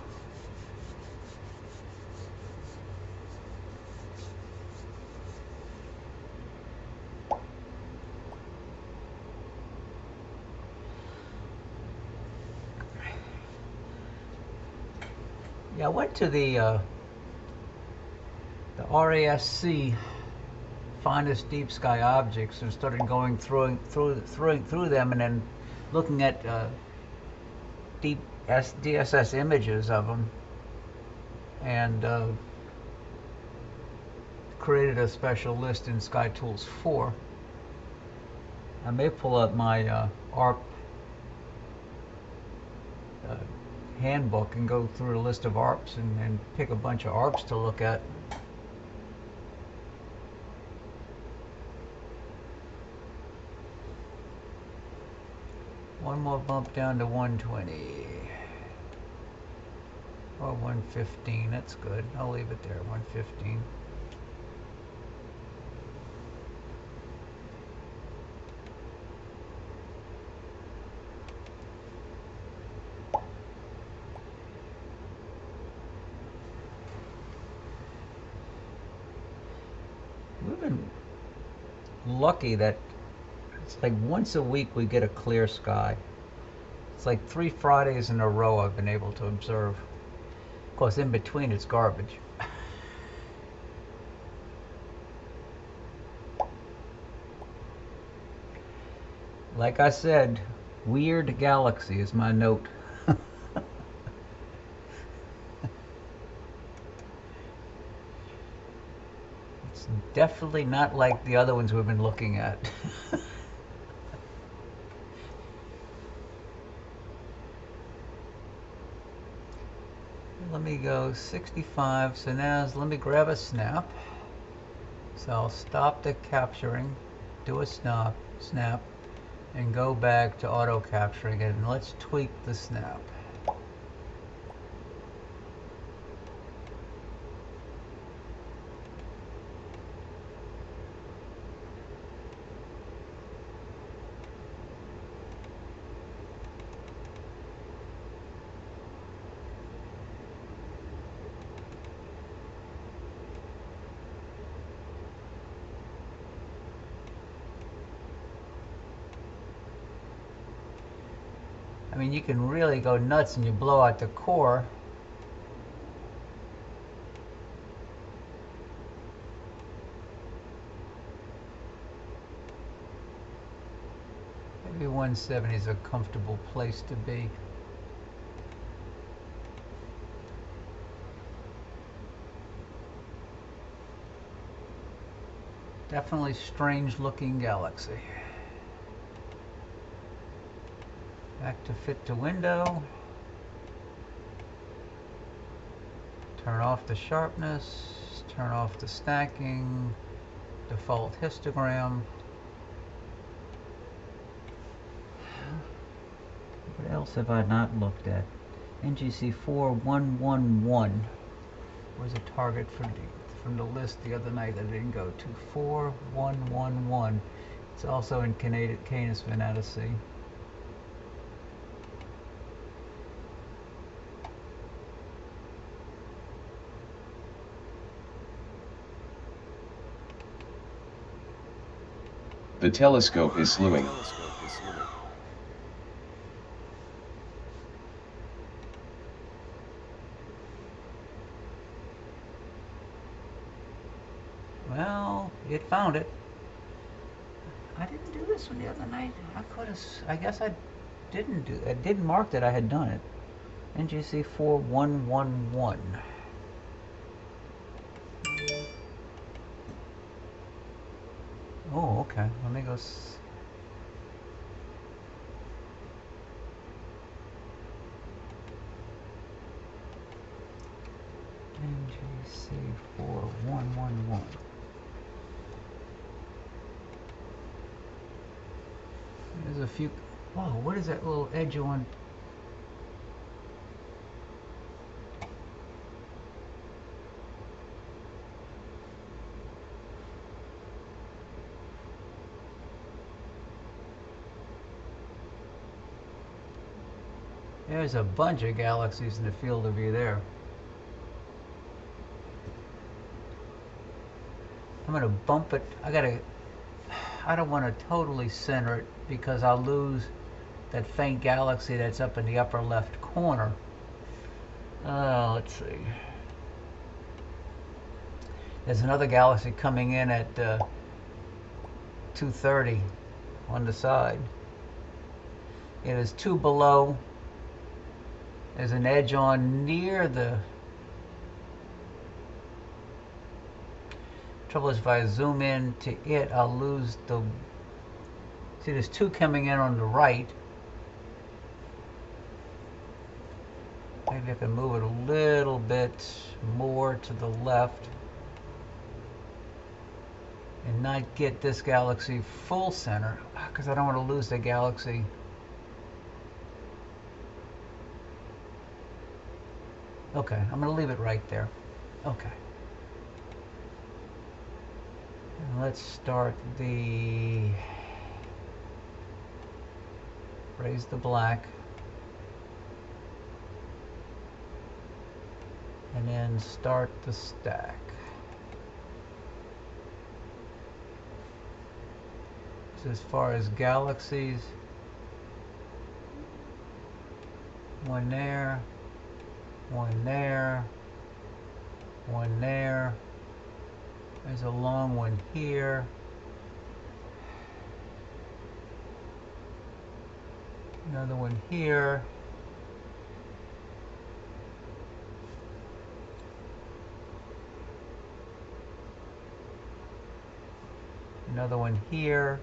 Yeah, I went to the RASC finest deep sky objects and started going through them, and then looking at deep DSS images of them, and created a special list in SkyTools 4. I may pull up my ARP handbook and go through a list of ARPs and pick a bunch of ARPs to look at. One more bump down to 120 or 115. That's good. I'll leave it there. 115. We've been lucky that it's like once a week we get a clear sky. It's like 3 Fridays in a row I've been able to observe. Of course, in between it's garbage. Like I said, weird galaxy is my note. It's definitely not like the other ones we've been looking at. Let me go 65, so now let me grab a snap. So I'll stop the capturing, do a snap, and go back to auto capturing it, and let's tweak the snap. I mean, you can really go nuts and you blow out the core. Maybe 170 is a comfortable place to be. Definitely strange looking galaxy. Back to fit to window. Turn off the sharpness, turn off the stacking, default histogram. What else have I not looked at? NGC 4111 was a target from the list the other night that I didn't go to. 4111. It's also in Canis Venatici. The telescope is slewing. Well, it found it. I didn't do this one the other night. I guess I didn't do it. I didn't mark that I had done it. NGC 4111. Oh, okay. Let me go. NGC 4111. There's a few. Whoa, what is that little edge on? There's a bunch of galaxies in the field of view there. I'm gonna bump it. I don't want to totally center it because I'll lose that faint galaxy that's up in the upper left corner. Let's see. There's another galaxy coming in at 2:30 on the side. It is 2 below. There's an edge on near the... Trouble is, if I zoom in to it, I'll lose the... See, there's 2 coming in on the right. Maybe I can move it a little bit more to the left and not get this galaxy full center, because I don't want to lose the galaxy. Okay, I'm going to leave it right there. Okay. And let's start the... Raise the black. And then start the stack. So as far as galaxies, one there, one there, one there. There's a long one here. Another one here. Another one here.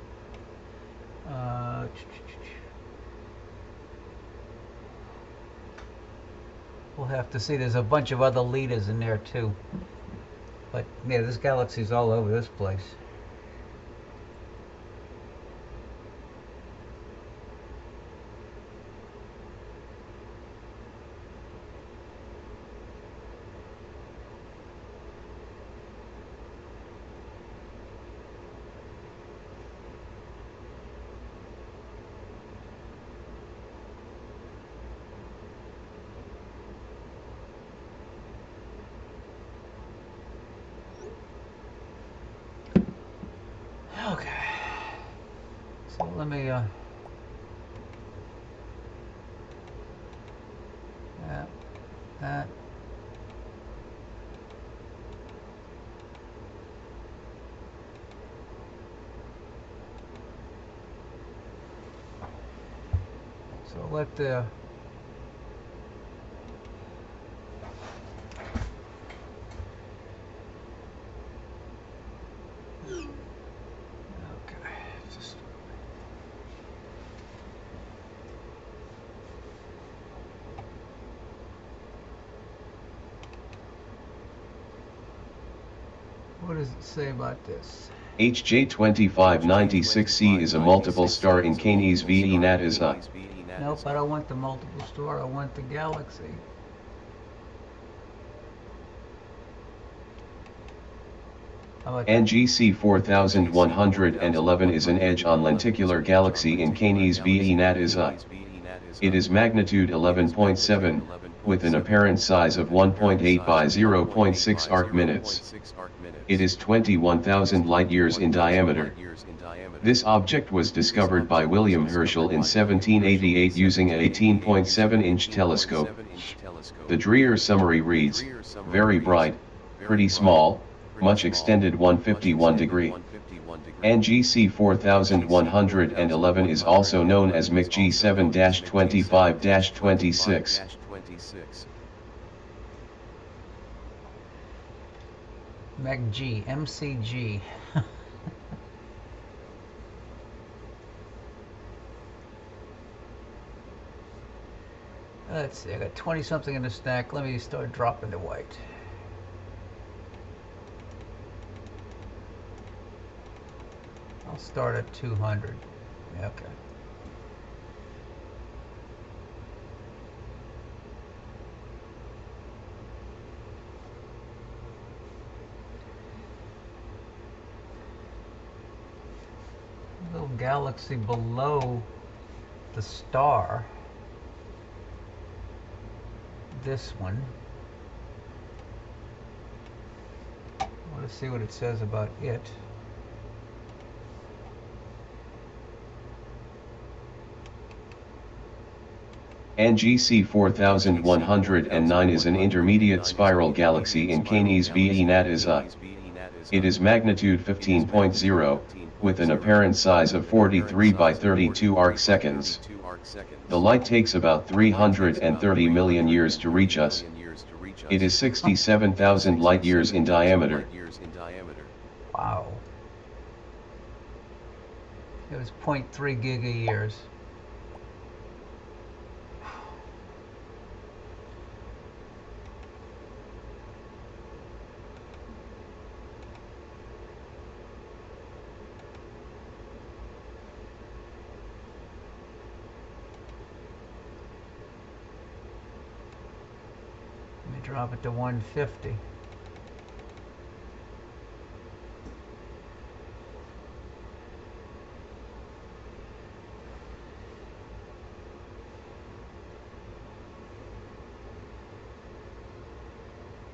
We'll have to see. There's a bunch of other leaders in there too. But yeah, this galaxy's all over this place. Okay, so let me that. So let the what does it say about this? HJ2596C is a multiple star in Canis VE Natas I. Nope, I don't want the multiple star, I want the galaxy. NGC 4111 is an edge on lenticular galaxy in Canis VE Natas I. It is magnitude 11.7, with an apparent size of 1.8 by 0.6 arc minutes. It is 21,000 light-years in diameter. This object was discovered by William Herschel in 1788 using an 18.7-inch telescope. The Dreher summary reads, very bright, pretty small, much extended 151 degree. NGC 4111 is also known as McG 7-25-26. McG, MCG. Let's see, I got 20 something in the stack. Let me start dropping the white. I'll start at 200. Yeah, okay. Little galaxy below the star. this one. Let's see what it says about it. NGC 4109 is an intermediate spiral galaxy in Canes VE Natas I. It is magnitude 15.0, with an apparent size of 43 by 32 arcseconds. The light takes about 330 million years to reach us. It is 67,000 light-years in diameter. Wow. It was 0.3 giga-years. Drop it to 150.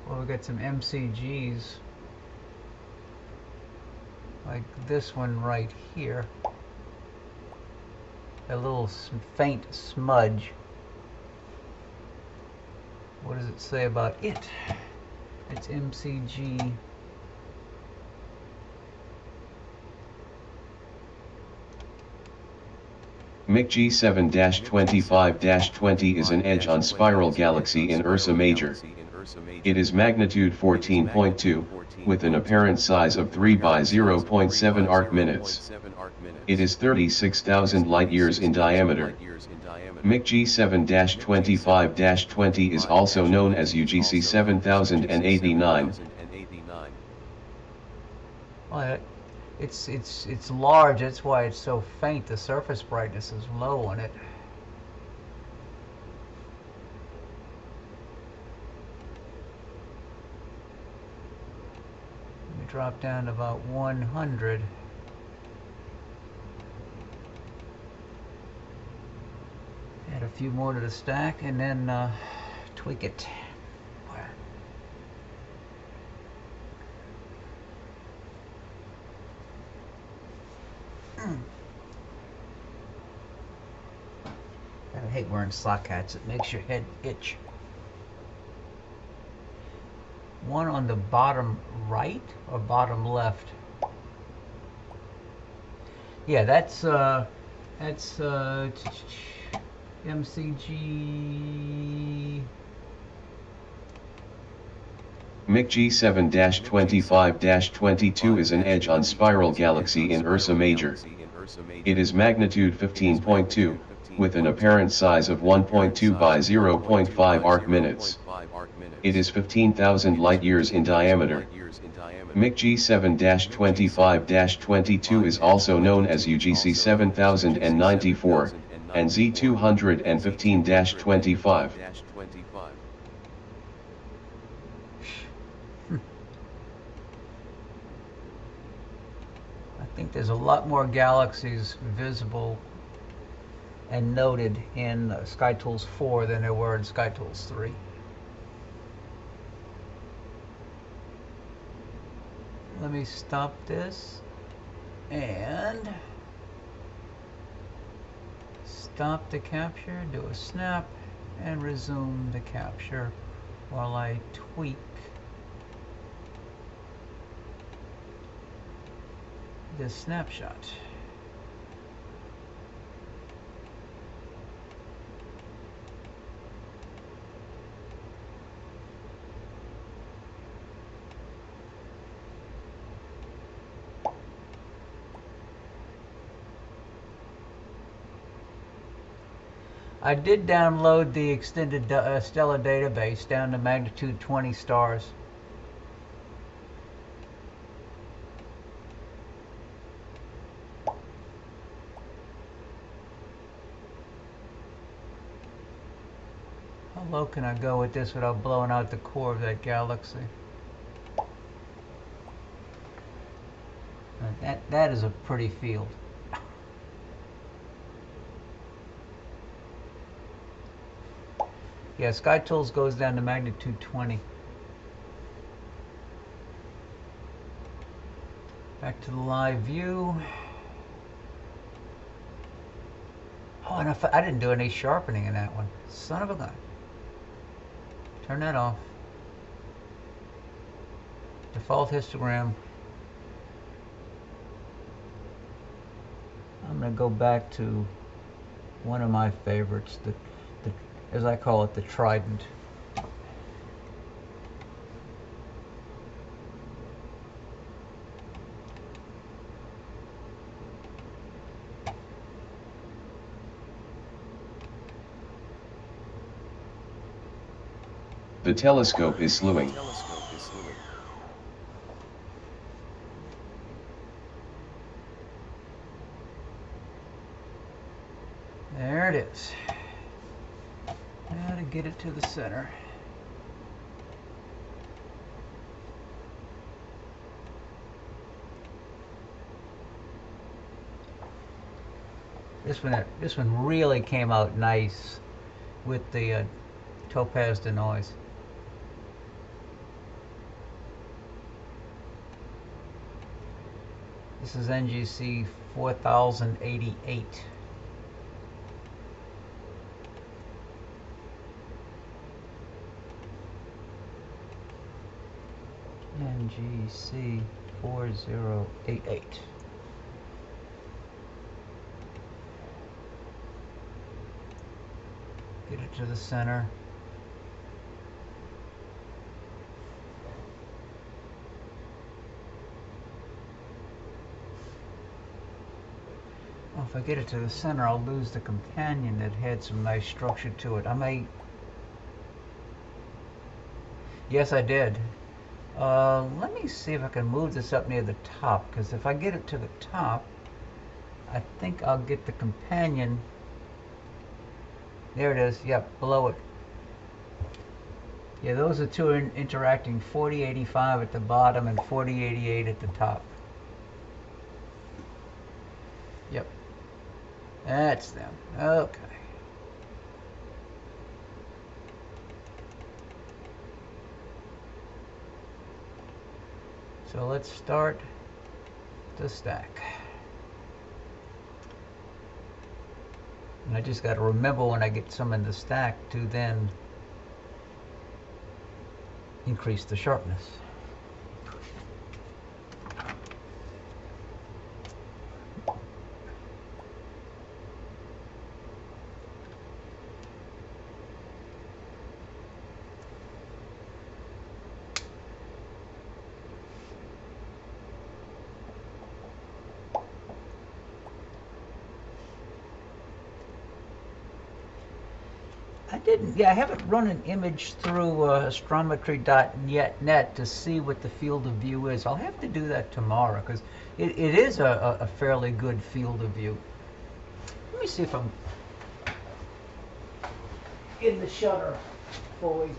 Well, we got some MCGs like this one right here. A little faint smudge. What does it say about it? It's MCG. MIC G7-25-20 is an edge-on spiral galaxy in Ursa Major. It is magnitude 14.2, with an apparent size of 3 by 0.7 arc-minutes. It is 36,000 light-years in diameter. MIC G7-25-20 is also known as UGC 7089. Well, it's large. That's why it's so faint. The surface brightness is low on it. Let me drop down to about 100. Add a few more to the stack and then tweak it. I hate wearing sock hats. It makes your head itch. One on the bottom right or bottom left? Yeah, that's MCG. MIC G7-25-22 is an edge-on spiral galaxy in Ursa Major. It is magnitude 15.2, with an apparent size of 1.2 by 0.5 arc-minutes. It is 15,000 light-years in diameter. MIC G7-25-22 is also known as UGC 7094, and Z215-25. I think there's a lot more galaxies visible and noted in SkyTools 4 than there were in SkyTools 3. Let me stop this and stop the capture, do a snap, and resume the capture while I tweak this snapshot. I did download the extended Stellar database down to magnitude 20 stars. How low can I go with this without blowing out the core of that galaxy? That is a pretty field. Yeah, Sky Tools goes down to magnitude 20. Back to the live view. Oh, and I didn't do any sharpening in that one. Son of a gun. Turn that off. Default histogram. I'm going to go back to one of my favorites, as I call it, the Trident. The telescope is slewing. There it is. Now to get it to the center. This one really came out nice with the topaz denoise. This is NGC 4088. NGC 4088. Get it to the center. Well, if I get it to the center, I'll lose the companion that had some nice structure to it. I may... Yes, I did. Let me see if I can move this up near the top, because if I get it to the top, I think I'll get the companion. There it is. Yep, below it. Yeah, those are two interacting. 4085 at the bottom and 4088 at the top. Yep. That's them. Okay. So let's start the stack. And I just got to remember when I get some in the stack to then increase the sharpness. I haven't run an image through astrometry.net to see what the field of view is. I'll have to do that tomorrow because it is a fairly good field of view. Let me see if I'm in the shutter fully.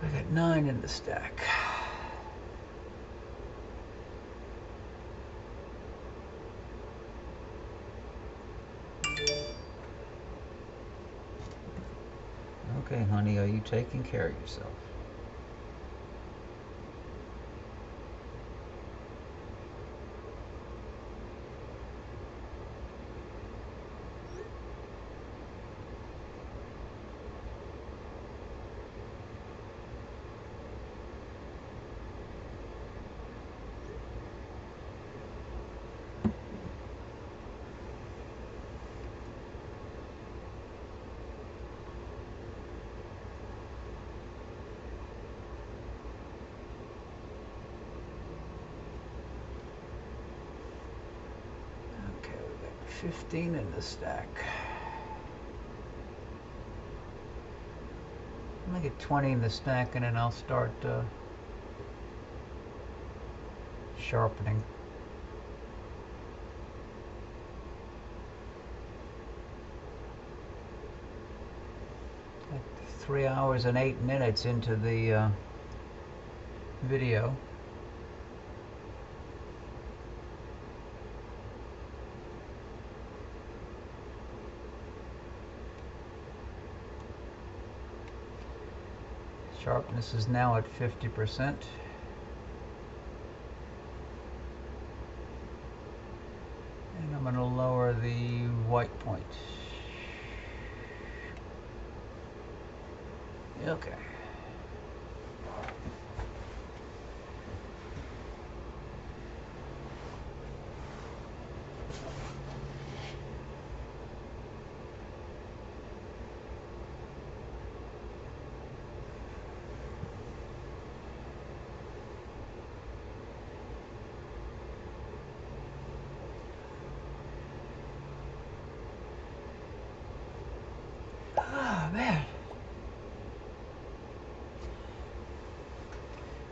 I got 9 in the stack. Okay, honey, are you taking care of yourself? 15 in the stack. I'm gonna get 20 in the stack and then I'll start sharpening. Like 3 hours and 8 minutes into the video. Sharpness is now at 50%. And I'm going to lower the white point. Okay. Oh, man.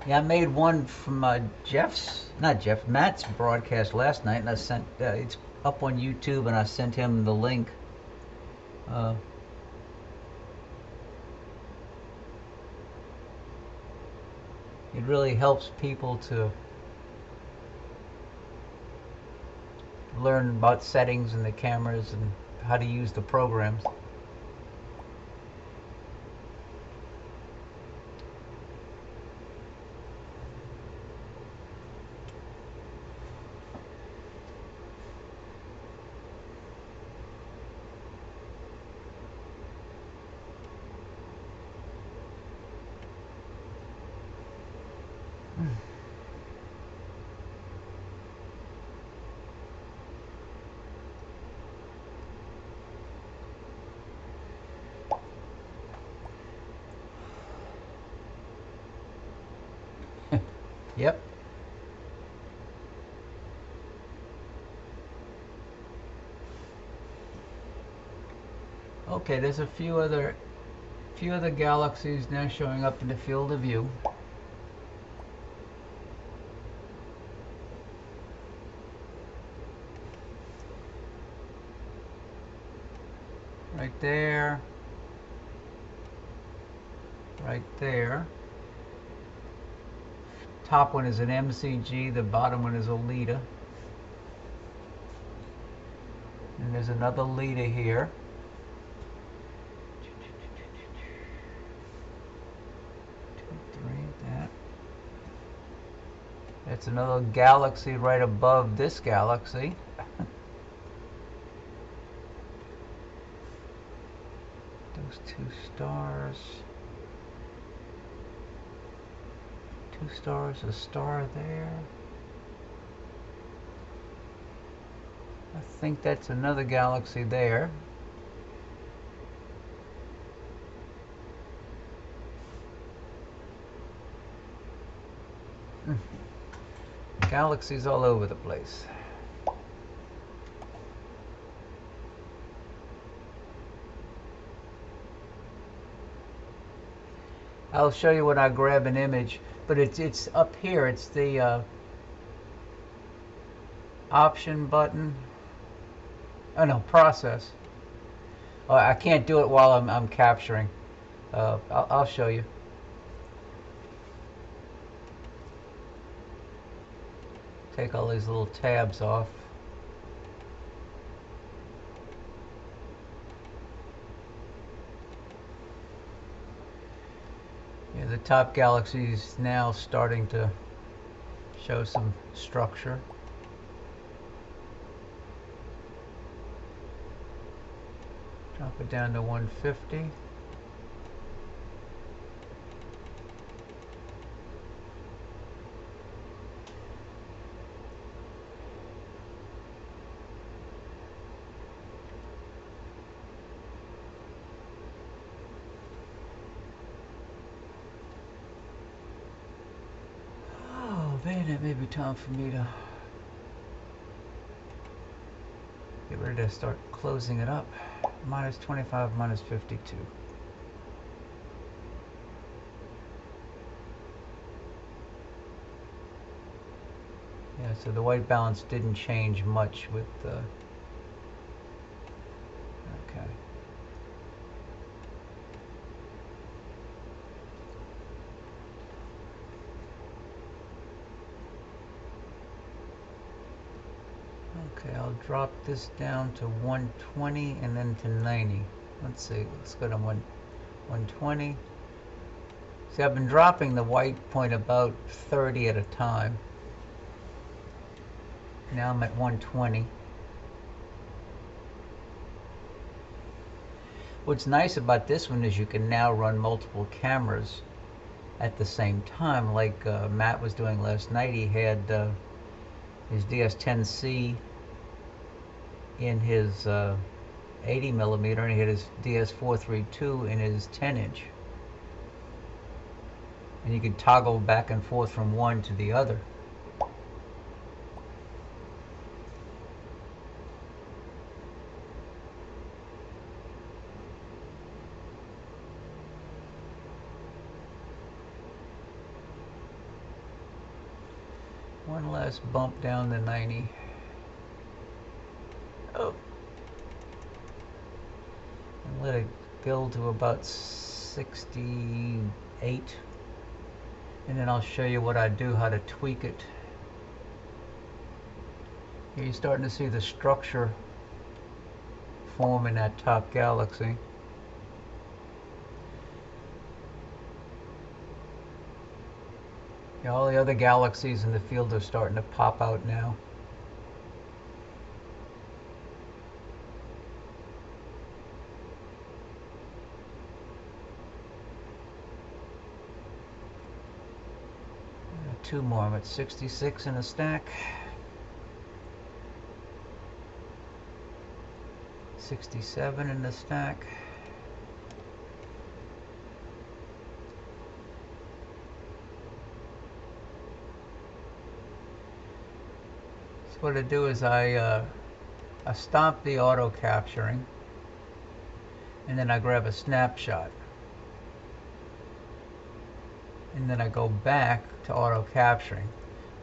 Yeah, I made one from Matt's broadcast last night, and I sent, it's up on YouTube, and I sent him the link. It really helps people to learn about settings and the cameras and how to use the programs. Yep. Okay, there's a few other galaxies now showing up in the field of view. Right there. Right there. Top one is an MCG, the bottom one is a Leda. And there's another Leda here. That's another galaxy right above this galaxy. Those two stars. Two stars, a star there. I think that's another galaxy there. Galaxies all over the place. I'll show you when I grab an image, but it's up here. It's the option button. Oh no, process. Oh, I can't do it while I'm capturing. I'll show you. Take all these little tabs off. Yeah, the top galaxy is now starting to show some structure. Drop it down to 150. Man, it may be time for me to get rid ready to start closing it up. Minus 25, minus 52. Yeah, so the white balance didn't change much with the... Okay. Okay, I'll drop this down to 120 and then to 90. Let's see, let's go to 120. See, I've been dropping the white point about 30 at a time. Now I'm at 120. What's nice about this one is you can now run multiple cameras at the same time, like Matt was doing last night. He had his DS10C in his 80mm, and he had his DS432 in his 10-inch. And you could toggle back and forth from one to the other. One last bump down to 90. Oh. And let it build to about 68. And then I'll show you what I do, how to tweak it. Here you're starting to see the structure form in that top galaxy. Yeah, all the other galaxies in the field are starting to pop out now. Two more. I'm at 66 in a stack. 67 in the stack. So what I do is I stop the auto capturing, and then I grab a snapshot. And then I go back to auto capturing.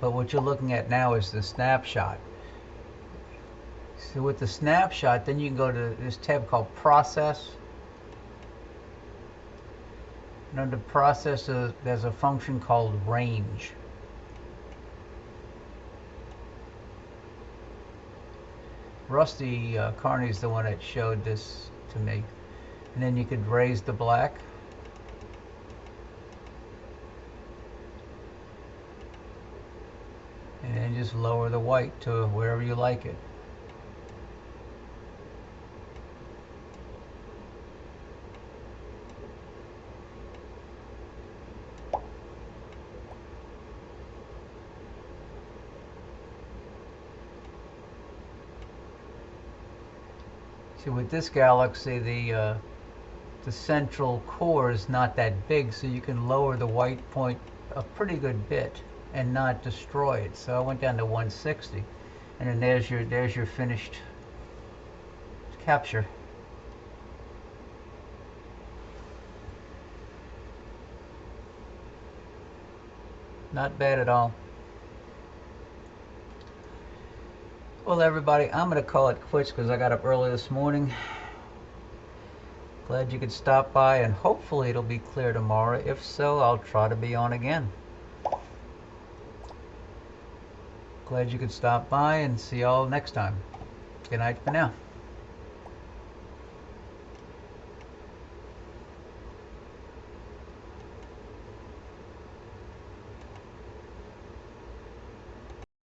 But what you're looking at now is the snapshot. So with the snapshot, then you can go to this tab called Process. And under Process, there's a function called Range. Rusty Carney's the one that showed this to me. And then you could raise the black. And then just lower the white to wherever you like it. See, with this galaxy, the central core is not that big, so you can lower the white point a pretty good bit and not destroy it. So I went down to 160, and then there's your finished capture. Not bad at all. Well, everybody, I'm going to call it quits because I got up early this morning. Glad you could stop by, and hopefully it'll be clear tomorrow. If so, I'll try to be on again. Glad you could stop by, and see y'all next time. Good night for now.